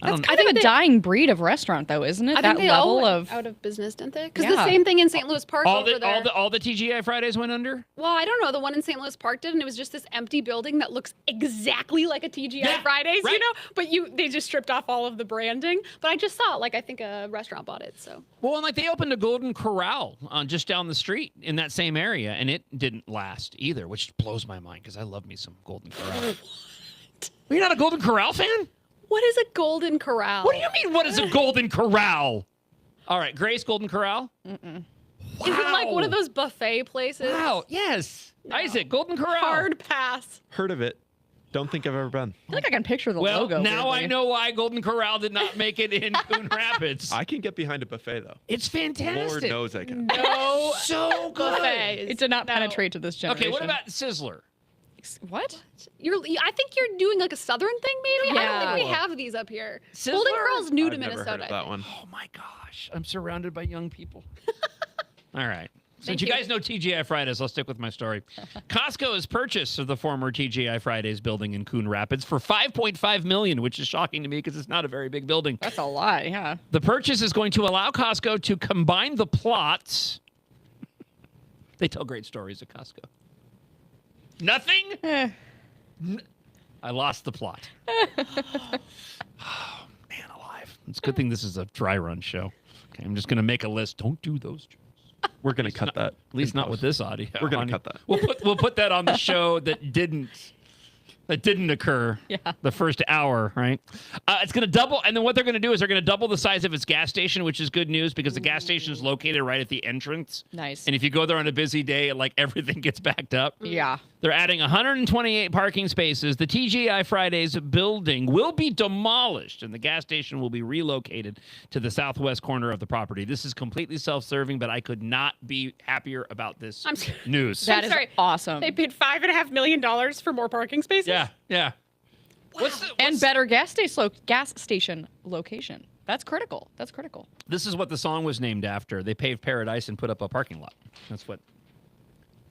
Speaker 6: That's kind of a dying breed of restaurant, though, isn't it?
Speaker 5: I
Speaker 6: that
Speaker 5: think they
Speaker 6: level
Speaker 5: all went
Speaker 6: of
Speaker 5: out of business, didn't they? Because the same thing in St. Louis Park over there.
Speaker 1: All the TGI Fridays went under?
Speaker 5: Well, I don't know. The one in St. Louis Park did, and it was just this empty building that looks exactly like a TGI Fridays,
Speaker 1: right.
Speaker 5: you know? But they just stripped off all of the branding. But I just saw it. Like, I think a restaurant bought it, so.
Speaker 1: Well, and like they opened a Golden Corral just down the street in that same area, and it didn't last either, which blows my mind because I love me some Golden Corral. What? Are you not a Golden Corral fan?
Speaker 5: What is a Golden Corral?
Speaker 1: What do you mean, what is a Golden Corral? All right, Grace, Golden Corral?
Speaker 5: Mm-mm. Wow. Is it like one of those buffet places?
Speaker 1: Wow, yes. No. Isaac, Golden Corral.
Speaker 5: Hard pass.
Speaker 3: Heard of it. Don't think I've ever been.
Speaker 6: I feel like I can picture the logo.
Speaker 1: Well, now
Speaker 6: weirdly.
Speaker 1: I know why Golden Corral did not make it in Coon Rapids.
Speaker 3: I can get behind a buffet, though.
Speaker 1: It's fantastic.
Speaker 3: Lord knows I can.
Speaker 5: No.
Speaker 1: So good.
Speaker 5: Buffets.
Speaker 6: It did not penetrate to this generation.
Speaker 1: Okay, what about Sizzler?
Speaker 6: What?
Speaker 5: I think you're doing like a southern thing, maybe.
Speaker 6: Yeah.
Speaker 5: I don't think we have these up here.
Speaker 1: Sizzler?
Speaker 5: Golden Corral's new to
Speaker 3: I've never
Speaker 5: Minnesota.
Speaker 3: heard of that one.
Speaker 1: Oh my gosh, I'm surrounded by young people. All right, Since you guys know TGI Fridays, I'll stick with my story. Costco has purchased the former TGI Fridays building in Coon Rapids for $5.5 million, which is shocking to me because it's not a very big building.
Speaker 6: That's a lot, yeah.
Speaker 1: The purchase is going to allow Costco to combine the plots. They tell great stories at Costco. Nothing? I lost the plot. Oh, man alive. It's a good thing this is a dry run show. Okay, I'm just going to make a list. Don't do those jokes.
Speaker 3: We're going to cut that.
Speaker 1: At least not with this audio.
Speaker 3: We're going to cut that.
Speaker 1: We'll put that on the show that didn't occur the first hour, right? It's going to double. And then what they're going to do is they're going to double the size of its gas station, which is good news because the gas station is located right at the entrance.
Speaker 6: Nice.
Speaker 1: And if you go there on a busy day, like everything gets backed up.
Speaker 6: Yeah.
Speaker 1: They're adding 128 parking spaces. The TGI Fridays building will be demolished and the gas station will be relocated to the southwest corner of the property. This is completely self-serving, but I could not be happier about this news.
Speaker 6: That is awesome.
Speaker 8: They paid $5.5 million for more parking spaces?
Speaker 1: Yeah.
Speaker 8: Wow.
Speaker 6: And better gas station location. That's critical.
Speaker 1: This is what the song was named after. They paved paradise and put up a parking lot. That's what.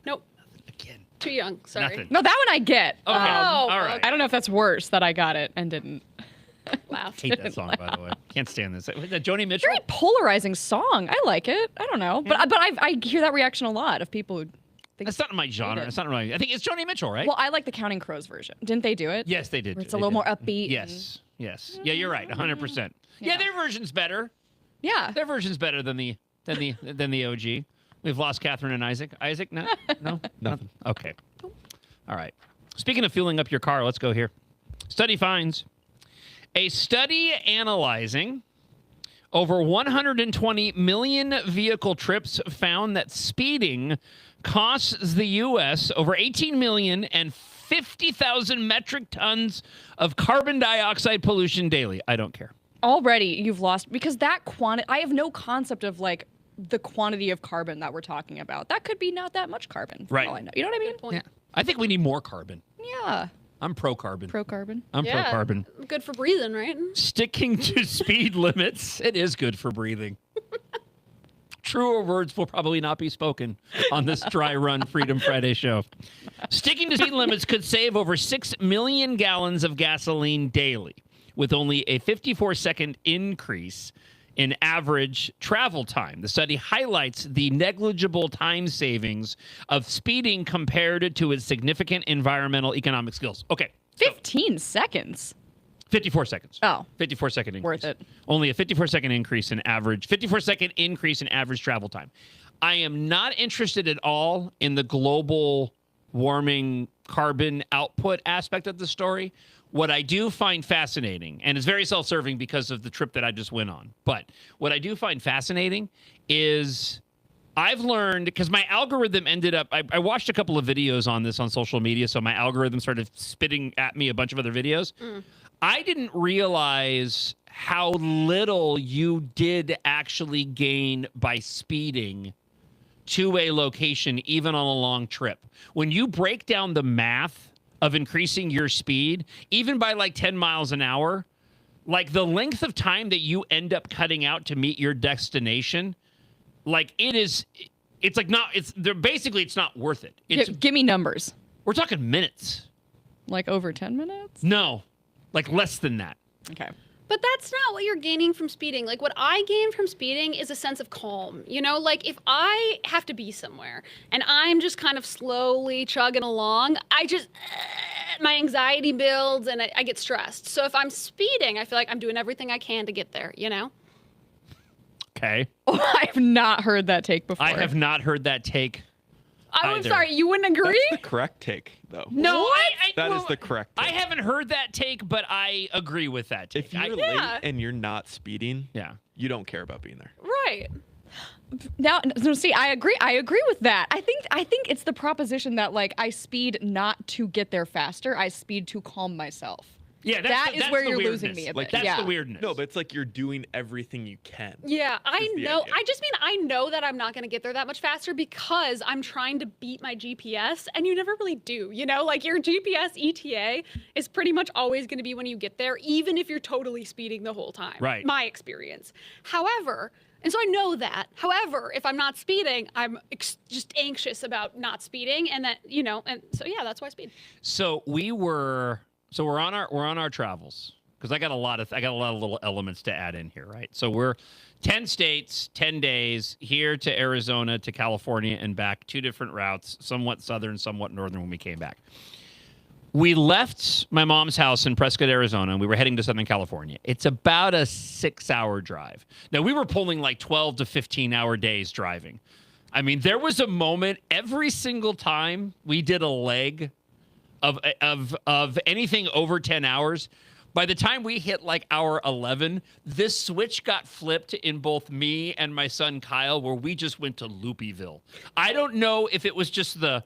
Speaker 8: Nope.
Speaker 1: Again.
Speaker 8: Too young. Sorry.
Speaker 1: Nothing.
Speaker 6: No, that one I get.
Speaker 1: Okay. All right.
Speaker 6: I don't know if that's worse that I got it and didn't.
Speaker 8: Wow.
Speaker 1: Hate that song, by the way. Can't stand this. Was that Joni Mitchell?
Speaker 6: Very polarizing song. I like it. I don't know, but I hear that reaction a lot of people who think
Speaker 1: That's not my genre. It's not really. I think it's Joni Mitchell, right?
Speaker 6: Well, I like the Counting Crows version. Didn't they do it?
Speaker 1: Yes, they did.
Speaker 6: Where it's
Speaker 1: They
Speaker 6: a little
Speaker 1: did.
Speaker 6: more upbeat.
Speaker 1: Yes. Yeah, you're right. 100%. Yeah, their version's better.
Speaker 6: Yeah.
Speaker 1: Their version's better than the OG. We've lost Catherine and Isaac. Isaac, no? Nothing. Okay. All right. Speaking of fueling up your car, let's go here. Study finds a study analyzing over 120 million vehicle trips found that speeding costs the U.S. over 18 million and 50,000 metric tons of carbon dioxide pollution daily. I don't care.
Speaker 6: Already you've lost because that quantity. I have no concept of like the quantity of carbon that we're talking about. That could be not that much carbon.
Speaker 1: Right.
Speaker 6: All I know. You know what I mean?
Speaker 1: Yeah. I think we need more carbon.
Speaker 6: Yeah.
Speaker 1: I'm pro-carbon.
Speaker 6: Pro-carbon.
Speaker 1: I'm pro-carbon.
Speaker 8: Good for breathing, right?
Speaker 1: Sticking to speed limits. It is good for breathing. Truer words will probably not be spoken on this dry run Freedom Friday show. Sticking to speed limits could save over 6 million gallons of gasoline daily, with only a 54-second increase in average travel time. The study highlights the negligible time savings of speeding compared to its significant environmental economic skills. Okay.
Speaker 6: 15 seconds.
Speaker 1: 54 seconds.
Speaker 6: Oh.
Speaker 1: 54-second increase.
Speaker 6: Worth it.
Speaker 1: Only a 54-second increase in average, 54-second increase in average travel time. I am not interested at all in the global warming carbon output aspect of the story. What I do find fascinating, and it's very self-serving because of the trip that I just went on, but what I do find fascinating is I've learned, because my algorithm ended up, I watched a couple of videos on this on social media, so my algorithm started spitting at me a bunch of other videos. I didn't realize how little you did actually gain by speeding to a location, even on a long trip. When you break down the math of increasing your speed, even by like 10 miles an hour, like the length of time that you end up cutting out to meet your destination, like it's not worth it.
Speaker 6: Give me numbers.
Speaker 1: We're talking minutes.
Speaker 6: Like over 10 minutes?
Speaker 1: No, like less than that.
Speaker 6: Okay.
Speaker 8: But that's not what you're gaining from speeding. Like, what I gain from speeding is a sense of calm. You know, like if I have to be somewhere and I'm just kind of slowly chugging along, my anxiety builds and I get stressed. So if I'm speeding, I feel like I'm doing everything I can to get there, you know?
Speaker 1: Okay.
Speaker 6: I've not heard that take before.
Speaker 1: I have not heard that take.
Speaker 8: I'm
Speaker 1: either.
Speaker 8: sorry, you wouldn't agree?
Speaker 3: That's the correct take, though.
Speaker 1: No,
Speaker 3: That is the correct take.
Speaker 1: I haven't heard that take, but I agree with that take.
Speaker 3: If you're late and you're not speeding, you don't care about being there.
Speaker 8: Right.
Speaker 6: Now, so see, I agree. I agree with that. I think it's the proposition that like I speed not to get there faster. I speed to calm myself.
Speaker 1: Yeah,
Speaker 6: that's where you're losing me a bit.
Speaker 1: That's the weirdness.
Speaker 3: No, but it's like you're doing everything you can.
Speaker 8: Yeah, I know.
Speaker 3: idea.
Speaker 8: I just mean I know that I'm not going to get there that much faster because I'm trying to beat my GPS, and you never really do. You know, like your GPS ETA is pretty much always going to be when you get there, even if you're totally speeding the whole time.
Speaker 1: Right.
Speaker 8: My experience. However,
Speaker 5: And so I know that. However, if I'm not speeding, I'm just anxious about not speeding, and that, and so yeah, that's why I speed.
Speaker 1: So we're on our travels, because I got a lot of little elements to add in here, right? So we're 10 states, 10 days, here to Arizona, to California, and back, 2 different routes, somewhat southern, somewhat northern when we came back. We left my mom's house in Prescott, Arizona, and we were heading to Southern California. It's about a 6-hour drive. Now, we were pulling like 12 to 15-hour days driving. I mean, there was a moment every single time we did a leg of anything over 10 hours. By the time we hit like hour 11, this switch got flipped in both me and my son Kyle, where we just went to Loopyville. I don't know if it was just the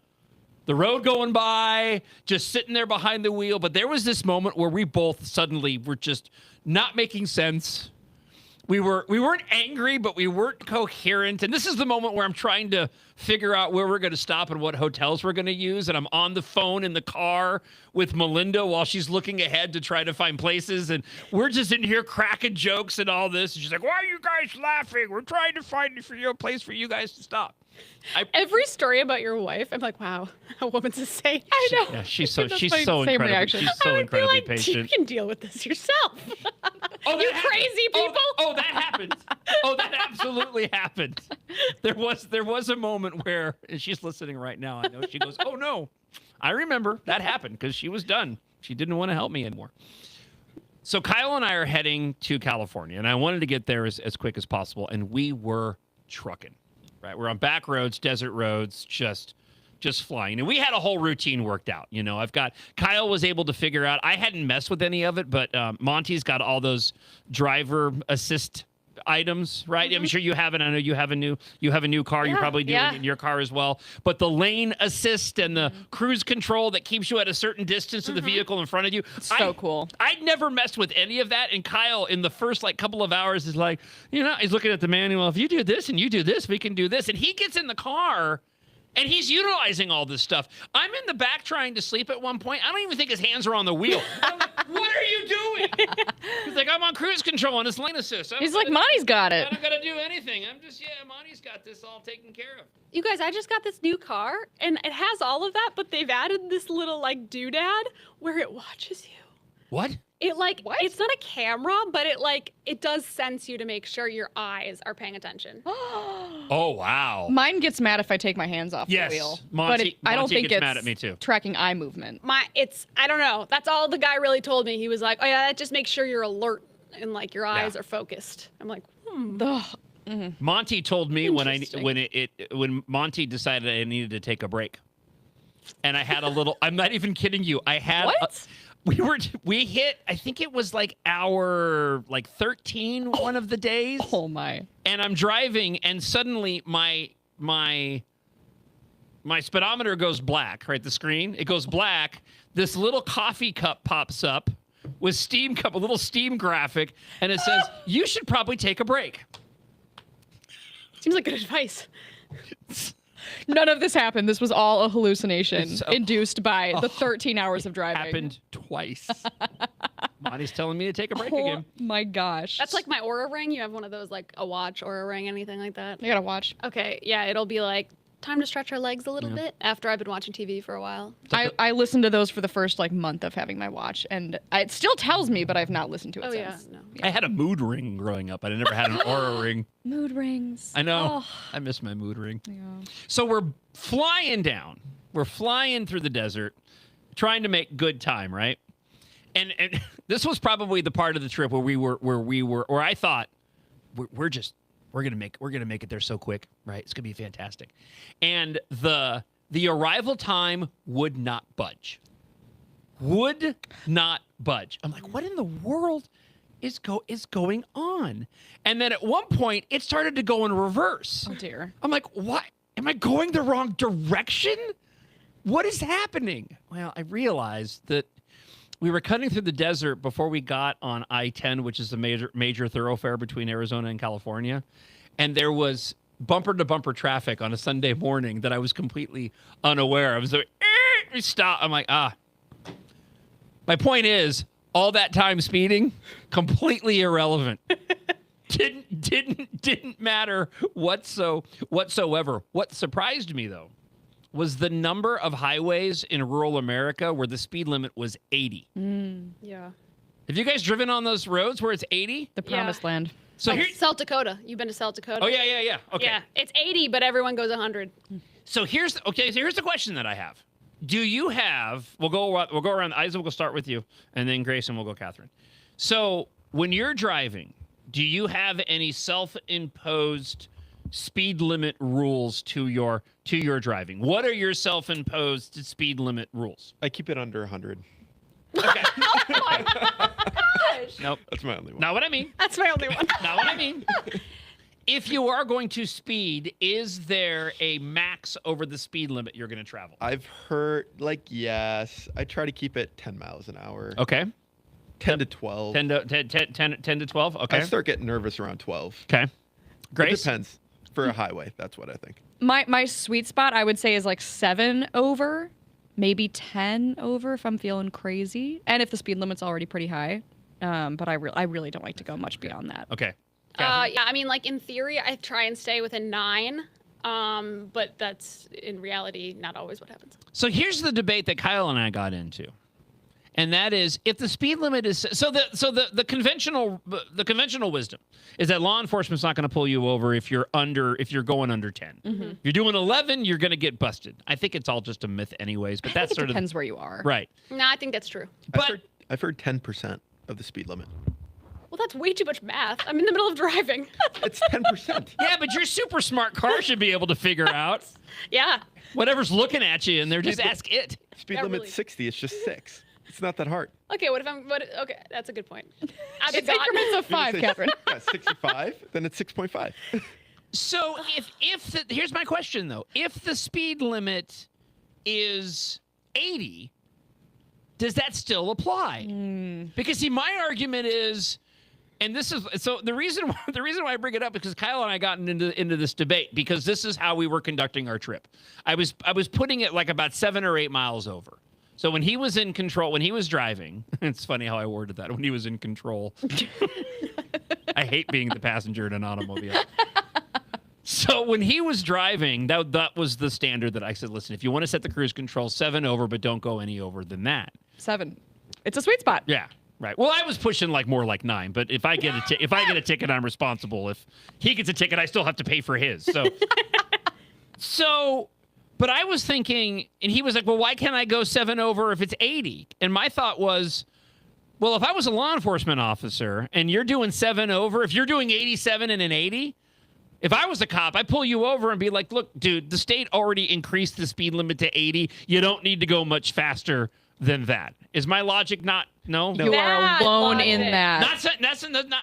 Speaker 1: road going by, just sitting there behind the wheel, but there was this moment where we both suddenly were just not making sense. We weren't angry, but we weren't coherent. And this is the moment where I'm trying to figure out where we're going to stop and what hotels we're going to use. And I'm on the phone in the car with Melinda while she's looking ahead to try to find places. And we're just in here cracking jokes and all this. And she's like, "Why are you guys laughing? We're trying to find a place for you guys to stop."
Speaker 5: Every story about your wife, I'm like, wow, a woman's the same. I know.
Speaker 1: Yeah, she's so
Speaker 6: Same
Speaker 1: incredibly,
Speaker 6: reaction.
Speaker 1: she's so incredibly
Speaker 5: You
Speaker 1: patient.
Speaker 5: can deal with this yourself. You crazy people.
Speaker 1: Oh, that happened. Oh, that absolutely happened. There was a moment where, and she's listening right now, I know, she goes, "Oh no, I remember that happened," because she was done. She didn't want to help me anymore. So Kyle and I are heading to California, and I wanted to get there as quick as possible, and we were trucking. Right, we're on back roads, desert roads, just flying. And we had a whole routine worked out. Kyle was able to figure out, I hadn't messed with any of it, but Monty's got all those driver assist items, right? I'm sure you have it. I know you have a new car. You're probably doing it in your car as well. But the lane assist and the cruise control that keeps you at a certain distance to the vehicle in front of you.
Speaker 6: So cool.
Speaker 1: I'd never messed with any of that. And Kyle, in the first couple of hours, is like, he's looking at the manual. If you do this and you do this, we can do this. And he gets in the car and he's utilizing all this stuff. I'm in the back trying to sleep at one point. I don't even think his hands are on the wheel. I'm like, "What are you doing?" He's like, "I'm on cruise control and it's lane assist."
Speaker 6: He's like, "Monty's got it.
Speaker 1: I don't got to do anything. Monty's got this all taken care of."
Speaker 5: You guys, I just got this new car, and it has all of that, but they've added this little doodad where it watches you.
Speaker 1: What?
Speaker 5: It's not a camera, but it does sense you to make sure your eyes are paying attention.
Speaker 1: Oh, wow.
Speaker 6: Mine gets mad if I take my hands off the wheel.
Speaker 1: Monty
Speaker 6: I don't think
Speaker 1: gets
Speaker 6: it's
Speaker 1: mad at me too.
Speaker 6: Tracking eye movement.
Speaker 5: I don't know. That's all the guy really told me. He was like, "Oh yeah, that just makes sure you're alert and your eyes are focused." I'm like,
Speaker 1: Monty told me when Monty decided I needed to take a break, and I had a little. I'm not even kidding you. I had.
Speaker 6: What?
Speaker 1: We hit, I think it was hour 13 one of the days.
Speaker 6: Oh my.
Speaker 1: And I'm driving and suddenly my speedometer goes black, right? The screen, it goes black. This little coffee cup pops up with a little steam graphic, and it says, "You should probably take a break."
Speaker 5: Seems like good advice.
Speaker 6: None of this happened. This was all a hallucination induced by the 13 hours of driving.
Speaker 1: Happened twice. Monty's telling me to take a break again.
Speaker 6: Oh my gosh.
Speaker 5: That's like my Oura ring. You have one of those, a watch, Oura ring, anything like that?
Speaker 6: I got a watch.
Speaker 5: Okay, yeah, it'll be time to stretch our legs a little bit after I've been watching TV for a while.
Speaker 6: I listened to those for the first month of having my watch, and it still tells me, but I've not listened to it since.
Speaker 5: Yeah, no.
Speaker 1: I had a mood ring growing up. I never had an Oura ring.
Speaker 6: Mood rings.
Speaker 1: I know.
Speaker 6: Oh.
Speaker 1: I miss my mood ring.
Speaker 6: Yeah.
Speaker 1: So we're flying down. We're flying through the desert, trying to make good time, right? And this was probably the part of the trip where I thought we're gonna make it there so quick, right? It's gonna be fantastic. And the arrival time would not budge. Would not budge. I'm like, what in the world is going on? And then at one point, it started to go in reverse.
Speaker 6: Oh dear.
Speaker 1: I'm like, what? Am I going the wrong direction? What is happening? Well, I realized that we were cutting through the desert before we got on I-10, which is the major thoroughfare between Arizona and California. And there was bumper-to-bumper traffic on a Sunday morning that I was completely unaware of. I was like, stop. I'm like, My point is, all that time speeding, completely irrelevant. didn't matter whatsoever. What surprised me though was the number of highways in rural America where the speed limit was 80.
Speaker 8: Yeah.
Speaker 1: Have you guys driven on those roads where it's 80?
Speaker 6: The promised land.
Speaker 1: So
Speaker 8: Like
Speaker 1: here,
Speaker 8: South Dakota. You've been to South Dakota?
Speaker 1: oh yeah. Okay.
Speaker 8: Yeah, it's 80, but everyone goes 100.
Speaker 1: So here's the question that I have. Do you have? We'll go around. Isaac, we'll start with you, and then Grace, and we'll go Catherine. So when you're driving, do you have any self-imposed speed limit rules to your driving? What are your self-imposed speed limit rules?
Speaker 3: I keep it under 100.
Speaker 1: Okay.
Speaker 8: Oh my gosh.
Speaker 1: Nope.
Speaker 3: That's my only one.
Speaker 1: Not what I mean.
Speaker 8: That's my only one.
Speaker 1: Not what I mean. If you are going to speed, is there a max over the speed limit you're going to travel?
Speaker 3: I've heard, yes. I try to keep it 10 miles an hour.
Speaker 1: Okay.
Speaker 3: 10 to 12.
Speaker 1: 10 to 12? Okay.
Speaker 3: I start getting nervous around 12.
Speaker 1: Okay.
Speaker 3: It
Speaker 1: Grace?
Speaker 3: depends. For a highway, that's what I think.
Speaker 6: My sweet spot, I would say, is like 7 over, maybe 10 over if I'm feeling crazy, and if the speed limit's already pretty high. But I really don't like to go much beyond that.
Speaker 1: Okay.
Speaker 5: Yeah, I mean, like in theory, I try and stay within 9, but that's in reality not always what happens.
Speaker 1: So here's the debate that Kyle and I got into, and that is if the speed limit is the conventional wisdom is that law enforcement's not going to pull you over if you're going under 10. If you're doing 11, you're going to get busted. I think it's all just a myth, anyways. But that's
Speaker 6: it depends where you are.
Speaker 1: Right.
Speaker 5: No, I think that's true.
Speaker 1: But
Speaker 3: I've heard 10% of the speed limit.
Speaker 5: Well, that's way too much math. I'm in the middle of driving.
Speaker 3: It's 10%.
Speaker 1: Yeah, but your super smart car should be able to figure out
Speaker 5: Yeah.
Speaker 1: whatever's looking at you, and they're just ask it.
Speaker 3: Speed
Speaker 5: Yeah,
Speaker 3: limit's
Speaker 5: really.
Speaker 3: 60. It's just 6. It's not that hard.
Speaker 5: Okay, okay, that's a good point. I've
Speaker 6: It's
Speaker 5: forgotten.
Speaker 6: increments of 5, Catherine.
Speaker 3: Yeah, 65, then it's 6.5.
Speaker 1: So here's my question though: if the speed limit is 80, does that still apply? Because see, my argument is. And this is so the reason why I bring it up is because Kyle and I got into this debate because this is how we were conducting our trip. I was putting it like about 7 or 8 miles over. So when he was in control, when he was driving, it's funny how I worded that. When he was in control, I hate being the passenger in an automobile. So when he was driving, that was the standard that I said, listen, if you want to set the cruise control, 7 over, but don't go any over than that.
Speaker 6: 7. It's a sweet spot.
Speaker 1: Yeah. Right. Well, I was pushing more like 9, but if I get a ticket, I'm responsible. If he gets a ticket, I still have to pay for his. But I was thinking, and he was like, well, why can't I go 7 over if it's 80? And my thought was, well, if I was a law enforcement officer and you're doing 7 over, if you're doing 87 and an 80, if I was a cop, I'd pull you over and be like, look, dude, the state already increased the speed limit to 80. You don't need to go much faster than that. Is my logic not? No.
Speaker 6: You are alone in that.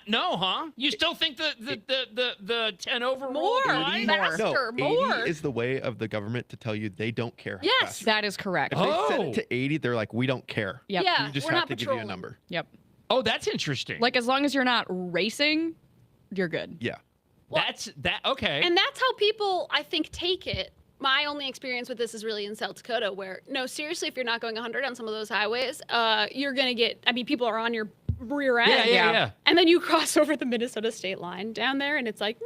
Speaker 1: No, huh? You still think the 10 over rule applies?
Speaker 3: No, 80
Speaker 5: more.
Speaker 3: is the way of the government to tell you they don't care. How
Speaker 5: Yes.
Speaker 3: fast
Speaker 6: That is correct.
Speaker 3: If they set it to 80, they're like, we don't care.
Speaker 6: Yep.
Speaker 5: Yeah,
Speaker 3: You just
Speaker 5: we're
Speaker 3: have
Speaker 5: not
Speaker 3: to give you a
Speaker 5: patrolling.
Speaker 3: number.
Speaker 6: Yep.
Speaker 1: Oh, that's interesting.
Speaker 6: Like as long as you're not racing, you're good.
Speaker 3: Yeah.
Speaker 1: Okay.
Speaker 5: And that's how people, I think, take it. My only experience with this is really in South Dakota, where, no, seriously, if you're not going 100 on some of those highways, you're going to get, people are on your rear end.
Speaker 1: Yeah.
Speaker 5: And then you cross over the Minnesota state line down there, and it's like,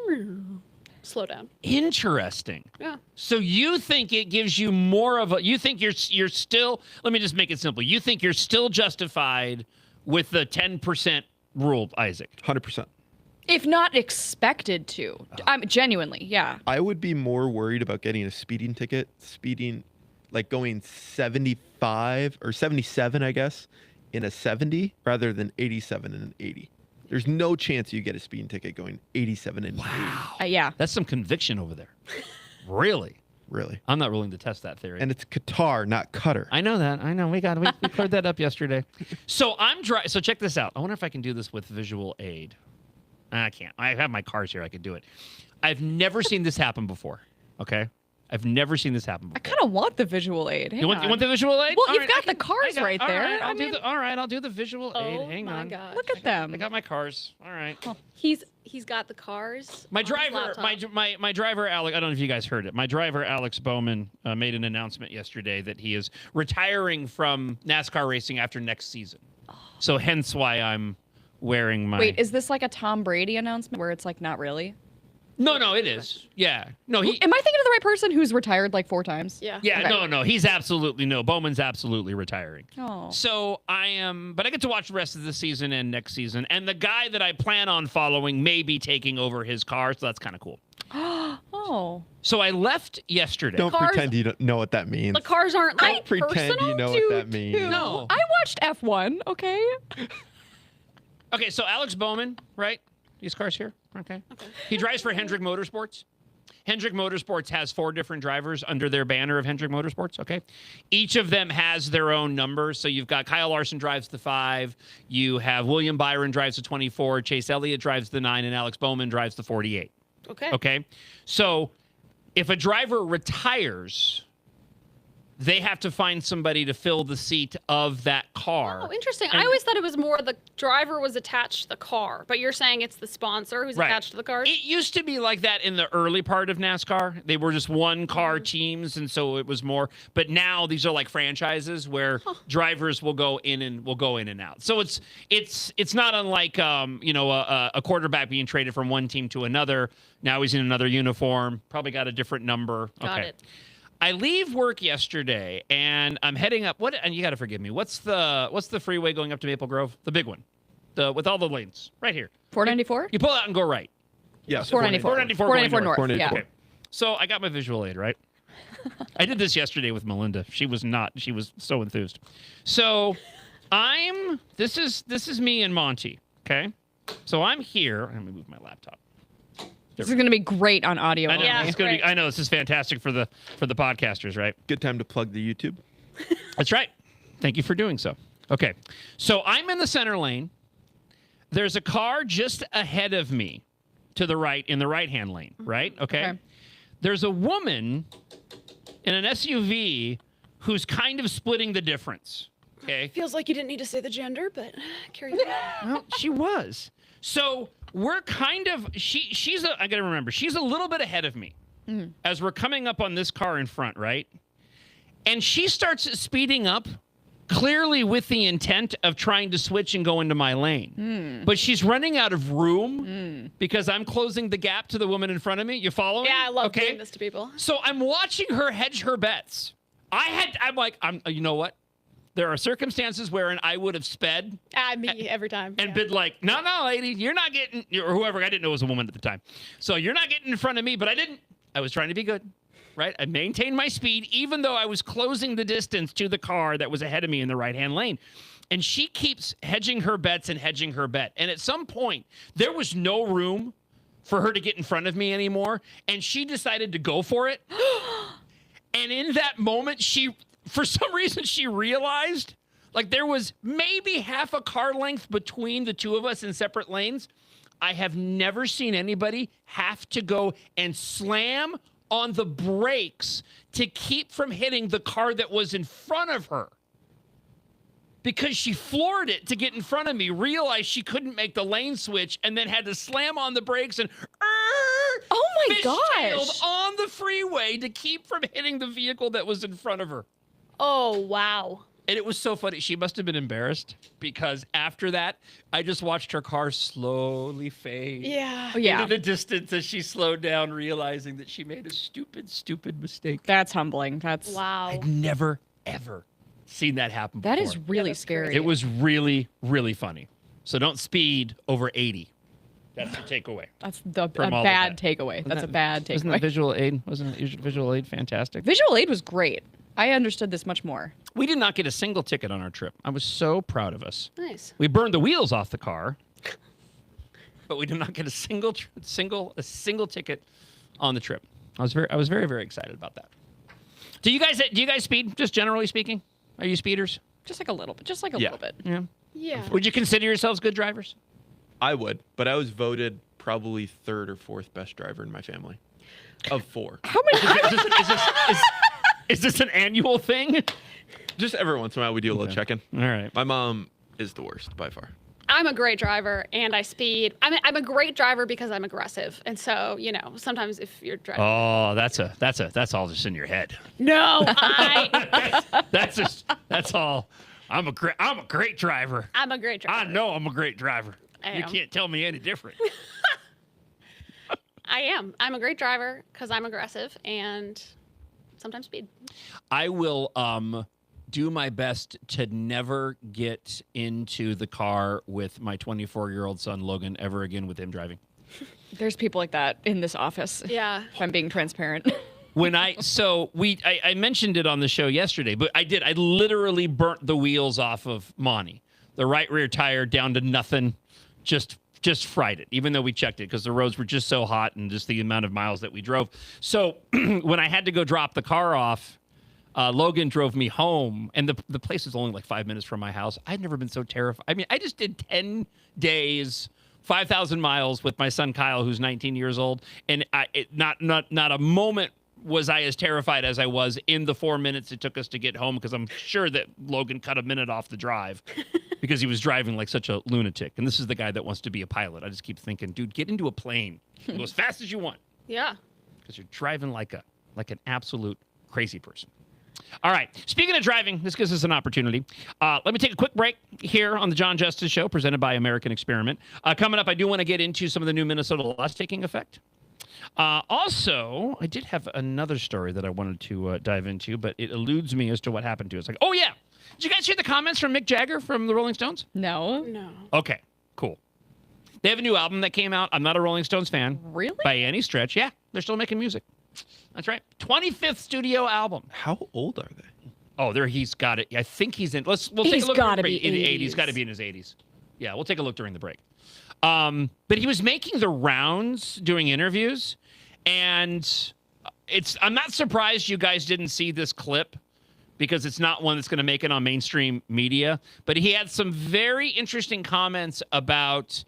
Speaker 5: slow down.
Speaker 1: Interesting.
Speaker 5: Yeah.
Speaker 1: So you think it gives you more of a, you think you're still, let me just make it simple. You think you're still justified with the 10% rule, Isaac?
Speaker 3: 100%.
Speaker 6: If not expected to. I'm genuinely, yeah.
Speaker 3: I would be more worried about getting a speeding ticket, going 75 or 77, I guess, in a 70 rather than 87 and an 80. There's no chance you get a speeding ticket going 87 and 80.
Speaker 6: Yeah.
Speaker 1: That's some conviction over there. Really?
Speaker 3: Really.
Speaker 1: I'm not willing to test that theory.
Speaker 3: And it's Qatar, not Qatar.
Speaker 1: I know that. I know. We cleared that up yesterday. So So check this out. I wonder if I can do this with visual aid. I can't. I have my cars here. I could do it. I've never seen this happen before. Okay? I've never seen this happen before.
Speaker 6: I kind of want the visual aid.
Speaker 1: You want the visual aid?
Speaker 6: Well,
Speaker 1: All
Speaker 6: you've
Speaker 1: right,
Speaker 6: got the cars right there.
Speaker 1: I'll do the visual aid. Hang on.
Speaker 5: God.
Speaker 6: Look at them.
Speaker 1: I got my cars. All right.
Speaker 5: He's got the cars.
Speaker 1: My
Speaker 5: on his
Speaker 1: driver,
Speaker 5: laptop.
Speaker 1: my driver, Alex. I don't know if you guys heard it. My driver, Alex Bowman, made an announcement yesterday that he is retiring from NASCAR racing after next season. So hence why I'm wearing my.
Speaker 6: Wait, is this like a Tom Brady announcement where it's like not really?
Speaker 1: No, it is. Yeah. No,
Speaker 6: Am I thinking of the right person who's retired like 4 times?
Speaker 5: Yeah.
Speaker 1: Yeah,
Speaker 6: Okay.
Speaker 1: no. He's absolutely no. Bowman's absolutely retiring.
Speaker 6: Oh.
Speaker 1: So I am, but I get to watch the rest of the season and next season. And the guy that I plan on following may be taking over his car, so that's kind of cool.
Speaker 6: Oh.
Speaker 1: So I left yesterday.
Speaker 3: Don't pretend you don't know what that means.
Speaker 5: The cars aren't like
Speaker 3: Pretend
Speaker 5: personal.
Speaker 3: you know what that means.
Speaker 1: No.
Speaker 6: I watched F1, okay?
Speaker 1: Okay, so Alex Bowman, right? These cars here. Okay. He drives for Hendrick Motorsports. Hendrick Motorsports has 4 different drivers under their banner of Hendrick Motorsports, okay? Each of them has their own numbers. So you've got Kyle Larson drives the 5. You have William Byron drives the 24. Chase Elliott drives the 9. And Alex Bowman drives the 48.
Speaker 5: Okay.
Speaker 1: Okay? So if a driver retires, they have to find somebody to fill the seat of that car.
Speaker 5: Oh, interesting.
Speaker 1: And-
Speaker 5: I always thought it was more the driver was attached to the car, but you're saying it's the sponsor who's
Speaker 1: Right.
Speaker 5: attached to the cars?
Speaker 1: It used to be like that in the early part of NASCAR. They were just one car teams, and so it was more. But now these are like franchises where drivers will go in and out. So it's not unlike a quarterback being traded from one team to another. Now he's in another uniform, probably got a different number.
Speaker 5: Got it.
Speaker 1: I leave work yesterday and I'm heading up. And you got to forgive me. What's the freeway going up to Maple Grove? The big one, with all the lanes right here.
Speaker 6: 494?
Speaker 1: You pull out and go right.
Speaker 3: Yes.
Speaker 6: 494.
Speaker 1: 494
Speaker 6: north.
Speaker 3: 494.
Speaker 6: Yeah.
Speaker 1: Okay. So I got my visual aid, right? I did this yesterday with Melinda. She was so enthused. So this is me and Monty. Okay. So I'm here. Let me move my laptop.
Speaker 6: This is going to be great on audio.
Speaker 1: I know,
Speaker 5: Yeah,
Speaker 1: it's gonna be,
Speaker 5: great.
Speaker 1: I know this is fantastic for the podcasters, right?
Speaker 3: Good time to plug the YouTube.
Speaker 1: That's right. Thank you for doing so. Okay. So I'm in the center lane. There's a car just ahead of me to the right in the right-hand lane, right? Okay. There's a woman in an SUV who's kind of splitting the difference. Okay.
Speaker 5: Feels like you didn't need to say the gender, but carry on.
Speaker 1: Well, she was. So we're kind of I gotta remember, she's a little bit ahead of me as we're coming up on this car in front, right? And she starts speeding up, clearly with the intent of trying to switch and go into my lane. But she's running out of room because I'm closing the gap to the woman in front of me. You following?
Speaker 5: Yeah, I love doing this to people.
Speaker 1: So I'm watching her hedge her bets. You know what? There are circumstances wherein I would have sped
Speaker 5: Me every time.
Speaker 1: and been like, no, lady, you're not getting, or whoever, I didn't know it was a woman at the time. So you're not getting in front of me, but I didn't. I was trying to be good, right? I maintained my speed, even though I was closing the distance to the car that was ahead of me in the right-hand lane. And she keeps hedging her bets and hedging her bet. And at some point, there was no room for her to get in front of me anymore. And she decided to go for it. And in that moment, for some reason, she realized like there was maybe half a car length between the two of us in separate lanes. I have never seen anybody have to go and slam on the brakes to keep from hitting the car that was in front of her. Because she floored it to get in front of me, realized she couldn't make the lane switch, and then had to slam on the brakes and
Speaker 6: Oh my
Speaker 1: fishtailed
Speaker 6: gosh.
Speaker 1: on the freeway to keep from hitting the vehicle that was in front of her.
Speaker 5: Oh, wow.
Speaker 1: And it was so funny. She must have been embarrassed because after that, I just watched her car slowly fade
Speaker 5: Yeah.
Speaker 1: into the distance as she slowed down, realizing that she made a stupid mistake.
Speaker 6: That's humbling. That's
Speaker 5: Wow.
Speaker 1: I'd never, ever seen that happen before.
Speaker 6: That is really scary.
Speaker 1: It was really, really funny. So don't speed over 80. That's the takeaway.
Speaker 6: That's a
Speaker 1: from all of
Speaker 6: bad
Speaker 1: that.
Speaker 6: takeaway. That's a bad takeaway.
Speaker 1: Wasn't the visual aid? Wasn't visual aid fantastic?
Speaker 6: Visual aid was great. I understood this much more.
Speaker 1: We did not get a single ticket on our trip. I was so proud of us.
Speaker 5: Nice.
Speaker 1: We burned the wheels off the car, but we did not get a single ticket on the trip. I was very, very excited about that. Do you guys speed? Just generally speaking, are you speeders?
Speaker 6: Just like a little bit. Just like a
Speaker 3: Yeah.
Speaker 6: little bit.
Speaker 1: Yeah.
Speaker 5: Yeah.
Speaker 1: Would you consider yourselves good drivers?
Speaker 3: I would, but I was voted probably 3rd or 4th best driver in my family of 4.
Speaker 6: How many?
Speaker 1: Is this an annual thing?
Speaker 3: Just every once in a while we do a little check-in.
Speaker 1: All right.
Speaker 3: My mom is the worst by far.
Speaker 5: I'm a great driver and I speed. I'm a great driver because I'm aggressive. And so, sometimes if you're driving.
Speaker 1: Oh, that's all just in your head.
Speaker 5: No,
Speaker 1: That's all. I'm a great driver.
Speaker 5: I'm a great driver.
Speaker 1: I know I'm a great driver. You can't tell me any different.
Speaker 5: I am. I'm a great driver because I'm aggressive and sometimes speed.
Speaker 1: I will do my best to never get into the car with my 24-year-old son, Logan, ever again with him driving.
Speaker 6: There's people like that in this office.
Speaker 5: Yeah.
Speaker 6: If I'm being transparent.
Speaker 1: When I mentioned it on the show yesterday, but I literally burnt the wheels off of Monty. The right rear tire down to nothing, just fried it, even though we checked it because the roads were just so hot and just the amount of miles that we drove. So when I had to go drop the car off, Logan drove me home, and the place is only like 5 minutes from my house. I'd never been so terrified. I mean, I just did 10 days, 5,000 miles with my son Kyle, who's 19 years old, and not a moment was I as terrified as I was in the 4 minutes it took us to get home, because I'm sure that Logan cut a minute off the drive because he was driving like such a lunatic. And this is the guy that wants to be a pilot. I just keep thinking, dude, get into a plane. Go as fast as you want.
Speaker 5: Yeah.
Speaker 1: Because you're driving like an absolute crazy person. All right. Speaking of driving, this gives us an opportunity. Let me take a quick break here on the John Justice Show, presented by American Experiment. Coming up, I do want to get into some of the new Minnesota laws taking effect. Also, I did have another story that I wanted to dive into, but it eludes me as to what happened to us. Like, oh, yeah. Did you guys hear the comments from Mick Jagger from the Rolling Stones?
Speaker 6: No.
Speaker 1: Okay, cool. They have a new album that came out. I'm not a Rolling Stones fan.
Speaker 6: Really?
Speaker 1: By any stretch. Yeah, they're still making music. That's right. 25th studio album.
Speaker 3: How old are they?
Speaker 1: Oh, he's got it. I think he's in. We'll take a look.
Speaker 6: Gotta be
Speaker 1: in the 80s. He's got to be in his 80s. Yeah, we'll take a look during the break. But he was making the rounds doing interviews, and I'm not surprised you guys didn't see this clip, because it's not one that's going to make it on mainstream media. But he had some very interesting comments about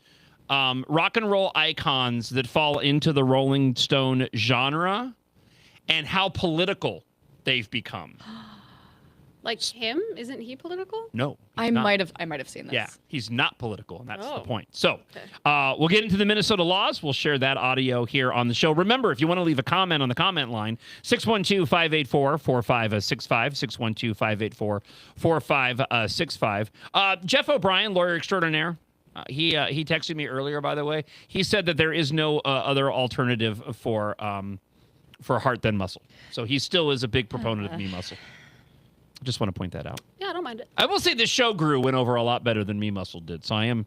Speaker 1: rock and roll icons that fall into the Rolling Stone genre and how political they've become.
Speaker 5: Like him? Isn't he political?
Speaker 1: No.
Speaker 6: I might have seen this.
Speaker 1: Yeah, he's not political, and that's the point. So we'll get into the Minnesota laws. We'll share that audio here on the show. Remember, if you want to leave a comment on the comment line, 612-584-4565, 612-584-4565. Jeff O'Brien, lawyer extraordinaire, he texted me earlier, by the way. He said that there is no other alternative for heart than muscle. So he still is a big proponent of Me Muscle. Just want to point that out.
Speaker 5: Yeah, I don't mind it.
Speaker 1: I will say the show went over a lot better than Me Muscle did, so I am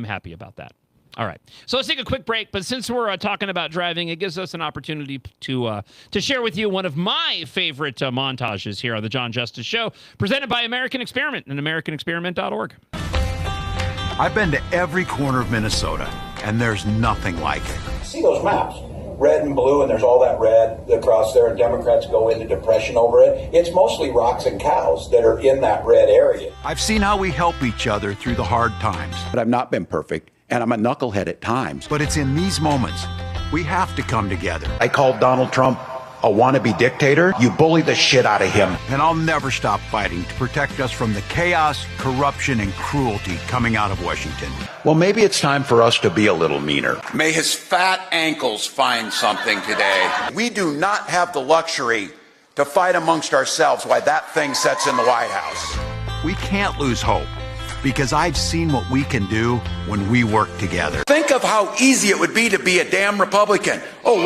Speaker 1: happy about that. All right, so let's take a quick break. But since we're talking about driving, it gives us an opportunity to share with you one of my favorite montages here on the John Justice Show, presented by American Experiment and AmericanExperiment.org.
Speaker 16: I've been to every corner of Minnesota, and there's nothing like it.
Speaker 17: See those maps? Red and blue, and there's all that red across there, and Democrats go into depression over it. It's mostly rocks and cows that are in that red area.
Speaker 16: I've seen how we help each other through the hard times.
Speaker 18: But I've not been perfect, and I'm a knucklehead at times.
Speaker 16: But it's in these moments we have to come together.
Speaker 18: I called Donald Trump a wannabe dictator. You bully the shit out of him.
Speaker 16: And I'll never stop fighting to protect us from the chaos, corruption, and cruelty coming out of Washington.
Speaker 18: Well, maybe it's time for us to be a little meaner.
Speaker 19: May his fat ankles find something today.
Speaker 18: We do not have the luxury to fight amongst ourselves while that thing sits in the White House.
Speaker 16: We can't lose hope, because I've seen what we can do when we work together.
Speaker 18: Think of how easy it would be to be a damn Republican. Oh,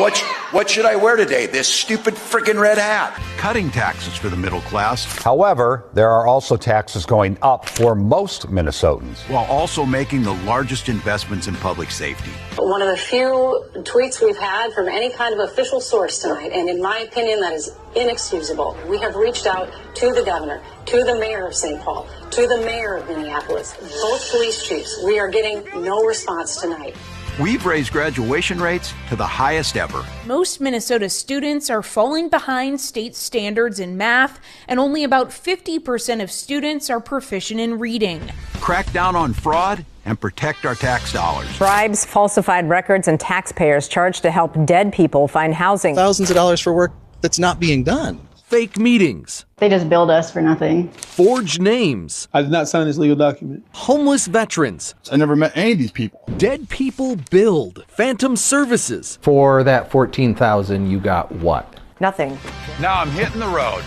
Speaker 18: what should I wear today? This stupid freaking red hat.
Speaker 16: Cutting taxes for the middle class.
Speaker 20: However, there are also taxes going up for most Minnesotans,
Speaker 16: while also making the largest investments in public safety.
Speaker 21: One of the few tweets we've had from any kind of official source tonight, and in my opinion, that is inexcusable. We have reached out to the governor, to the mayor of St. Paul, to the mayor of Minneapolis, both police chiefs. We are getting no response tonight.
Speaker 16: We've raised graduation rates to the highest ever.
Speaker 22: Most Minnesota students are falling behind state standards in math, and only about 50% of students are proficient in reading.
Speaker 16: Crack down on fraud and protect our tax dollars.
Speaker 23: Bribes, falsified records, and taxpayers charged to help dead people find housing.
Speaker 24: Thousands of dollars for work that's not being done.
Speaker 25: Fake meetings.
Speaker 26: They just billed us for nothing.
Speaker 25: Forged names.
Speaker 27: I did not sign this legal document.
Speaker 25: Homeless veterans.
Speaker 27: I never met any of these people.
Speaker 25: Dead people billed. Phantom services.
Speaker 20: For that $14,000, you got what?
Speaker 23: Nothing.
Speaker 16: Now I'm hitting the road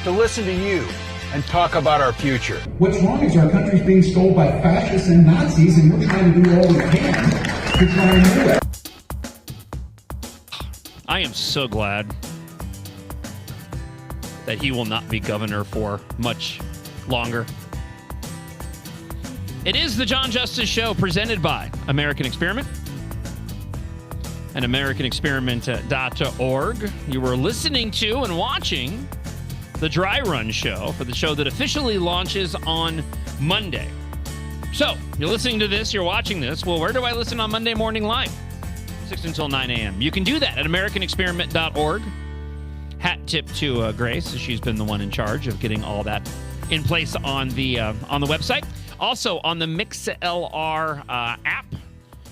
Speaker 16: to listen to you and talk about our future.
Speaker 2: What's wrong is our country's being stole by fascists and Nazis, and we're trying to do all we can to try and do that.
Speaker 1: I am so glad that he will not be governor for much longer. It is the John Justice Show presented by American Experiment and AmericanExperiment.org. You were listening to and watching the Dry Run Show for the show that officially launches on Monday. So, you're listening to this, you're watching this. Well, where do I listen on Monday morning live? 6 until 9 a.m. You can do that at AmericanExperiment.org. Hat tip to Grace. She's been the one in charge of getting all that in place on the website. Also, on the MixLR app,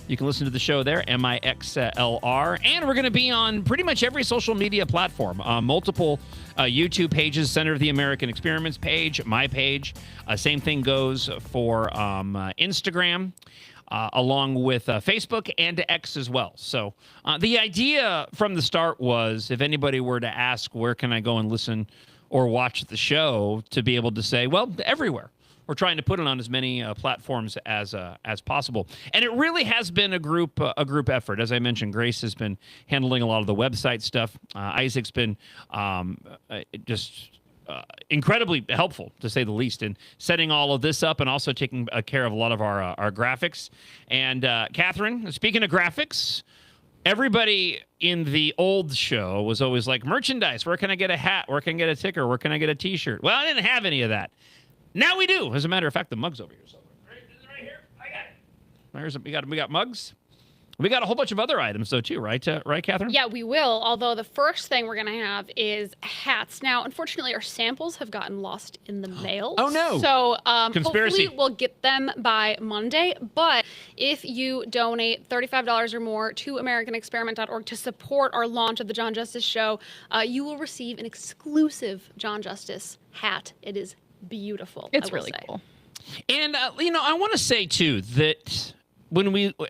Speaker 1: you can listen to the show there, MIXLR. And we're going to be on pretty much every social media platform. Multiple YouTube pages, Center of the American Experiments page, my page. Same thing goes for Instagram, along with Facebook and X as well. So the idea from the start was, if anybody were to ask, where can I go and listen or watch the show, to be able to say, well, everywhere. We're trying to put it on as many platforms as possible, and it really has been a group effort. As I mentioned, Grace has been handling a lot of the website stuff. Isaac's been incredibly helpful, to say the least, in setting all of this up and also taking care of a lot of our graphics. And Catherine, speaking of graphics, everybody in the old show was always like, merchandise. Where can I get a hat? Where can I get a ticker? Where can I get a T-shirt? Well, I didn't have any of that. Now we do. As a matter of fact, the mug's over here. So right here, I got it. We got mugs. We got a whole bunch of other items though too, right? Right, Catherine?
Speaker 5: Yeah, we will. Although the first thing we're going to have is hats. Now, unfortunately, our samples have gotten lost in the mail.
Speaker 1: Oh no!
Speaker 5: So
Speaker 1: Conspiracy.
Speaker 5: hopefully we'll get them by Monday. But if you donate $35 or more to AmericanExperiment.org to support our launch of the John Justice Show, you will receive an exclusive John Justice hat. It is beautiful.
Speaker 6: It's really cool.
Speaker 1: And I want to say too that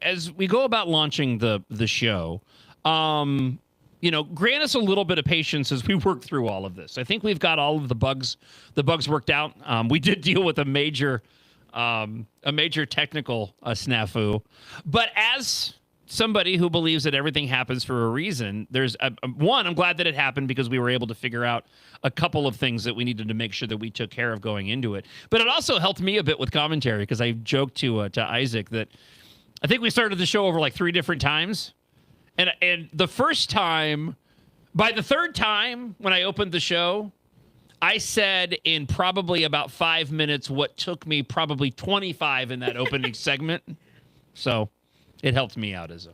Speaker 1: as we go about launching the show, grant us a little bit of patience as we work through all of this. I think we've got all of the bugs worked out. We did deal with a major technical snafu, but as somebody who believes that everything happens for a reason, there's I'm glad that it happened, because we were able to figure out a couple of things that we needed to make sure that we took care of going into it. But it also helped me a bit with commentary, because I joked to Isaac that I think we started the show over like 3 different times. And the first time, by the third time when I opened the show, I said in probably about 5 minutes what took me probably 25 in that opening segment. So it helped me out as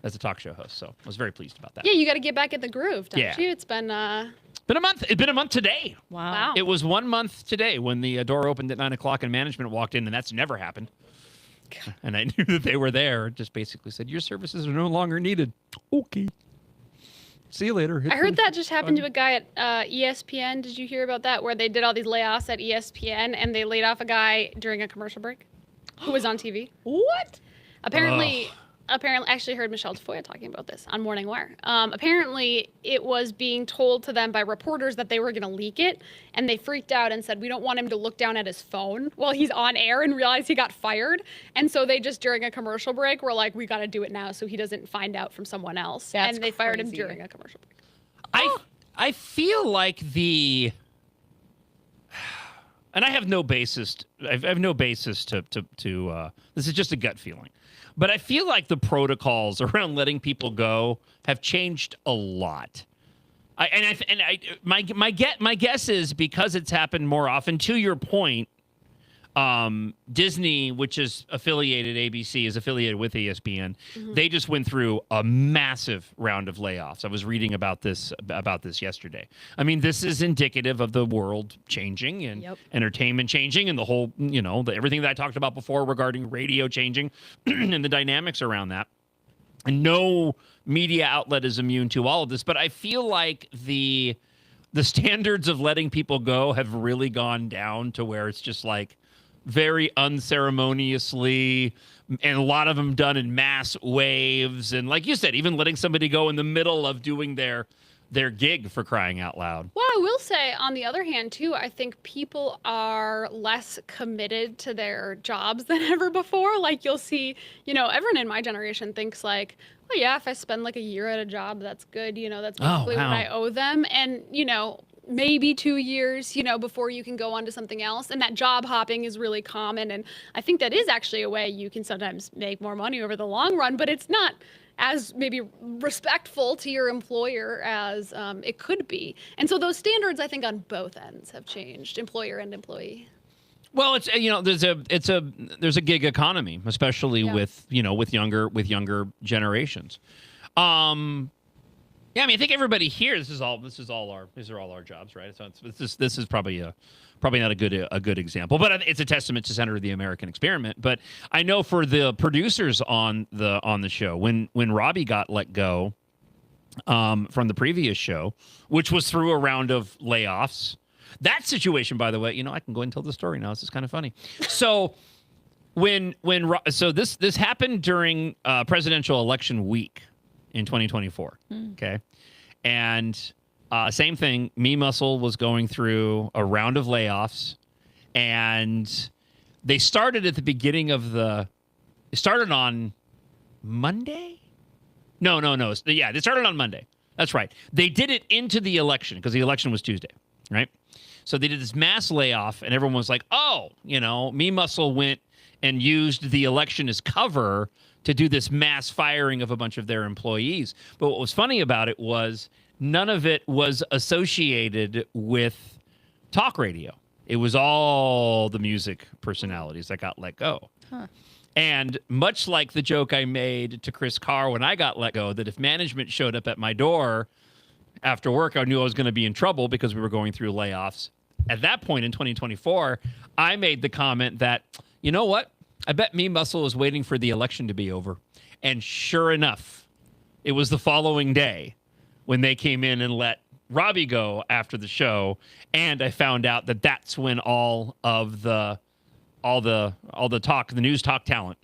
Speaker 1: a talk show host. So I was very pleased about that.
Speaker 5: Yeah, you got to get back in the groove, don't you? It's been
Speaker 1: a month. It's been a month today.
Speaker 5: Wow.
Speaker 1: It was 1 month today when the door opened at 9 o'clock and management walked in, and that's never happened. God. And I knew that they were there. Just basically said, your services are no longer needed. Okay. See you later.
Speaker 5: I heard that just happened to a guy at ESPN. Did you hear about that? Where they did all these layoffs at ESPN, and they laid off a guy during a commercial break who was on TV.
Speaker 6: What?
Speaker 5: Apparently, I actually heard Michelle Tafoya talking about this on Morning Wire. Apparently, it was being told to them by reporters that they were going to leak it, and they freaked out and said, we don't want him to look down at his phone while he's on air and realize he got fired. And so they just, during a commercial break, were like, we got to do it now so he doesn't find out from someone else.
Speaker 6: That's
Speaker 5: and they fired him
Speaker 6: crazy.
Speaker 5: during a commercial break.
Speaker 1: I feel like and I have no basis. I have no basis to this is just a gut feeling. But I feel like the protocols around letting people go have changed a lot. My guess is because it's happened more often. To your point, Disney, which is affiliated, ABC is affiliated with ESPN. Mm-hmm. They just went through a massive round of layoffs. I was reading about this yesterday. I mean, this is indicative of the world changing and entertainment changing, and the whole, everything that I talked about before regarding radio changing and the dynamics around that. And no media outlet is immune to all of this, but I feel like the standards of letting people go have really gone down to where it's just like very unceremoniously, and a lot of them done in mass waves. And like you said, even letting somebody go in the middle of doing their their gig, for crying out loud.
Speaker 5: Well, I will say, on the other hand, too, I think people are less committed to their jobs than ever before. Like, you'll see, everyone in my generation thinks like, oh, yeah, if I spend like a year at a job, that's good. That's basically what I owe them. And, maybe 2 years, before you can go on to something else. And that job hopping is really common. And I think that is actually a way you can sometimes make more money over the long run, but it's not as maybe respectful to your employer as it could be. And so those standards, I think, on both ends have changed, employer and employee.
Speaker 1: Well, it's there's a gig economy, especially with younger generations. Yeah, I mean, I think everybody here. These are all our jobs, right? So this is probably not a good example, but it's a testament to Center of the American Experiment. But I know for the producers on the show, when Robbie got let go from the previous show, which was through a round of layoffs, that situation, by the way, I can go and tell the story now. This is kind of funny. So this happened during presidential election week in 2024. Okay. And same thing. Me Muscle was going through a round of layoffs, and they started at the beginning of it started on Monday? No. Yeah, they started on Monday. That's right. They did it into the election because the election was Tuesday, right? So they did this mass layoff, and everyone was like, oh, Me Muscle went and used the election as cover to do this mass firing of a bunch of their employees. But what was funny about it was none of it was associated with talk radio. It was all the music personalities that got let go. Huh. And much like the joke I made to Chris Carr when I got let go, that if management showed up at my door after work, I knew I was going to be in trouble because we were going through layoffs. At that point in 2024, I made the comment that, you know what? I bet Me Muscle was waiting for the election to be over. And sure enough, it was the following day when they came in and let Robbie go after the show. And I found out that that's when all the news talk talent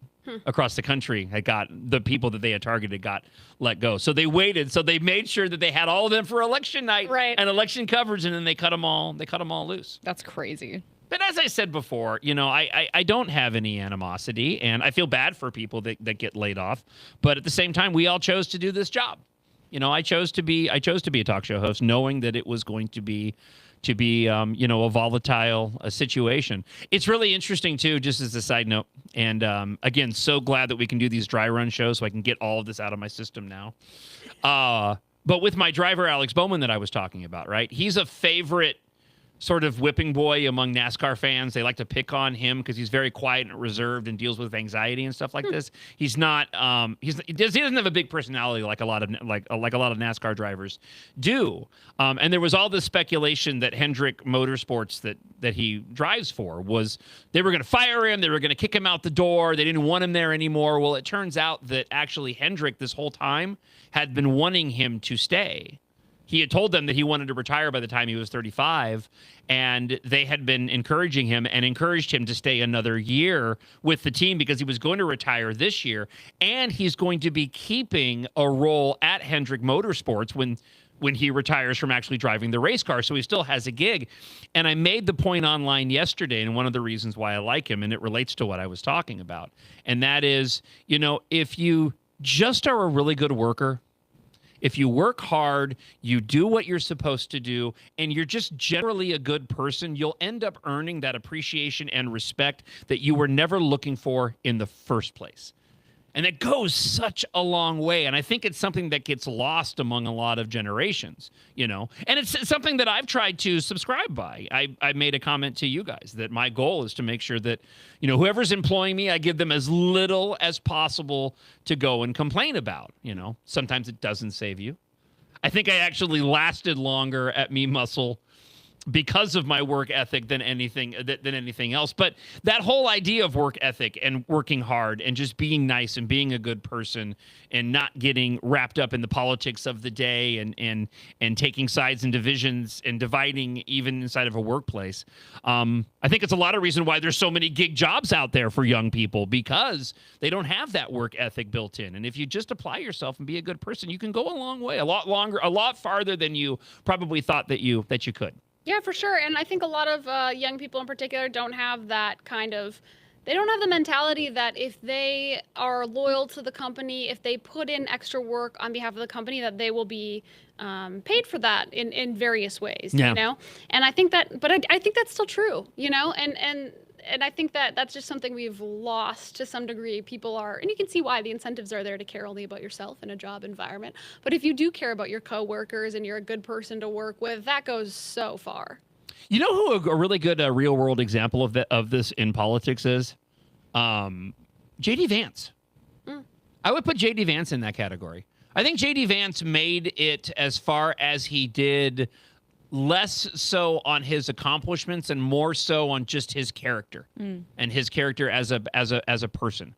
Speaker 1: across the country the people that they had targeted got let go. So they waited. So they made sure that they had all of them for election night and election coverage, and then they cut them all loose.
Speaker 6: That's crazy.
Speaker 1: But as I said before, I don't have any animosity, and I feel bad for people that get laid off. But at the same time, we all chose to do this job. I chose to be a talk show host, knowing that it was going to be a volatile situation. It's really interesting too, just as a side note. And again, so glad that we can do these dry run shows, so I can get all of this out of my system now. But with my driver, Alex Bowman, that I was talking about, right? He's a favorite sort of whipping boy among NASCAR fans. They like to pick on him because he's very quiet and reserved and deals with anxiety and stuff like this. He's not. He doesn't have a big personality like a lot of NASCAR drivers do. And there was all this speculation that Hendrick Motorsports that he drives for was they were going to fire him. They were going to kick him out the door. They didn't want him there anymore. Well, it turns out that actually Hendrick this whole time had been wanting him to stay. He had told them that he wanted to retire by the time he was 35, and they had been encouraging him and encouraged him to stay another year with the team because he was going to retire this year, and he's going to be keeping a role at Hendrick Motorsports when he retires from actually driving the race car. So he still has a gig. And I made the point online yesterday, and one of the reasons why I like him, and it relates to what I was talking about, and that is, if you just are a really good worker, if you work hard, you do what you're supposed to do, and you're just generally a good person, you'll end up earning that appreciation and respect that you were never looking for in the first place. And it goes such a long way. And I think it's something that gets lost among a lot of generations, And it's something that I've tried to subscribe by. I made a comment to you guys that my goal is to make sure that, whoever's employing me, I give them as little as possible to go and complain about. Sometimes it doesn't save you. I think I actually lasted longer at Me Muscle because of my work ethic than anything else. But that whole idea of work ethic and working hard and just being nice and being a good person and not getting wrapped up in the politics of the day and taking sides and divisions and dividing even inside of a workplace. I think it's a lot of reason why there's so many gig jobs out there for young people, because they don't have that work ethic built in. And if you just apply yourself and be a good person, you can go a long way, a lot farther than you probably thought that you could.
Speaker 5: Yeah, for sure. And I think a lot of young people in particular don't have that they don't have the mentality that if they are loyal to the company, if they put in extra work on behalf of the company, that they will be paid for that in various ways,
Speaker 1: yeah.
Speaker 5: you know? And I think that, but I think that's still true, you know? And I think that that's just something we've lost to some degree. People are, and you can see why the incentives are there to care only about yourself in a job environment. But if you do care about your coworkers and you're a good person to work with, that goes so far.
Speaker 1: You know who a really good real world example of this in politics is? J.D. Vance. I would put J.D. Vance in that category. I think J.D. Vance made it as far as he did, less so on his accomplishments and more so on just his character and his character as a person.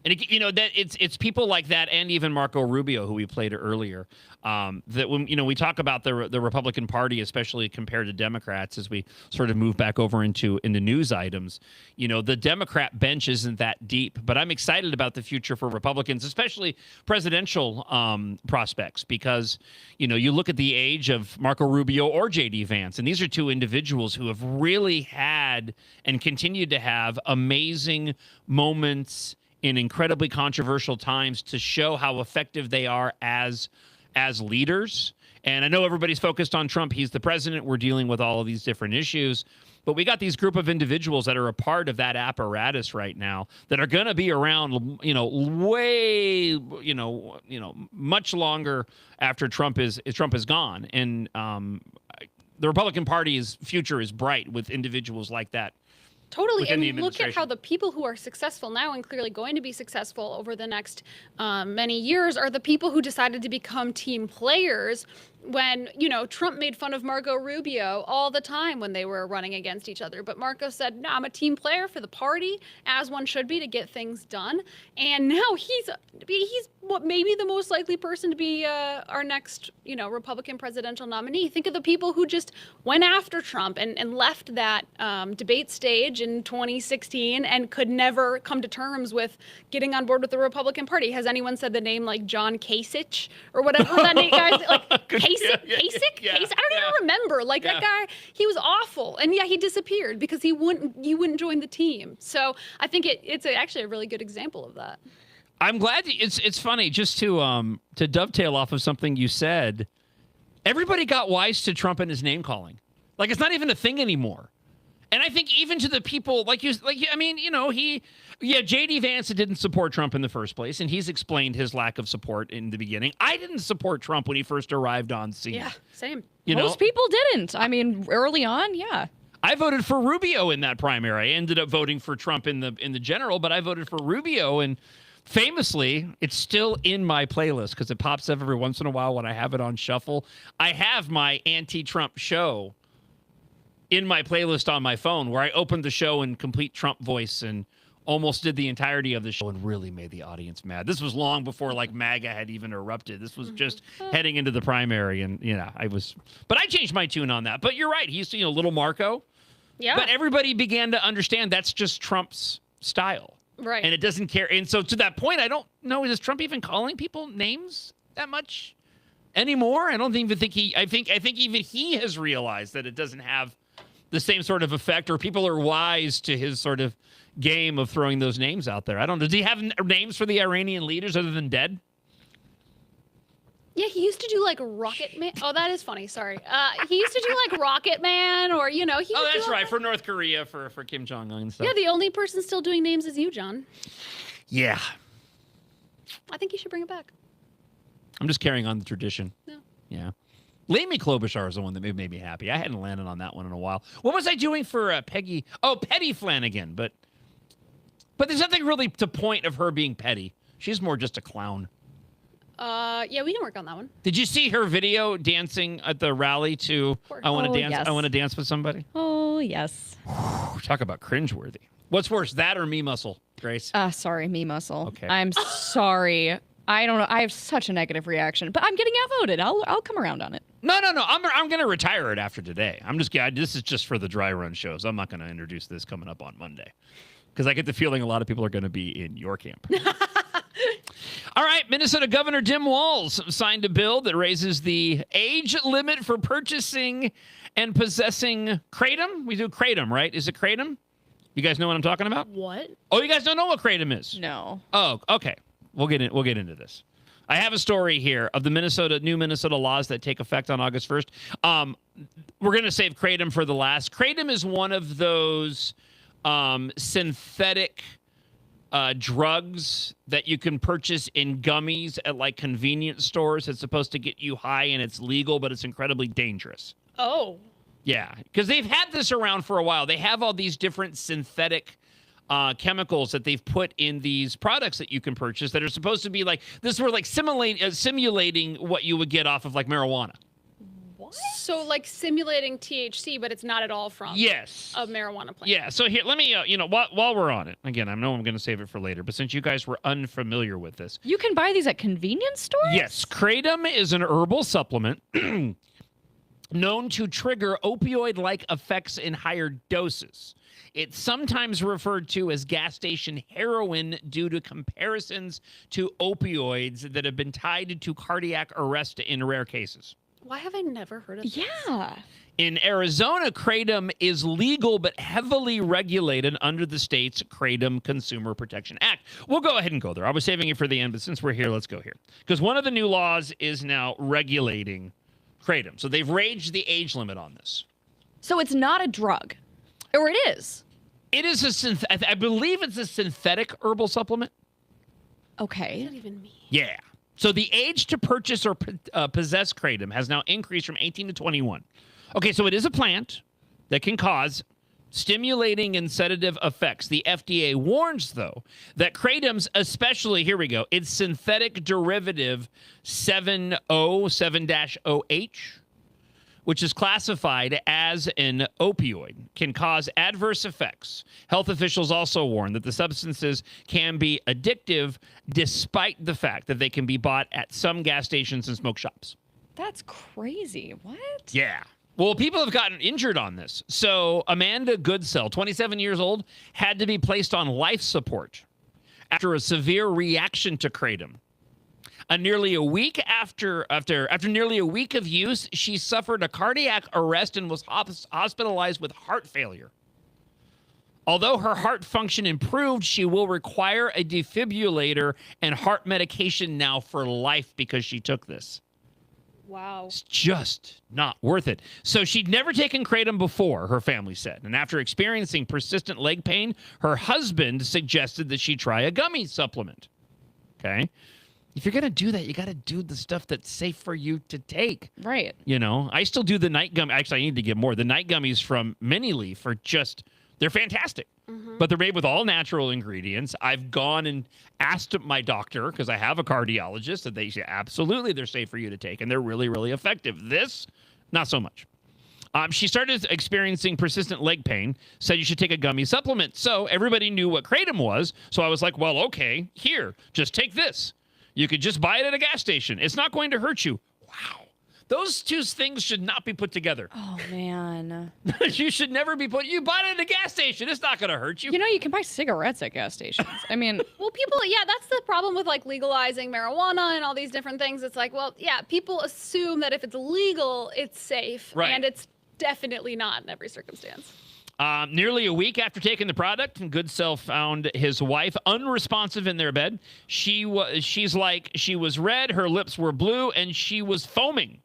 Speaker 1: And that it's people like that, and even Marco Rubio, who we played earlier, that when we talk about the Republican Party, especially compared to Democrats, as we sort of move back over into news items, the Democrat bench isn't that deep. But I'm excited about the future for Republicans, especially presidential prospects, because you look at the age of Marco Rubio or J.D. Vance, and these are two individuals who have really had and continue to have amazing moments in incredibly controversial times to show how effective they are as leaders. And I know everybody's focused on Trump. He's the president. We're dealing with all of these different issues. But we got these group of individuals that are a part of that apparatus right now that are going to be around, way, much longer after Trump is gone. And the Republican Party's future is bright with individuals like that.
Speaker 5: Totally. And look at how the people who are successful now and clearly going to be successful over the next many years are the people who decided to become team players when, Trump made fun of Marco Rubio all the time when they were running against each other. But Marco said, no, I'm a team player for the party, as one should be, to get things done. And now he's what maybe the most likely person to be our next, Republican presidential nominee. Think of the people who just went after Trump and left that debate stage in 2016 and could never come to terms with getting on board with the Republican Party. Has anyone said the name like John Kasich or whatever that name guy's like? Kasich? I don't even remember. That guy, he was awful. And he disappeared because he wouldn't join the team. So I think it's actually a really good example of that.
Speaker 1: I'm glad it's funny, just to dovetail off of something you said. Everybody got wise to Trump and his name calling. It's not even a thing anymore. And I think even to the people J.D. Vance didn't support Trump in the first place, and he's explained his lack of support in the beginning. I didn't support Trump when he first arrived on scene.
Speaker 5: Yeah, same.
Speaker 6: Most people didn't. I mean, early on, yeah.
Speaker 1: I voted for Rubio in that primary. I ended up voting for Trump in the general, but I voted for Rubio, and famously, it's still in my playlist because it pops up every once in a while when I have it on shuffle. I have my anti-Trump show in my playlist on my phone, where I opened the show in complete Trump voice and almost did the entirety of the show and really made the audience mad. This was long before MAGA had even erupted. This was just heading into the primary, and but I changed my tune on that. But you're right. He's little Marco.
Speaker 5: Yeah.
Speaker 1: But everybody began to understand that's just Trump's style.
Speaker 5: Right.
Speaker 1: And it doesn't care. And so to that point, I don't know, is Trump even calling people names that much anymore? I don't even think I think even he has realized that it doesn't have the same sort of effect, or people are wise to his sort of game of throwing those names out there. I don't know. Does he have names for the Iranian leaders other than dead?
Speaker 5: Yeah, he used to do Rocket Man. Oh, that is funny. Sorry. He used to do Rocket Man, or he.
Speaker 1: Oh, that's right. For North Korea, for Kim Jong-un and stuff.
Speaker 5: Yeah, the only person still doing names is you, John.
Speaker 1: Yeah.
Speaker 5: I think you should bring it back.
Speaker 1: I'm just carrying on the tradition.
Speaker 5: No.
Speaker 1: Yeah. Amy Klobuchar is the one that made me happy. I hadn't landed on that one in a while. What was I doing for Peggy? Oh, Petty Flanagan. But there's nothing really to point of her being petty. She's more just a clown.
Speaker 5: Yeah, we can work on that one.
Speaker 1: Did you see her video dancing at the rally to I Want to Dance?
Speaker 6: Yes.
Speaker 1: I Want to Dance with Somebody?
Speaker 6: Oh, yes.
Speaker 1: Talk about cringeworthy. What's worse, that or Me Muscle, Grace?
Speaker 6: Sorry, Me Muscle.
Speaker 1: Okay.
Speaker 6: I'm sorry. I don't know. I have such a negative reaction, but I'm getting outvoted. I'll come around on it.
Speaker 1: No. I'm going to retire it after today. This is just for the dry run shows. I'm not going to introduce this coming up on Monday because I get the feeling a lot of people are going to be in your camp. All right, Minnesota Governor Tim Walz signed a bill that raises the age limit for purchasing and possessing kratom. We do kratom, right? Is it kratom? You guys know what I'm talking about?
Speaker 5: What?
Speaker 1: Oh, you guys don't know what kratom is?
Speaker 6: No.
Speaker 1: Oh, okay. We'll get into this. I have a story here of the new Minnesota laws that take effect on August 1st. We're going to save kratom for the last. Kratom is one of those synthetic drugs that you can purchase in gummies at like convenience stores. It's supposed to get you high and it's legal, but it's incredibly dangerous.
Speaker 5: Oh.
Speaker 1: Yeah, because they've had this around for a while. They have all these different synthetic chemicals that they've put in these products that you can purchase that are supposed to be like this. Were like simulating what you would get off of like marijuana.
Speaker 5: What? So like simulating THC, but it's not at all from
Speaker 1: Yes.
Speaker 5: a marijuana plant.
Speaker 1: Yeah. So here, let me while we're on it again, I know I'm going to save it for later, but since you guys were unfamiliar with this,
Speaker 6: You can buy these at convenience stores?
Speaker 1: yes, kratom is an herbal supplement known to trigger opioid-like effects in higher doses. It's sometimes referred to as gas station heroin due to comparisons to opioids that have been tied to cardiac arrest in rare cases.
Speaker 5: Why have I never heard of this?
Speaker 6: Yeah.
Speaker 1: In Arizona, kratom is legal but heavily regulated under the state's Kratom Consumer Protection Act. We'll go ahead and go there. I was saving it for the end, but since we're here, let's go here. Because one of the new laws is now regulating kratom. So they've raised the age limit on this.
Speaker 6: So it's not a drug. Or it is.
Speaker 1: It is I believe it's a synthetic herbal supplement.
Speaker 6: Okay.
Speaker 5: What does that even mean?
Speaker 1: Yeah. So the age to purchase or possess kratom has now increased from 18 to 21. Okay, so it is a plant that can cause stimulating and sedative effects. The FDA warns, though, that kratom's especially, here we go, its synthetic derivative 7-OH, which is classified as an opioid, can cause adverse effects. Health officials also warn that the substances can be addictive despite the fact that they can be bought at some gas stations and smoke shops.
Speaker 6: That's crazy. What?
Speaker 1: Yeah. Well, people have gotten injured on this. So Amanda Goodsell, 27 years old, had to be placed on life support after a severe reaction to kratom. Nearly a week after nearly a week of use, she suffered a cardiac arrest and was hospitalized with heart failure. Although her heart function improved, she will require a defibrillator and heart medication now for life because she took this.
Speaker 5: Wow.
Speaker 1: It's just not worth it. So she'd never taken kratom before, her family said. And after experiencing persistent leg pain, her husband suggested that she try a gummy supplement. Okay? If you're going to do that, you got to do the stuff that's safe for you to take.
Speaker 6: Right.
Speaker 1: You know, I still do the night gummy. Actually, I need to get more. The night gummies from Mini Leaf are just, they're fantastic. But they're made with all natural ingredients. I've gone and asked my doctor, because I have a cardiologist, and they say, absolutely, they're safe for you to take, and they're really, really effective. This, not so much. She started experiencing persistent leg pain, said you should take a gummy supplement. So everybody knew what kratom was. So I was like, well, okay, here, just take this. You could just buy it at a gas station. It's not going to hurt you. Wow. Those two things should not be put together.
Speaker 6: Oh, man.
Speaker 1: You should never be you bought it at a gas station. It's not going to hurt you.
Speaker 6: You know, you can buy cigarettes at gas stations. I mean,
Speaker 5: Well, people, yeah, that's the problem with like legalizing marijuana and all these different things. It's like, well, yeah, people assume that if it's legal, it's safe.
Speaker 1: Right.
Speaker 5: And it's definitely not in every circumstance.
Speaker 1: Nearly a week after taking the product, Goodsell found his wife unresponsive in their bed. She's like, she was red, her lips were blue, and she was foaming.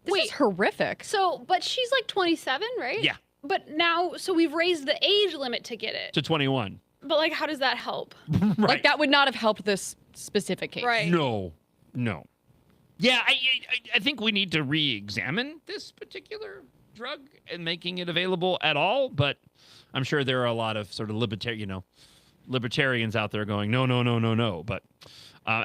Speaker 6: this is horrific.
Speaker 5: So, but she's like 27, right?
Speaker 1: Yeah.
Speaker 5: But now, so we've raised the age limit to get it.
Speaker 1: To 21.
Speaker 5: But like, how does that help?
Speaker 6: Like, that would not have helped this specific case.
Speaker 5: Right.
Speaker 1: No. Yeah, I think we need to re-examine this particular drug and making it available at all, but I'm sure there are a lot of sort of libertarians out there going, no. But And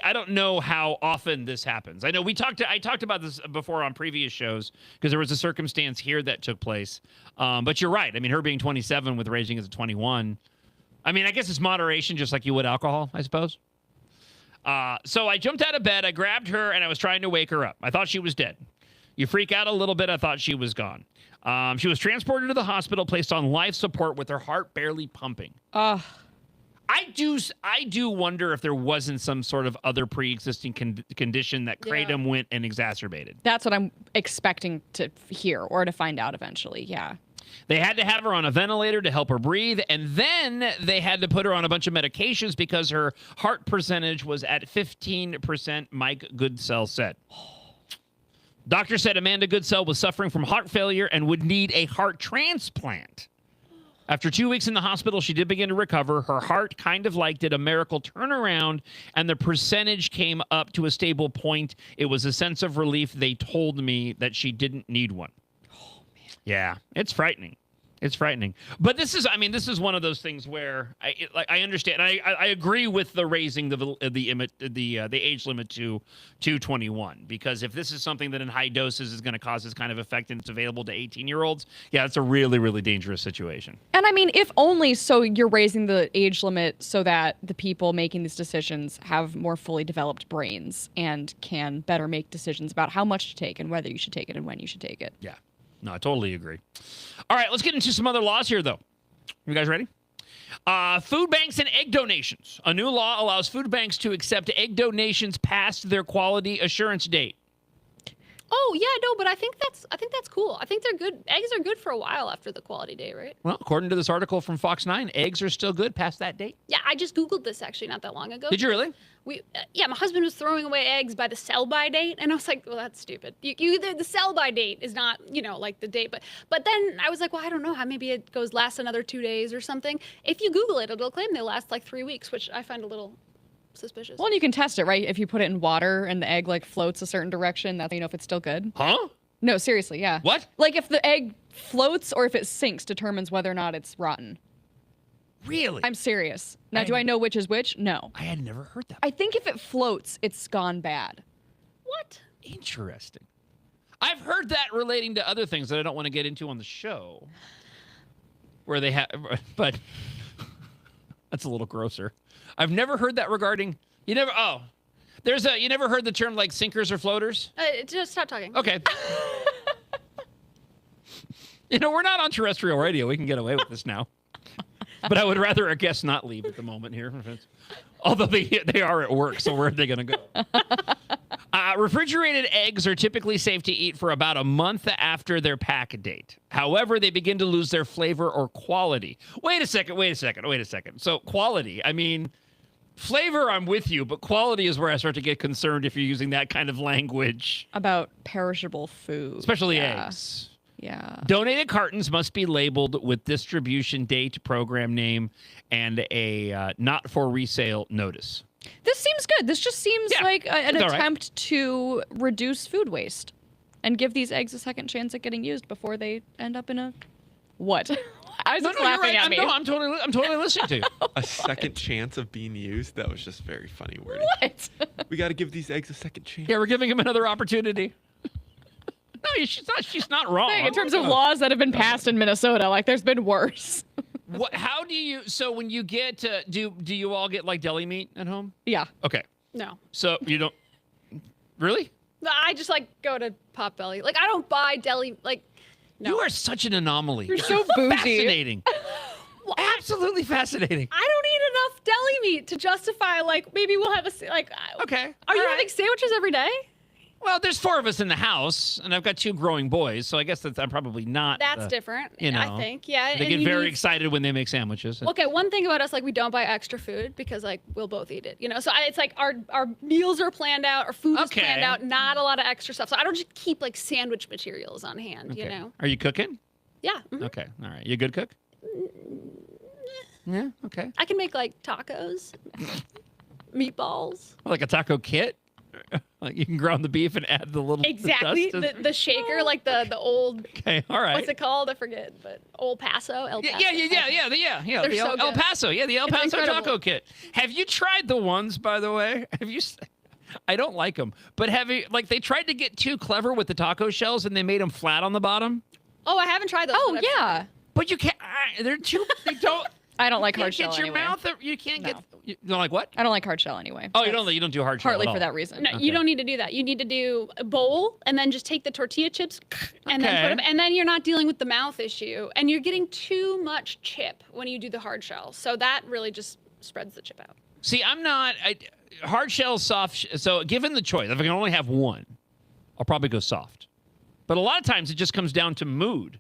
Speaker 1: I don't know how often this happens. I know I talked about this before on previous shows because there was a circumstance here that took place. But you're right. I mean, her being 27 with raging as a 21. I mean, I guess it's moderation, just like you would alcohol, I suppose. So I jumped out of bed, I grabbed her, and I was trying to wake her up. I thought she was dead. You freak out a little bit, I thought she was gone. She was transported to the hospital, placed on life support with her heart barely pumping. I do wonder if there wasn't some sort of other pre-existing condition that Kratom went and exacerbated.
Speaker 6: That's what I'm expecting to hear or to find out eventually, yeah.
Speaker 1: They had to have her on a ventilator to help her breathe, and then they had to put her on a bunch of medications because her heart percentage was at 15%, Mike Goodsell said. Doctor said Amanda Goodsell was suffering from heart failure and would need a heart transplant. After 2 weeks in the hospital, she did begin to recover. Her heart kind of like did a miracle turnaround, and the percentage came up to a stable point. It was a sense of relief. They told me that she didn't need one. Oh, man. Yeah, it's frightening. It's frightening. But this is one of those things where I understand. I agree with the raising the age limit to 21, because if this is something that in high doses is going to cause this kind of effect and it's available to 18-year-olds, yeah, it's a really, really dangerous situation.
Speaker 6: And I mean, if only so you're raising the age limit so that the people making these decisions have more fully developed brains and can better make decisions about how much to take and whether you should take it and when you should take it.
Speaker 1: Yeah. No, I totally agree. All right, let's get into some other laws here, though. You guys ready? Food banks and egg donations. A new law allows food banks to accept egg donations past their quality assurance date.
Speaker 5: Oh, yeah, no, but I think that's cool. I think they're good. Eggs are good for a while after the quality date, right?
Speaker 1: Well, according to this article from Fox 9, eggs are still good past that date.
Speaker 5: Yeah, I just Googled this actually not that long ago.
Speaker 1: Did you really?
Speaker 5: Yeah, my husband was throwing away eggs by the sell-by date, and I was like, well, that's stupid. The sell-by date is not, like the date. But then I was like, well, I don't know how. Maybe it lasts another 2 days or something. If you Google it, it'll claim they last like 3 weeks, which I find a little suspicious.
Speaker 6: Well, and you can test it, right? If you put it in water and the egg floats a certain direction, that's how you know if it's still good.
Speaker 1: Huh?
Speaker 6: No, seriously, yeah.
Speaker 1: What?
Speaker 6: Like if the egg floats or if it sinks determines whether or not it's rotten.
Speaker 1: Really?
Speaker 6: I'm serious. Now, do I know which is which? No.
Speaker 1: I had never heard that.
Speaker 6: I think if it floats, it's gone bad.
Speaker 5: What?
Speaker 1: Interesting. I've heard that relating to other things that I don't want to get into on the show. Where they have, but that's a little grosser. I've never heard that regarding, you never heard the term like sinkers or floaters?
Speaker 5: Just stop talking.
Speaker 1: Okay. We're not on terrestrial radio. We can get away with this now. But I would rather a guest not leave at the moment here. Although they are at work, so where are they going to go? Refrigerated eggs are typically safe to eat for about a month after their pack date. However, they begin to lose their flavor or quality. Wait a second. So quality, I mean, flavor, I'm with you, but quality is where I start to get concerned if you're using that kind of language.
Speaker 6: About perishable food.
Speaker 1: Especially eggs.
Speaker 6: Yeah.
Speaker 1: Donated cartons must be labeled with distribution date, program name, and a not for resale notice.
Speaker 6: This seems good. This just seems like an attempt to reduce food waste and give these eggs a second chance at getting used before they end up in a... What? I was just laughing at me.
Speaker 1: I'm totally listening to you.
Speaker 3: A second chance of being used? That was just very funny wording.
Speaker 6: What?
Speaker 3: We got to give these eggs a second chance.
Speaker 1: Yeah, we're giving them another opportunity. No, she's not wrong.
Speaker 6: In terms of laws that have been passed in Minnesota, there's been worse.
Speaker 1: What? How do you? So when you get to, do you all get deli meat at home?
Speaker 6: Yeah.
Speaker 1: Okay.
Speaker 5: No.
Speaker 1: So you don't really?
Speaker 5: I just go to Potbelly. I don't buy deli. No.
Speaker 1: You are such an anomaly.
Speaker 6: You're so bougie.
Speaker 1: Fascinating. Well, absolutely fascinating.
Speaker 5: I don't eat enough deli meat to justify maybe we'll have
Speaker 1: Okay.
Speaker 5: Are you having sandwiches every day?
Speaker 1: Well, there's 4 of us in the house, and I've got 2 growing boys, so I guess I'm probably not.
Speaker 5: That's different, I think. Yeah.
Speaker 1: They get very excited when they make sandwiches.
Speaker 5: Okay, one thing about us, we don't buy extra food because, we'll both eat it. So it's our meals are planned out, our food is planned out, not a lot of extra stuff. So I don't just keep, sandwich materials on hand,
Speaker 1: Are you cooking?
Speaker 5: Yeah.
Speaker 1: Mm-hmm. Okay, all right. You a good cook? Yeah, okay.
Speaker 5: I can make, tacos, meatballs.
Speaker 1: Like a taco kit? You can ground the beef and add the little
Speaker 5: Exactly.
Speaker 1: the dust.
Speaker 5: The shaker, like the old.
Speaker 1: Okay, all right.
Speaker 5: What's it called? I forget, but Old Paso. El Paso.
Speaker 1: Yeah.
Speaker 5: They're
Speaker 1: The
Speaker 5: so
Speaker 1: El
Speaker 5: good.
Speaker 1: Paso. Yeah, the El
Speaker 5: It's
Speaker 1: Paso
Speaker 5: incredible.
Speaker 1: taco kit. Have you tried the ones, by the way? Have you? I don't like them, but have you? Like they tried to get too clever with the taco shells and they made them flat on the bottom.
Speaker 5: Oh, I haven't tried those.
Speaker 6: Oh yeah,
Speaker 1: but you can't. They're too. They don't.
Speaker 6: I don't like
Speaker 1: you
Speaker 6: hard
Speaker 1: can't
Speaker 6: shell
Speaker 1: get your
Speaker 6: anyway.
Speaker 1: mouth. You can't get. You don't like what?
Speaker 6: I don't like hard shell anyway.
Speaker 1: Oh, you don't do hard shell.
Speaker 6: Partly
Speaker 1: at
Speaker 6: for
Speaker 1: all.
Speaker 6: that reason.
Speaker 5: No, you don't need to do that. You need to do a bowl and then just take the tortilla chips and then
Speaker 1: Okay.
Speaker 5: put them, and then you're not dealing with the mouth issue, and you're getting too much chip when you do the hard shell. So that really just spreads the chip out.
Speaker 1: See, I'm not hard shell, soft. So, given the choice, if I can only have one, I'll probably go soft. But a lot of times, it just comes down to mood.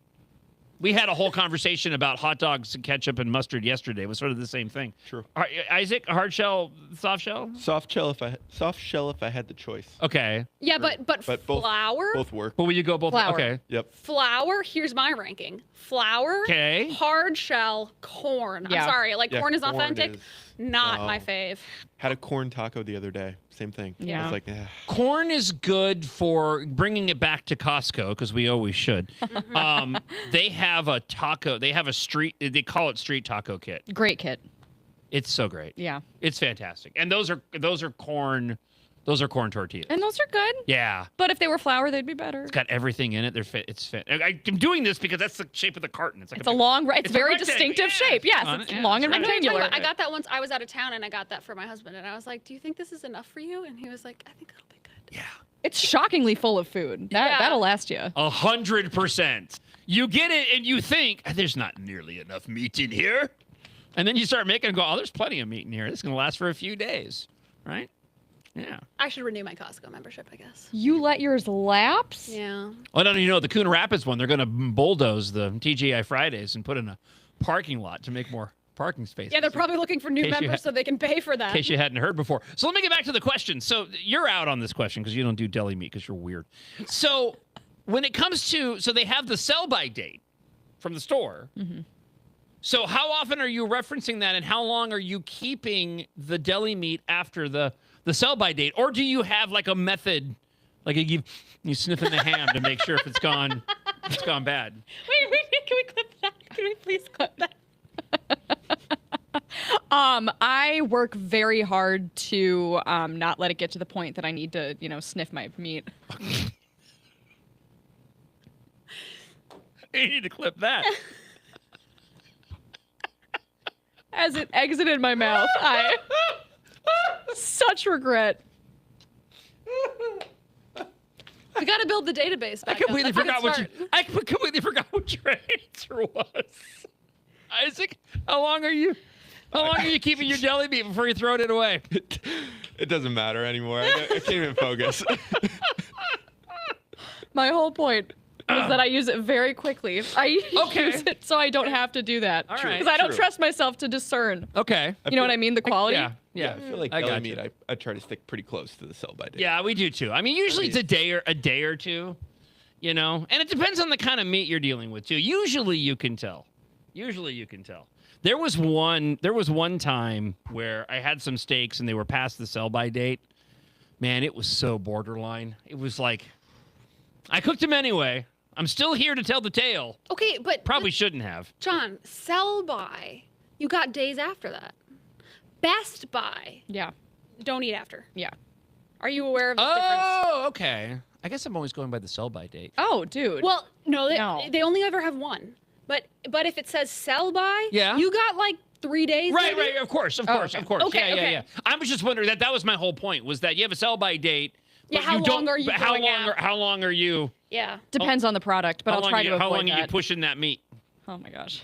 Speaker 1: We had a whole conversation about hot dogs and ketchup and mustard yesterday. It was sort of the same thing.
Speaker 3: True.
Speaker 1: Isaac, hard shell, soft shell?
Speaker 3: Soft shell if I had the choice.
Speaker 1: Okay.
Speaker 5: Yeah, but
Speaker 3: both
Speaker 5: flour.
Speaker 3: both work.
Speaker 1: But will you go both?
Speaker 5: Flour.
Speaker 1: Okay.
Speaker 3: Yep.
Speaker 5: Flour. Here's my ranking: flour,
Speaker 1: Okay.
Speaker 5: hard shell, corn.
Speaker 6: Yeah.
Speaker 5: I'm sorry, like
Speaker 3: Yeah,
Speaker 5: corn is
Speaker 3: corn
Speaker 5: authentic.
Speaker 3: is-
Speaker 5: Not
Speaker 3: no.
Speaker 5: my fave.
Speaker 3: Had a corn taco the other day. Same thing.
Speaker 6: Yeah.
Speaker 3: I was like,
Speaker 1: Corn is good for bringing it back to Costco because we always should. They have a taco. They have a street. They call it street taco kit.
Speaker 6: Great kit.
Speaker 1: It's so great.
Speaker 6: Yeah.
Speaker 1: It's fantastic. And those are corn. Those are corn tortillas.
Speaker 6: And those are good.
Speaker 1: Yeah.
Speaker 6: But if they were flour, they'd be better.
Speaker 1: It's got everything in it. They're fit. It's fit. I'm doing this because that's the shape of the carton. It's like
Speaker 6: It's a long, it's
Speaker 1: a
Speaker 6: very
Speaker 1: rectangle.
Speaker 6: distinctive
Speaker 1: Yeah.
Speaker 6: shape. Yes,
Speaker 1: On
Speaker 6: it's
Speaker 1: it. Yeah,
Speaker 6: long and
Speaker 1: that's right.
Speaker 6: rectangular.
Speaker 5: I got that once. I was out of town and I got that for my husband, and I was like, "Do you think this is enough for you?" And he was like, "I think it'll be good."
Speaker 6: It's shockingly full of food. That'll last you.
Speaker 1: 100%. You get it and you think there's not nearly enough meat in here, and then you start making and go, "Oh, there's plenty of meat in here. This is gonna last for a few days, right?" Yeah.
Speaker 5: I should renew my Costco membership, I guess.
Speaker 6: You let yours lapse?
Speaker 5: Yeah.
Speaker 1: Well, I don't know, the Coon Rapids one, they're going to bulldoze the TGI Fridays and put in a parking lot to make more parking spaces.
Speaker 5: Yeah, they're probably looking for new
Speaker 1: case you
Speaker 5: members so they can pay for that.
Speaker 1: In case you hadn't heard before. So let me get back to the question. So you're out on this question because you don't do deli meat because you're weird. So when it comes to, so they have the sell-by date from the store.
Speaker 6: Mm-hmm.
Speaker 1: So how often are you referencing that, and how long are you keeping the deli meat after the sell-by date? Or do you have like a method, like you sniff in the ham to make sure if it's gone bad?
Speaker 5: Wait, can we clip that? Can we please clip that?
Speaker 6: I work very hard to not let it get to the point that I need to, sniff my meat.
Speaker 1: You need to clip that.
Speaker 6: As it exited my mouth, such regret.
Speaker 5: We got to build the database back
Speaker 1: I completely
Speaker 5: up. That's a
Speaker 1: forgot
Speaker 5: good start.
Speaker 1: I completely forgot what your answer was. Isaac, how long are you keeping your deli meat before you throw it away?
Speaker 3: It doesn't matter anymore. I can't even focus.
Speaker 6: My whole point was that I use it very quickly. I use it so I don't have to do that.
Speaker 1: All right.
Speaker 6: Because I don't
Speaker 3: True.
Speaker 6: trust myself to discern.
Speaker 1: Okay.
Speaker 6: You know what I mean? The quality?
Speaker 1: Yeah.
Speaker 3: I feel like
Speaker 1: I
Speaker 3: deli
Speaker 1: got
Speaker 3: meat,
Speaker 1: you.
Speaker 3: I try to stick pretty close to the sell-by date.
Speaker 1: Yeah, we do too. I mean, usually it's a day or two, and it depends on the kind of meat you're dealing with too. Usually you can tell. There was one time where I had some steaks and they were past the sell-by date. Man, it was so borderline. It was like, I cooked them anyway. I'm still here to tell the tale.
Speaker 5: Okay, but
Speaker 1: Probably shouldn't have.
Speaker 5: John, sell by. You got days after that. Best Buy.
Speaker 6: Yeah.
Speaker 5: Don't eat after.
Speaker 6: Yeah.
Speaker 5: Are you aware of the difference?
Speaker 1: Oh, okay. I guess I'm always going by the sell-by date.
Speaker 6: Oh, dude.
Speaker 5: Well, no,
Speaker 6: No.
Speaker 5: they only ever have one. But if it says sell by,
Speaker 1: Yeah.
Speaker 5: you got like 3 days.
Speaker 1: Right,
Speaker 5: maybe?
Speaker 1: of course.
Speaker 5: Okay. Okay,
Speaker 1: Yeah. I was just wondering that was my whole point, was that you have a sell-by date.
Speaker 5: Yeah,
Speaker 1: but
Speaker 5: how
Speaker 1: you
Speaker 5: long
Speaker 1: don't-
Speaker 5: are you
Speaker 1: but how
Speaker 5: going
Speaker 1: long
Speaker 5: out?
Speaker 1: How long are you?
Speaker 5: Yeah.
Speaker 6: Depends on the product, but I'll try to avoid
Speaker 1: How long
Speaker 6: that.
Speaker 1: are you pushing that meat?
Speaker 6: Oh my gosh.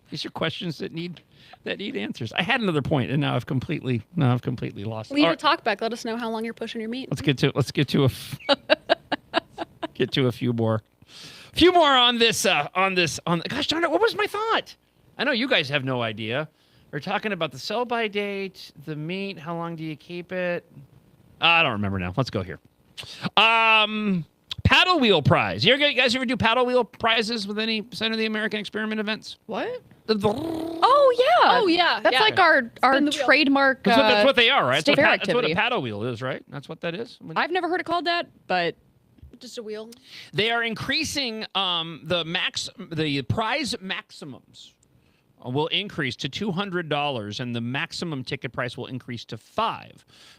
Speaker 1: These are questions that need answers. I had another point, and now I've completely lost it.
Speaker 5: Leave
Speaker 1: All
Speaker 5: a
Speaker 1: right,
Speaker 5: talk back. Let us know how long you're pushing your meat.
Speaker 1: let's get to a few more on this. Gosh darn it! What was my thought? I know you guys have no idea. We're talking about the sell-by date, the meat. How long do you keep it? I don't remember now. Let's go here. Paddle wheel prize. You guys ever do paddle wheel prizes with any Center of the American Experiment events?
Speaker 6: What? Oh yeah.
Speaker 5: Oh, yeah,
Speaker 6: That's
Speaker 5: yeah.
Speaker 6: like our
Speaker 5: Spin the wheel.
Speaker 6: trademark.
Speaker 1: That's what they are, right?
Speaker 6: State fair
Speaker 1: That's what a
Speaker 6: activity.
Speaker 1: paddle wheel is, right? That's what that is.
Speaker 6: I've never heard it called that, but
Speaker 5: Just a wheel.
Speaker 1: They are increasing the prize maximums will increase to $200, and the maximum ticket price will increase to $5.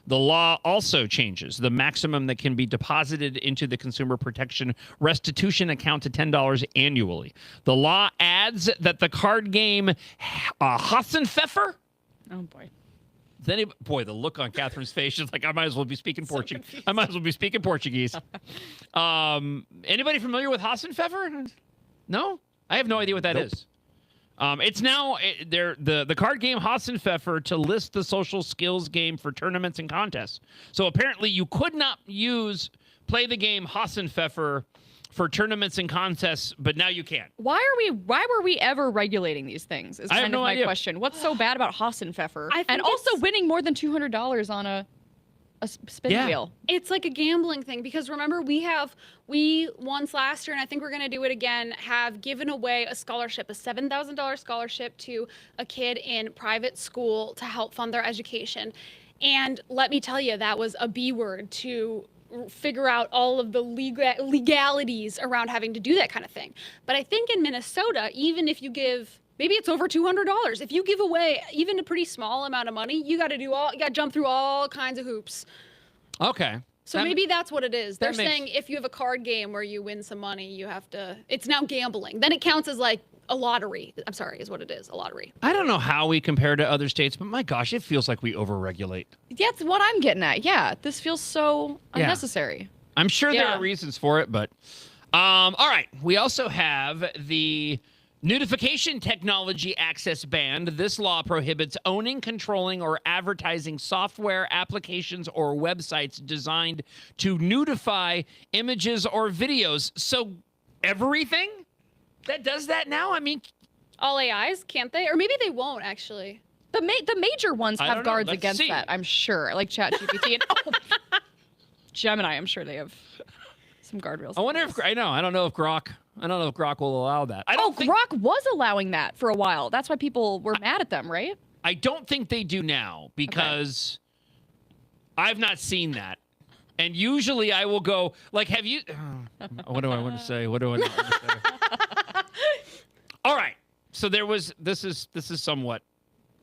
Speaker 1: The law also changes the maximum that can be deposited into the consumer protection restitution account to $10 annually. The law adds that the card game Hassenpfeffer.
Speaker 6: oh boy.
Speaker 1: Then, boy, the look on Catherine's face is like, I might as well be speaking Portuguese. I might as well be speaking Portuguese. Anybody familiar with Hassenpfeffer? No? I have no idea what that is. It's now the card game Hassenpfeffer to list the social skills game for tournaments and contests. So apparently you could not play the game Hassenpfeffer for tournaments and contests, but now you can.
Speaker 6: Why were we ever regulating these things? Is
Speaker 1: I have
Speaker 6: kind
Speaker 1: no
Speaker 6: of my
Speaker 1: idea.
Speaker 6: question. What's so bad about Hassenpfeffer?
Speaker 5: I think
Speaker 6: And also
Speaker 5: it's-
Speaker 6: winning more than $200 on a spin wheel.
Speaker 5: It's like a gambling thing because remember we once last year, and I think we're going to do it again, have given away a scholarship, a $7,000 scholarship to a kid in private school to help fund their education. And let me tell you, that was a B word to figure out all of the legalities around having to do that kind of thing. But I think in Minnesota, even if you give, maybe it's over $200. If you give away even a pretty small amount of money, you got to jump through all kinds of hoops.
Speaker 1: Okay.
Speaker 5: So maybe that's what it is. They're
Speaker 1: that makes-
Speaker 5: saying if you have a card game where you win some money, you have to, it's now gambling. Then it counts as like a lottery. I'm sorry, is what it is, a lottery.
Speaker 1: I don't know how we compare to other states, but my gosh, it feels like we overregulate.
Speaker 6: That's what I'm getting at. Yeah, this feels so
Speaker 1: Yeah.
Speaker 6: unnecessary.
Speaker 1: I'm sure there
Speaker 5: Yeah.
Speaker 1: are reasons for it, but all right. We also have the Notification Technology Access Ban. This law prohibits owning, controlling, or advertising software, applications, or websites designed to notify images or videos. So everything that does that now? I mean,
Speaker 5: All AIs, can't they? Or maybe they won't actually.
Speaker 6: The major ones
Speaker 1: I
Speaker 6: have
Speaker 1: don't know.
Speaker 6: guards
Speaker 1: Let's
Speaker 6: against
Speaker 1: see.
Speaker 6: that, I'm sure. Like ChatGPT and Gemini, I'm sure they have some guardrails.
Speaker 1: I wonder if I don't know if Grok will allow that. I don't think,
Speaker 6: Grok was allowing that for a while. That's why people were mad at them, right?
Speaker 1: I don't think they do now because I've not seen that. And usually I will go like, have you? What do I want to say? What do I want to say? All right. So there was. This is somewhat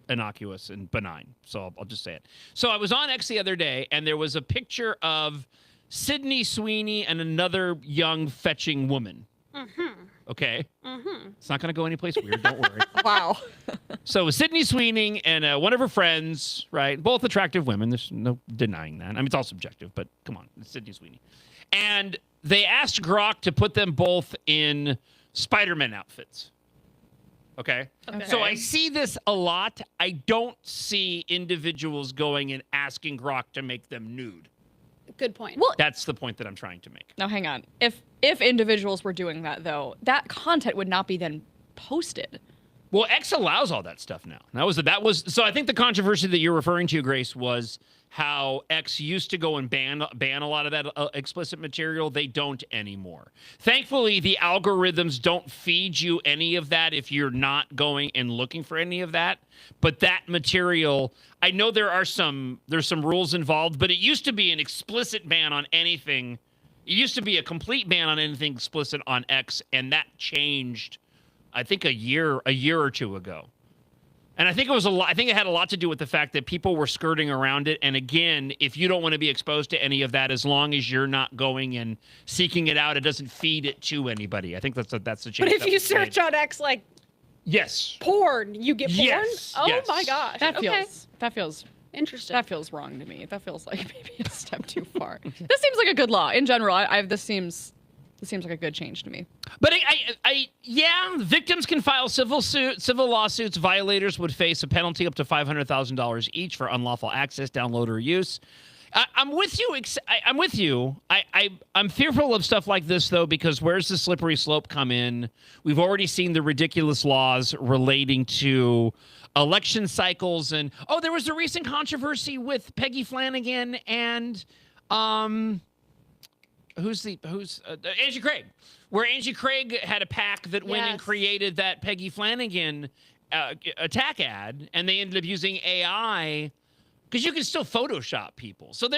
Speaker 1: innocuous and benign. So I'll just say it. So I was on X the other day, and there was a picture of Sydney Sweeney and another young fetching woman.
Speaker 5: Mm-hmm.
Speaker 1: Okay.
Speaker 5: Mm-hmm.
Speaker 1: It's not going to go anyplace weird. Don't worry.
Speaker 6: Wow.
Speaker 1: So it was Sydney Sweeney and one of her friends, right? Both attractive women. There's no denying that. I mean, it's all subjective, but come on. It's Sydney Sweeney. And they asked Grok to put them both in Spider-Man outfits. Okay? So I see this a lot. I don't see individuals going and asking Grok to make them nude.
Speaker 5: Good point.
Speaker 6: Well,
Speaker 1: That's the point that I'm trying to make.
Speaker 6: now hang on. If individuals were doing that though, that content would not be then posted.
Speaker 1: Well, X allows all that stuff now. That was so I think the controversy that you're referring to, Grace, was how X used to go and ban a lot of that explicit material. They don't anymore. Thankfully, the algorithms don't feed you any of that if you're not going and looking for any of that. But that material, I know there's some rules involved, but it used to be an explicit ban on anything. It used to be a complete ban on anything explicit on X, and that changed, I think, a year or two ago. And I think it had a lot to do with the fact that people were skirting around it. And again, if you don't want to be exposed to any of that, as long as you're not going and seeking it out, it doesn't feed it to anybody. I think that's the change.
Speaker 5: But if
Speaker 1: that
Speaker 5: you
Speaker 1: was made.
Speaker 5: search on X like
Speaker 1: Yes.
Speaker 5: porn, you get porn?
Speaker 1: Yes,
Speaker 5: Oh
Speaker 1: yes.
Speaker 5: my gosh.
Speaker 6: That
Speaker 5: Okay.
Speaker 6: feels
Speaker 5: Interesting.
Speaker 6: that feels wrong to me. That feels like maybe a step too far. This seems like a good law in general. This seems like a good change to me.
Speaker 1: But yeah, victims can file civil lawsuits. Violators would face a penalty up to $500,000 each for unlawful access, download, or use. I'm with you. I'm with you. I'm fearful of stuff like this, though, because where's the slippery slope come in? We've already seen the ridiculous laws relating to election cycles. And, there was a recent controversy with Peggy Flanagan and Angie Craig, where Angie Craig had a PAC that went and created that Peggy Flanagan attack ad, and they ended up using AI. Because you can still Photoshop people, so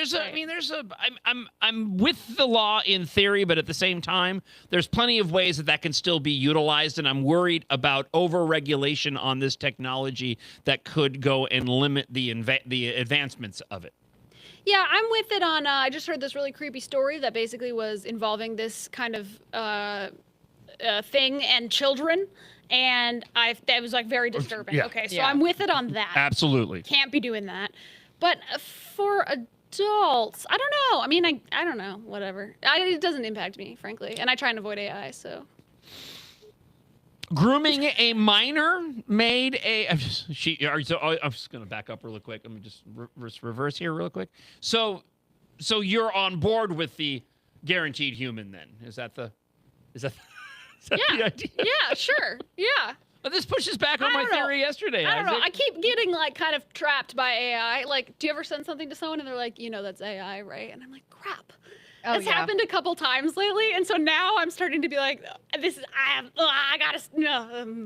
Speaker 1: I'm with the law in theory, but at the same time, there's plenty of ways that can still be utilized, and I'm worried about over-regulation on this technology that could go and limit the advancements of it.
Speaker 8: Yeah, I'm with it on. I just heard this really creepy story that basically was involving this kind of thing and children. And that was like very disturbing.
Speaker 1: Yeah.
Speaker 8: Okay, so I'm with it on that.
Speaker 1: Absolutely.
Speaker 8: Can't be doing that. But for adults, I don't know. I mean, I don't know. Whatever. It doesn't impact me, frankly. And I try and avoid AI, so.
Speaker 1: Grooming a minor made a. I'm just going to back up really quick. Let me just reverse here real quick. So you're on board with the guaranteed human then? Is that the idea?
Speaker 8: Yeah, sure. Yeah.
Speaker 1: But this pushes back on my theory yesterday.
Speaker 8: I don't know. I keep getting like kind of trapped by AI. Like, do you ever send something to someone and they're like, that's AI, right? And I'm like, crap. It's happened a couple times lately, and so now I'm starting to be like, I gotta.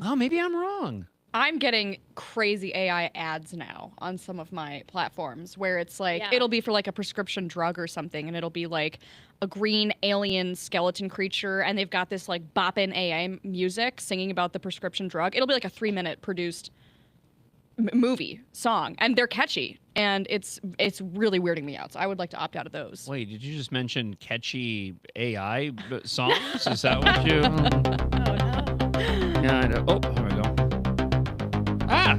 Speaker 1: Oh, maybe I'm wrong.
Speaker 6: I'm getting crazy AI ads now on some of my platforms where it's like, it'll be for like a prescription drug or something, and it'll be like a green alien skeleton creature, and they've got this like boppin' AI music singing about the prescription drug. It'll be like a 3-minute produced movie song, and they're catchy, and it's really weirding me out. So I would like to opt out of those.
Speaker 1: Wait, did you just mention catchy AI songs? Is that what you?
Speaker 8: Oh no.
Speaker 1: Yeah, I know. Oh, here we go. Ah!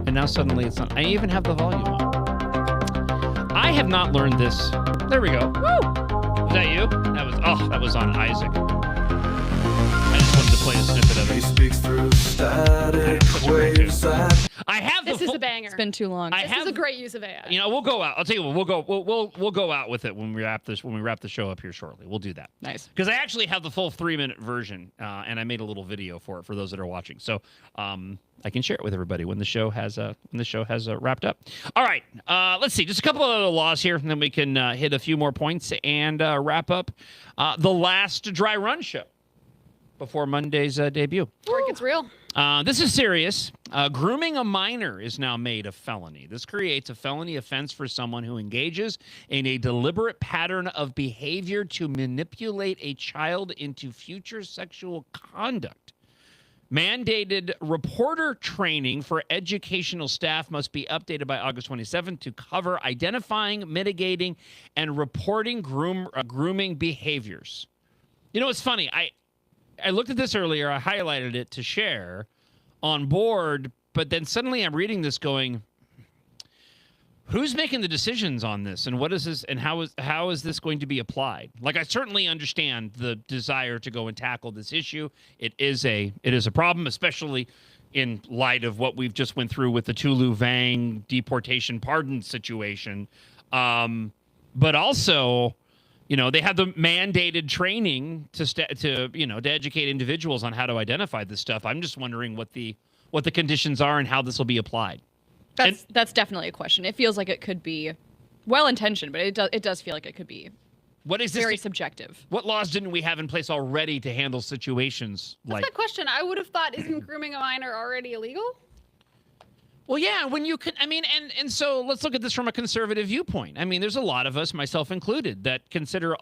Speaker 1: And now suddenly it's not. I even have the volume on. I have not learned this. There we go. Woo! Was that you? That was on Isaac. I just wanted to play a snippet of it. He speaks through static waves.
Speaker 8: This is a banger.
Speaker 6: It's been too long.
Speaker 8: This is a great use of AI.
Speaker 1: We'll go out. I'll tell you what. We'll go out with it when we wrap the show up here shortly. We'll do that.
Speaker 6: Nice.
Speaker 1: Because I actually have the full 3-minute version, and I made a little video for it for those that are watching. So I can share it with everybody when the show has wrapped up. All right. Let's see. Just a couple of other laws here, and then we can hit a few more points and wrap up the last dry run show before Monday's debut.
Speaker 8: Before it gets real.
Speaker 1: This is serious. Grooming a minor is now made a felony. This creates a felony offense for someone who engages in a deliberate pattern of behavior to manipulate a child into future sexual conduct. Mandated reporter training for educational staff must be updated by August 27th to cover identifying, mitigating, and reporting grooming behaviors. It's funny. I looked at this earlier. I highlighted it to share on board, but then suddenly I'm reading this going, who's making the decisions on this, and what is this, and how is this going to be applied? Like, I certainly understand the desire to go and tackle this issue. It is a problem, especially in light of what we've just went through with the Tulu Vang deportation pardon situation. But also, they have the mandated training to educate individuals on how to identify this stuff. I'm just wondering what the conditions are and how this will be applied.
Speaker 6: That's definitely a question. It feels like it could be well-intentioned, but it does feel like it could be very subjective.
Speaker 1: What laws didn't we have in place already to handle situations like?
Speaker 8: That's a question. I would have thought, isn't grooming a minor already illegal?
Speaker 1: Well, yeah, when you can, and so let's look at this from a conservative viewpoint. There's a lot of us, myself included, that consider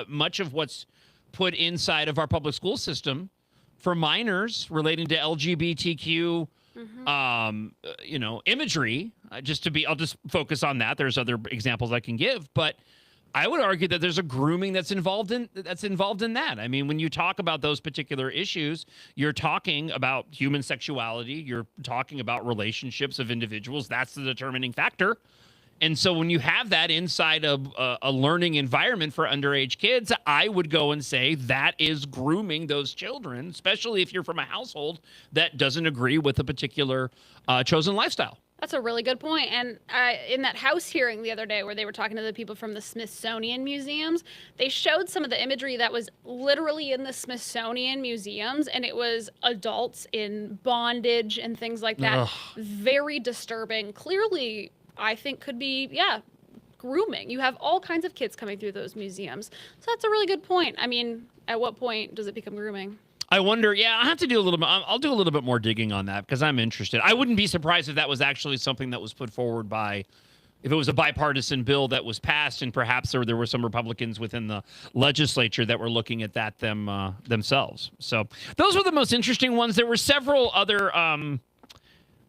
Speaker 1: much of what's put inside of our public school system for minors relating to LGBTQ, imagery. I'll just focus on that. There's other examples I can give, but I would argue that there's a grooming that's involved in that. When you talk about those particular issues, you're talking about human sexuality. You're talking about relationships of individuals. That's the determining factor. And so when you have that inside of a learning environment for underage kids, I would go and say that is grooming those children, especially if you're from a household that doesn't agree with a particular chosen lifestyle.
Speaker 8: That's a really good point. And in that House hearing the other day where they were talking to the people from the Smithsonian museums, they showed some of the imagery that was literally in the Smithsonian museums, and it was adults in bondage and things like that. Ugh. Very disturbing. Clearly, I think could be, grooming. You have all kinds of kids coming through those museums. So that's a really good point. At what point does it become grooming?
Speaker 1: I wonder. Yeah, I have to do a little bit. I'll do a little bit more digging on that because I'm interested. I wouldn't be surprised if that was actually something that was put forward by, if it was a bipartisan bill that was passed, and perhaps there were some Republicans within the legislature that were looking at that themselves. So those were the most interesting ones. There were several other.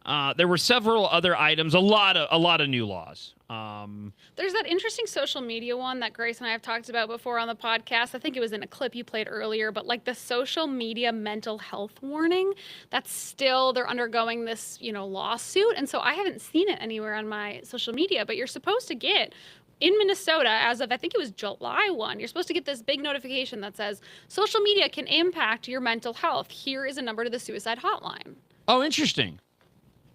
Speaker 1: Items. A lot of new laws.
Speaker 5: There's that interesting social media one that Grace and I have talked about before on the podcast. I think it was in a clip you played earlier, but like the social media mental health warning, that's still, they're undergoing this, lawsuit. And so I haven't seen it anywhere on my social media, but you're supposed to get in Minnesota, as of, I think it was July 1, you're supposed to get this big notification that says social media can impact your mental health. Here is a number to the suicide hotline.
Speaker 1: Oh, interesting.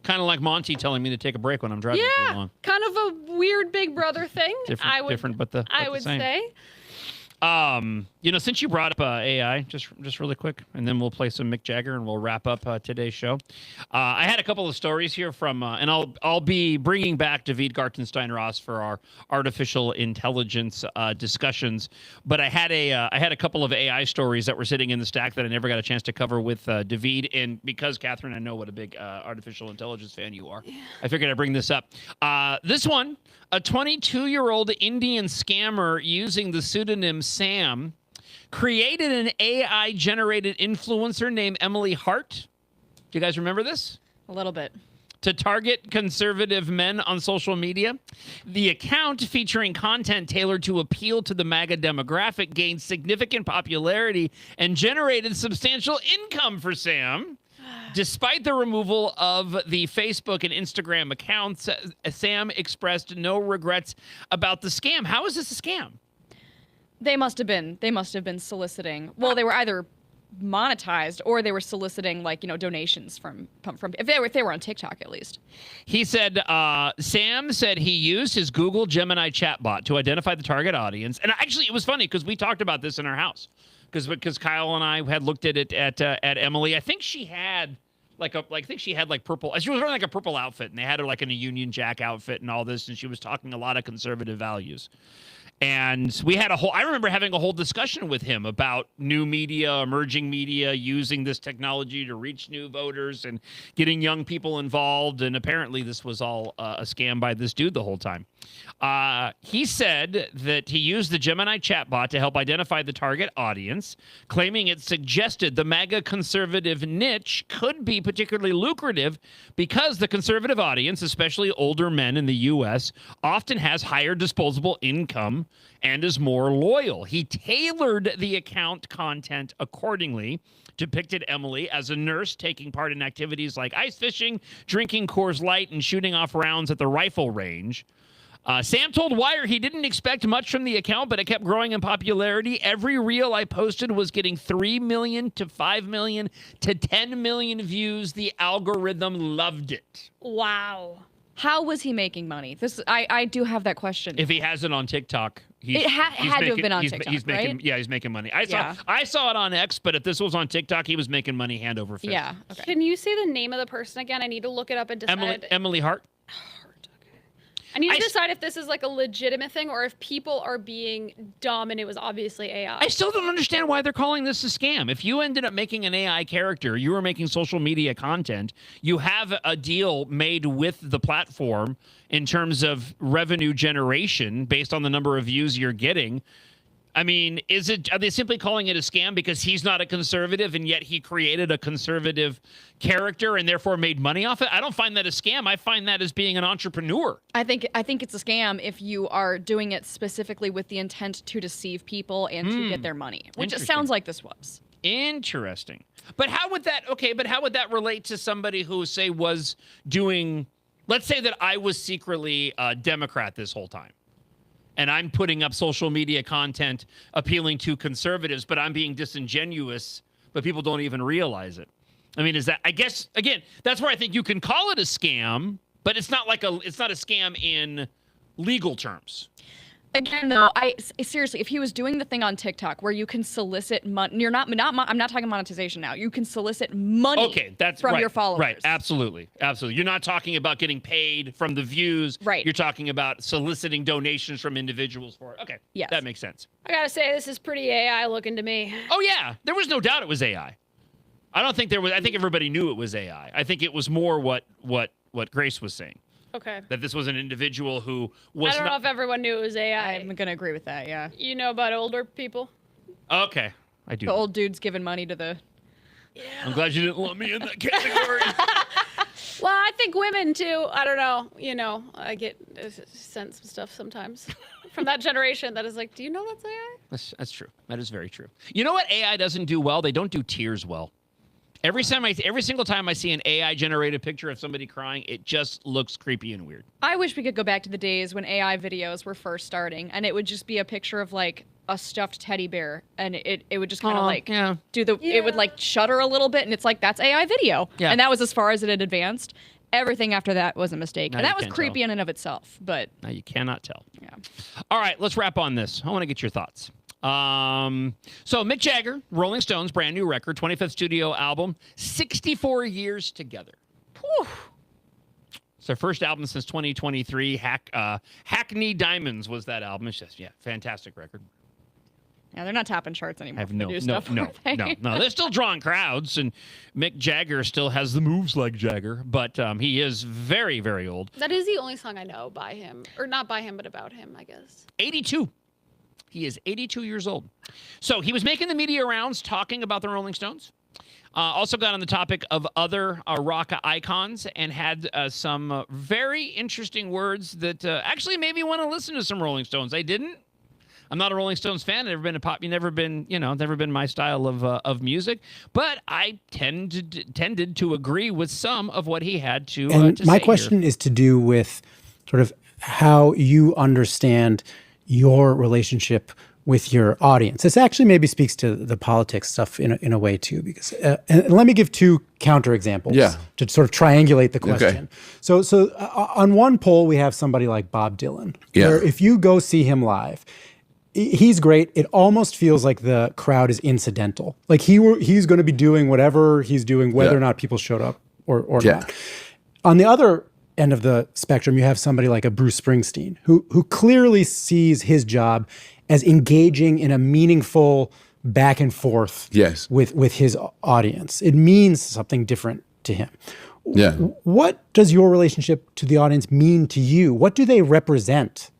Speaker 1: Kind of like Monty telling me to take a break when I'm driving too long.
Speaker 5: Kind of a weird Big Brother thing.
Speaker 1: Different, but the same.
Speaker 5: Say.
Speaker 1: Since you brought up AI, just really quick, and then we'll play some Mick Jagger and we'll wrap up today's show. I had a couple of stories here from, and I'll be bringing back David Gartenstein Ross for our artificial intelligence discussions. But I had a couple of AI stories that were sitting in the stack that I never got a chance to cover with David. And because Catherine, I know what a big artificial intelligence fan you are, I figured I'd bring this up. This one, a 22-year-old Indian scammer using the pseudonym Sam created an AI-generated influencer named Emily Hart. Do you guys remember this?
Speaker 6: A little bit.
Speaker 1: To target conservative men on social media. The account, featuring content tailored to appeal to the MAGA demographic, gained significant popularity and generated substantial income for Sam. Despite the removal of the Facebook and Instagram accounts, Sam expressed no regrets about the scam. How is this a scam?
Speaker 6: They must have been soliciting. Well, they were either monetized or they were soliciting donations from if they were on TikTok at least.
Speaker 1: He said Sam said he used his Google Gemini chatbot to identify the target audience. And actually it was funny because we talked about this in our house. Because Kyle and I had looked at it at Emily. I think she had purple. She was wearing like a purple outfit, and they had her like in a Union Jack outfit and all this, and she was talking a lot of conservative values. And we had I remember having a whole discussion with him about new media, emerging media, using this technology to reach new voters and getting young people involved. And apparently this was all a scam by this dude the whole time. He said that he used the Gemini chatbot to help identify the target audience, claiming it suggested the MAGA conservative niche could be particularly lucrative because the conservative audience, especially older men in the U.S., often has higher disposable income and is more loyal. He tailored the account content accordingly, depicted Emily as a nurse taking part in activities like ice fishing, drinking Coors Light, and shooting off rounds at the rifle range. Sam told Wire he didn't expect much from the account, but it kept growing in popularity. Every reel I posted was getting 3 million to 5 million to 10 million views. The algorithm loved it.
Speaker 5: Wow.
Speaker 6: How was he making money? I do have that question.
Speaker 1: If he has it on TikTok,
Speaker 6: it had to have been on TikTok, right?
Speaker 1: Yeah, he's making money. I saw it on X, but if this was on TikTok, he was making money hand over fist.
Speaker 6: Yeah. Okay.
Speaker 5: Can you say the name of the person again? I need to look it up and decide.
Speaker 1: Emily Hart.
Speaker 5: I need to decide if this is like a legitimate thing or if people are being dumb and it was obviously AI.
Speaker 1: I still don't understand why they're calling this a scam. If you ended up making an AI character, you were making social media content, you have a deal made with the platform in terms of revenue generation based on the number of views you're getting. I mean, are they simply calling it a scam because he's not a conservative and yet he created a conservative character and therefore made money off it? I don't find that a scam. I find that as being an entrepreneur.
Speaker 6: I think it's a scam if you are doing it specifically with the intent to deceive people and to get their money, which it sounds like this was.
Speaker 1: Interesting. But how would that relate to somebody who, say, was doing, let's say that I was secretly a Democrat this whole time. And I'm putting up social media content appealing to conservatives, but I'm being disingenuous, but people don't even realize it. I mean, I guess, again, that's where I think you can call it a scam, but it's not a scam in legal terms.
Speaker 6: Again, though, seriously, if he was doing the thing on TikTok where you can solicit money, I'm not talking monetization now. You can solicit money from your followers.
Speaker 1: Right, absolutely. You're not talking about getting paid from the views.
Speaker 6: Right.
Speaker 1: You're talking about soliciting donations from individuals for it. Okay,
Speaker 6: yes.
Speaker 1: That makes sense.
Speaker 5: I gotta say, this is pretty AI looking to me.
Speaker 1: Oh, yeah. There was no doubt it was AI. I don't think there was. I think everybody knew it was AI. I think it was more what Grace was saying.
Speaker 5: Okay.
Speaker 1: That this was an individual who was.
Speaker 5: I don't know if everyone knew it was AI.
Speaker 6: I'm going to agree with that, yeah.
Speaker 5: You know about older people?
Speaker 1: Okay, I do.
Speaker 6: The old dudes giving money to the...
Speaker 1: I'm glad you didn't lump me in that category.
Speaker 5: Well, I think women too. I don't know. You know, I get sent some stuff sometimes from that generation that is like, do you know that's AI?
Speaker 1: That's true. That is very true. You know what AI doesn't do well? They don't do tears well. Every single time I see an AI generated picture of somebody crying, it just looks creepy and weird.
Speaker 6: I wish we could go back to the days when AI videos were first starting, and it would just be a picture of like a stuffed teddy bear, and it would just kind of it would like shudder a little bit, and it's like, that's AI video.
Speaker 1: Yeah.
Speaker 6: And that was as far as it had advanced. Everything after that was a mistake.
Speaker 1: Now
Speaker 6: And that
Speaker 1: you
Speaker 6: was
Speaker 1: can't
Speaker 6: creepy
Speaker 1: tell.
Speaker 6: in and of itself. But
Speaker 1: Now you cannot tell.
Speaker 6: Yeah.
Speaker 1: All right, let's wrap on this. I want to get your thoughts. So Mick Jagger, Rolling Stones, brand new record, 25th studio album, 64 years together. Whew. It's their first album since 2023. Hackney Diamonds was that album. It's just, fantastic record.
Speaker 6: yeah, they're not topping charts anymore.
Speaker 1: I have
Speaker 6: for new stuff, are they?
Speaker 1: no. They're still drawing crowds, and Mick Jagger still has the moves like Jagger, but he is very, very old.
Speaker 5: That is the only song I know by him, or not by him, but about him, I guess.
Speaker 1: 82. He is 82 years old. So he was making the media rounds talking about the Rolling Stones. Also got on the topic of other rock icons and had some very interesting words that actually made me want to listen to some Rolling Stones. I didn't. I'm not a Rolling Stones fan. Never been my style of music. But I tended to agree with some of what he had to.
Speaker 4: And
Speaker 1: to
Speaker 4: my
Speaker 1: say
Speaker 4: question
Speaker 1: here.
Speaker 4: is to do with sort of how you understand your relationship with your audience. This actually maybe speaks to the politics stuff in a way too, because and let me give two counterexamples to sort of triangulate the question. Okay. So on one poll we have somebody like Bob Dylan, where if you go see him live, he's great. It almost feels like the crowd is incidental. Like he's going to be doing whatever he's doing, whether or not people showed up or not. On the other end of the spectrum, you have somebody like a Bruce Springsteen, who clearly sees his job as engaging in a meaningful back and forth with his audience. It means something different to him. Yeah. What does your relationship to the audience mean to you? What do they represent,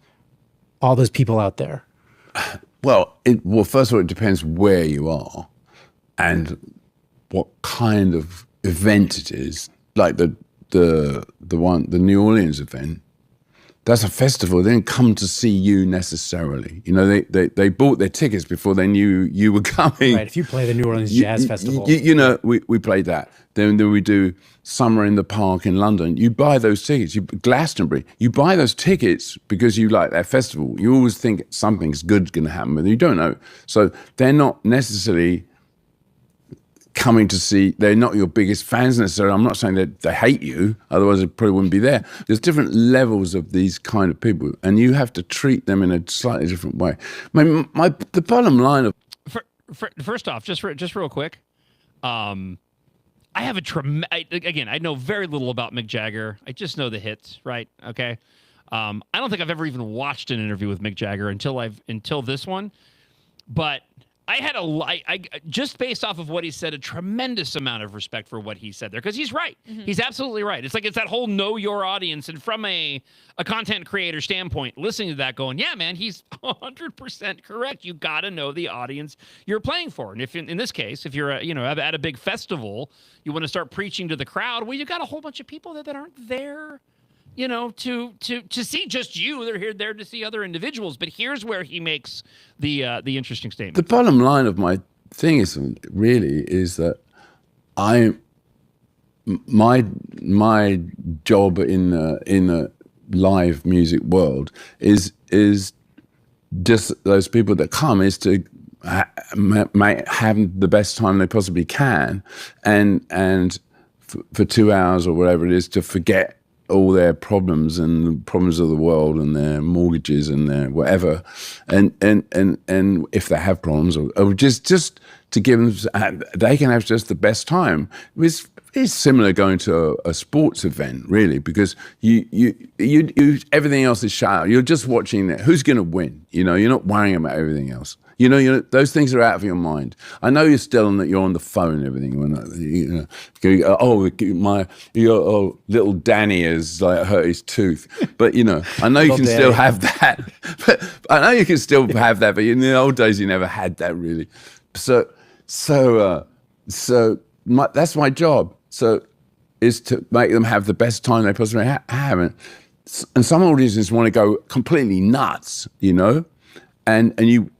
Speaker 4: all those people out there?
Speaker 7: Well, first of all, it depends where you are and what kind of event it is. Like the New Orleans event, that's a festival. They didn't come to see you necessarily. You know, they bought their tickets before they knew you were coming.
Speaker 4: Right. If you play the New Orleans Jazz Festival,
Speaker 7: we played that. Then we do Summer in the Park in London. You buy those tickets. Glastonbury. You buy those tickets because you like that festival. You always think something's good's going to happen, but you don't know. So they're not necessarily coming to see, they're not your biggest fans necessarily. I'm not saying that they hate you, otherwise it probably wouldn't be there. There's different levels of these kind of people, and you have to treat them in a slightly different way. The bottom line of...
Speaker 1: First off, just real quick, I have again, I know very little about Mick Jagger. I just know the hits, right? Okay. I don't think I've ever even watched an interview with Mick Jagger until this one, but I had just based off of what he said, a tremendous amount of respect for what he said there, because he's right. Mm-hmm. He's absolutely right. It's that whole know your audience, and from a content creator standpoint, listening to that, going, yeah, man, he's 100% correct. You got to know the audience you're playing for, and if in this case, if you're at a big festival, you want to start preaching to the crowd. Well, you got a whole bunch of people there that aren't there, to see just you. They're there to see other individuals. But here's where he makes the interesting statement.
Speaker 7: The bottom line of my thing is that my job in the live music world is just those people that come is to have the best time they possibly can, and for 2 hours or whatever it is, to forget all their problems and the problems of the world and their mortgages and their whatever, and if they have problems, or just to give them, they can have just the best time. It's it's similar going to a sports event, really, because you everything else is shut out. You're just watching who's going to win. You know, you're not worrying about everything else. You know, those things are out of your mind. I know you're still you're on the phone and everything. Little Danny has like hurt his tooth, but you know, I know you can still have that. But I know you can still have that, but in the old days, you never had that really. That's my job. So, is to make them have the best time they possibly have, and some audiences want to go completely nuts, you know.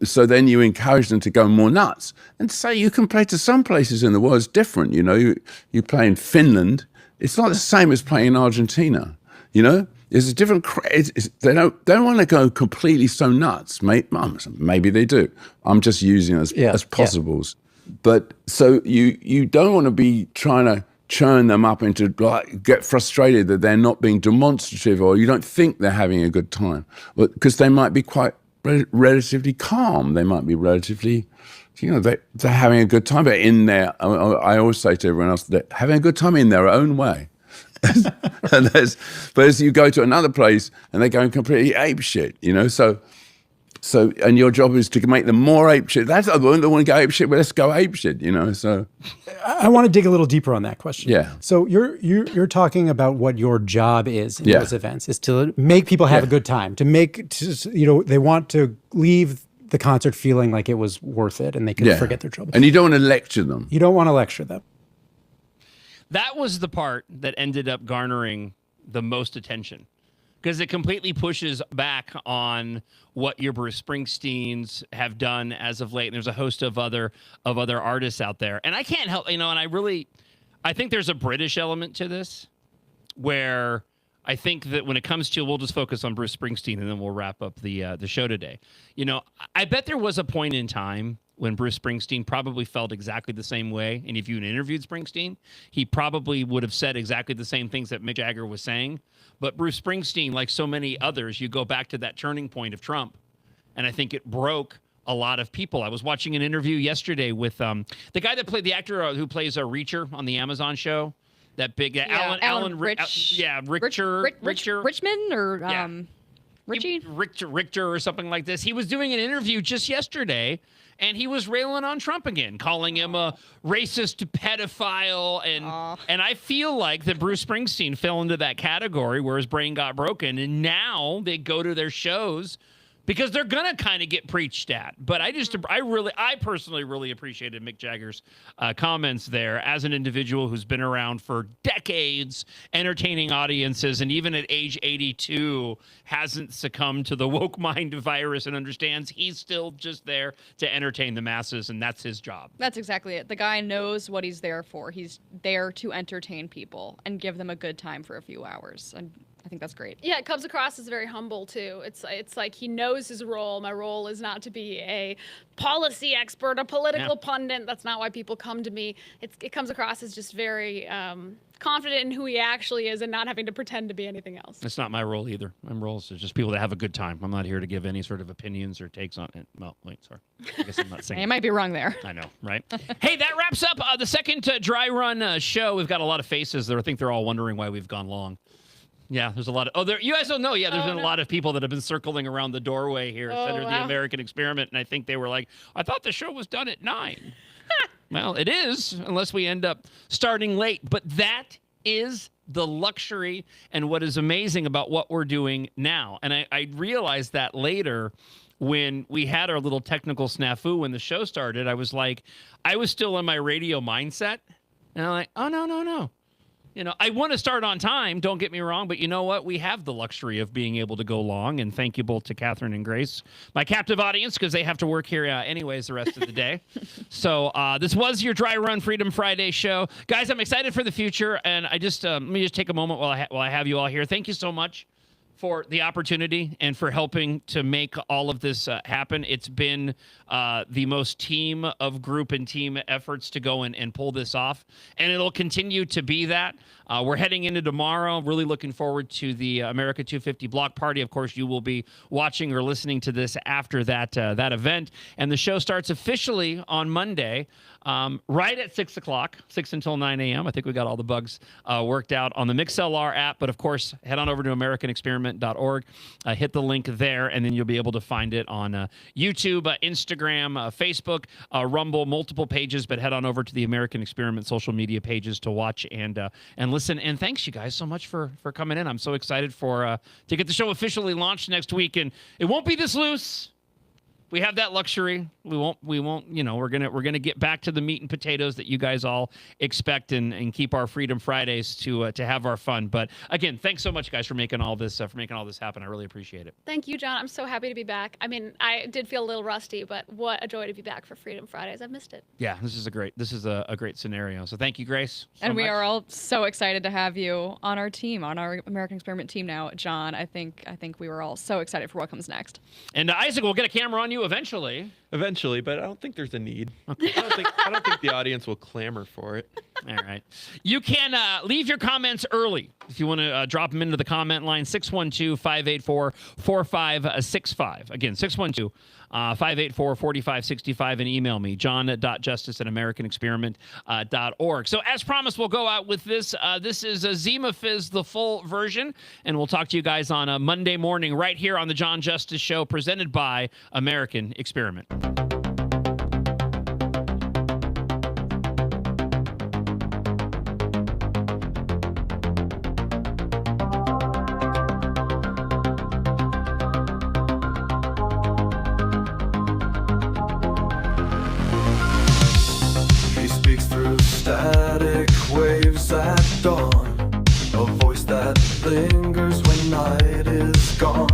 Speaker 7: So then you encourage them to go more nuts and say you can play to some places in the world. It's different, you know. You play in Finland, it's not the same as playing in Argentina, you know. It's a different. They don't want to go completely so nuts. Maybe they do. I'm just using it as possibles. Yeah. But so you don't want to be trying to churn them up into like get frustrated that they're not being demonstrative or you don't think they're having a good time, because they might be quite relatively calm. They might be relatively, you know, they're having a good time, but in their, I always say to everyone else, they're having a good time in their own way. But as you go to another place and they're going completely ape shit, you know, so and your job is to make them more ape shit. That's the one that want to go ape shit, but let's go ape shit, you know. So
Speaker 4: I want to dig a little deeper on that question.
Speaker 7: Yeah.
Speaker 4: So you're talking about what your job is in those events is to make people have a good time, they want to leave the concert feeling like it was worth it and they can forget their troubles.
Speaker 7: And you don't want to lecture them.
Speaker 4: You don't want to lecture them.
Speaker 1: That was the part that ended up garnering the most attention, because it completely pushes back on what your Bruce Springsteens have done as of late. And there's a host of other artists out there. And I can't help, you know, and I think there's a British element to this where I think that when it comes to, we'll just focus on Bruce Springsteen and then we'll wrap up the show today. You know, I bet there was a point in time when Bruce Springsteen probably felt exactly the same way. And if you had interviewed Springsteen, he probably would have said exactly the same things that Mick Jagger was saying. But Bruce Springsteen, like so many others, you go back to that turning point of Trump. And I think it broke a lot of people. I was watching an interview yesterday with the guy that played the actor who plays a Reacher on the Amazon show. That big Alan Richter.
Speaker 6: Richmond or Richie?
Speaker 1: Richter or something like this. He was doing an interview just yesterday, and he was railing on Trump again, calling him a racist pedophile. And I feel like that Bruce Springsteen fell into that category where his brain got broken, and now they go to their shows because they're going to kind of get preached at. But I personally really appreciated Mick Jagger's comments there as an individual who's been around for decades, entertaining audiences, and even at age 82 hasn't succumbed to the woke mind virus and understands he's still just there to entertain the masses, and that's his job.
Speaker 6: That's exactly it. The guy knows what he's there for. He's there to entertain people and give them a good time for a few hours. And I think that's great.
Speaker 5: Yeah, it comes across as very humble too. It's like he knows his role. My role is not to be a policy expert, a political pundit. That's not why people come to me. It comes across as just very confident in who he actually is and not having to pretend to be anything else.
Speaker 1: It's not my role either. My role is just people that have a good time. I'm not here to give any sort of opinions or takes on it. Well, wait, sorry. I guess I'm not saying.
Speaker 6: You might be wrong there.
Speaker 1: I know, right? Hey, that wraps up the second dry run show. We've got a lot of faces there. I think they're all wondering why we've gone long. Yeah, there's a lot of... you guys don't know. Yeah, there's been a lot of people that have been circling around the doorway here, Center of the American Experiment, and I think they were like, I thought the show was done at 9. Well, it is, unless we end up starting late. But that is the luxury and what is amazing about what we're doing now. And I realized that later when we had our little technical snafu when the show started. I was like, I was still in my radio mindset, and I'm like, oh, no. You know, I want to start on time, don't get me wrong, but you know what? We have the luxury of being able to go long, and thank you both to Catherine and Grace, my captive audience, because they have to work here anyways the rest of the day. So this was your Dry Run Freedom Friday show. Guys, I'm excited for the future, and I just let me just take a moment while I have you all here. Thank you so much for the opportunity and for helping to make all of this happen. It's been the most team efforts to go and pull this off, and it'll continue to be that. We're heading into tomorrow. Really looking forward to the America 250 block party. Of course, you will be watching or listening to this after that event, and the show starts officially on Monday. right at 6 o'clock, 6 until 9 a.m. I think we got all the bugs worked out on the MixLR app. But, of course, head on over to AmericanExperiment.org. Hit the link there, and then you'll be able to find it on YouTube, Instagram, Facebook, Rumble, multiple pages. But head on over to the American Experiment social media pages to watch and listen. And thanks, you guys, so much for coming in. I'm so excited to get the show officially launched next week. And it won't be this loose. We have that luxury. We won't, we're gonna get back to the meat and potatoes that you guys all expect and keep our Freedom Fridays to have our fun. But again, thanks so much, guys, for making all this happen. I really appreciate it.
Speaker 5: Thank you, John. I'm so happy to be back. I mean, I did feel a little rusty, but what a joy to be back for Freedom Fridays. I've missed it.
Speaker 1: Yeah, this is a great scenario. So thank you, Grace.
Speaker 6: And we are all so excited to have you on our team, on our American Experiment team now, John. I think we were all so excited for what comes next.
Speaker 1: And Isaac, we'll get a camera on you eventually.
Speaker 3: Eventually, but I don't think there's a need. Okay. I don't think the audience will clamor for it.
Speaker 1: All right. You can leave your comments early if you want to drop them into the comment line, 612-584-4565. Again, 612-584-4565, and email me, john.justice@americanexperiment.org. So as promised, we'll go out with this. This is a Zima Fizz, the full version, and we'll talk to you guys on a Monday morning right here on the John Justice Show, presented by American Experiment.
Speaker 9: Static waves at dawn, a voice that lingers when night is gone.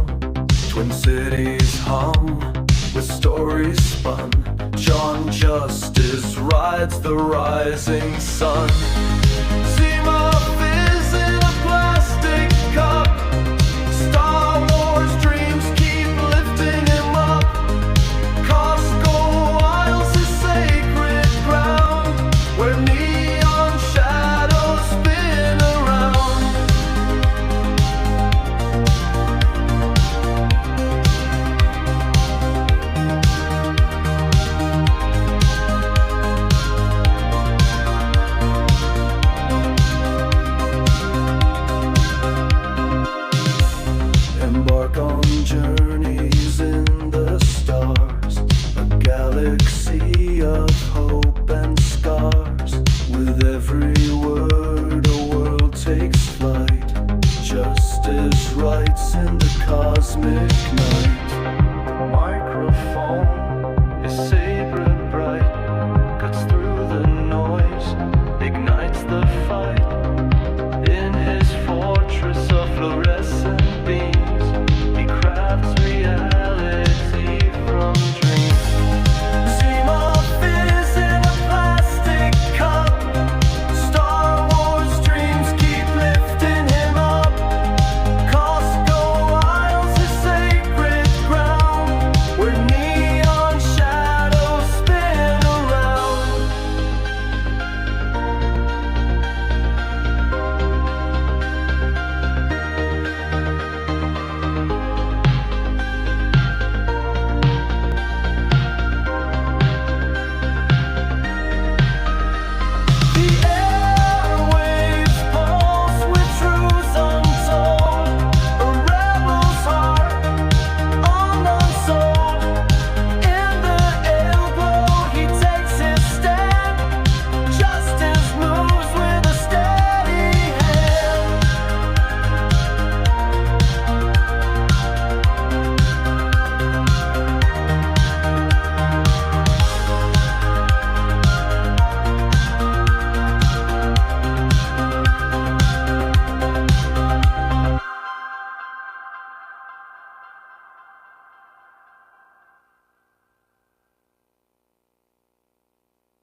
Speaker 9: Twin cities hum with stories spun. John Justice rides the rising sun.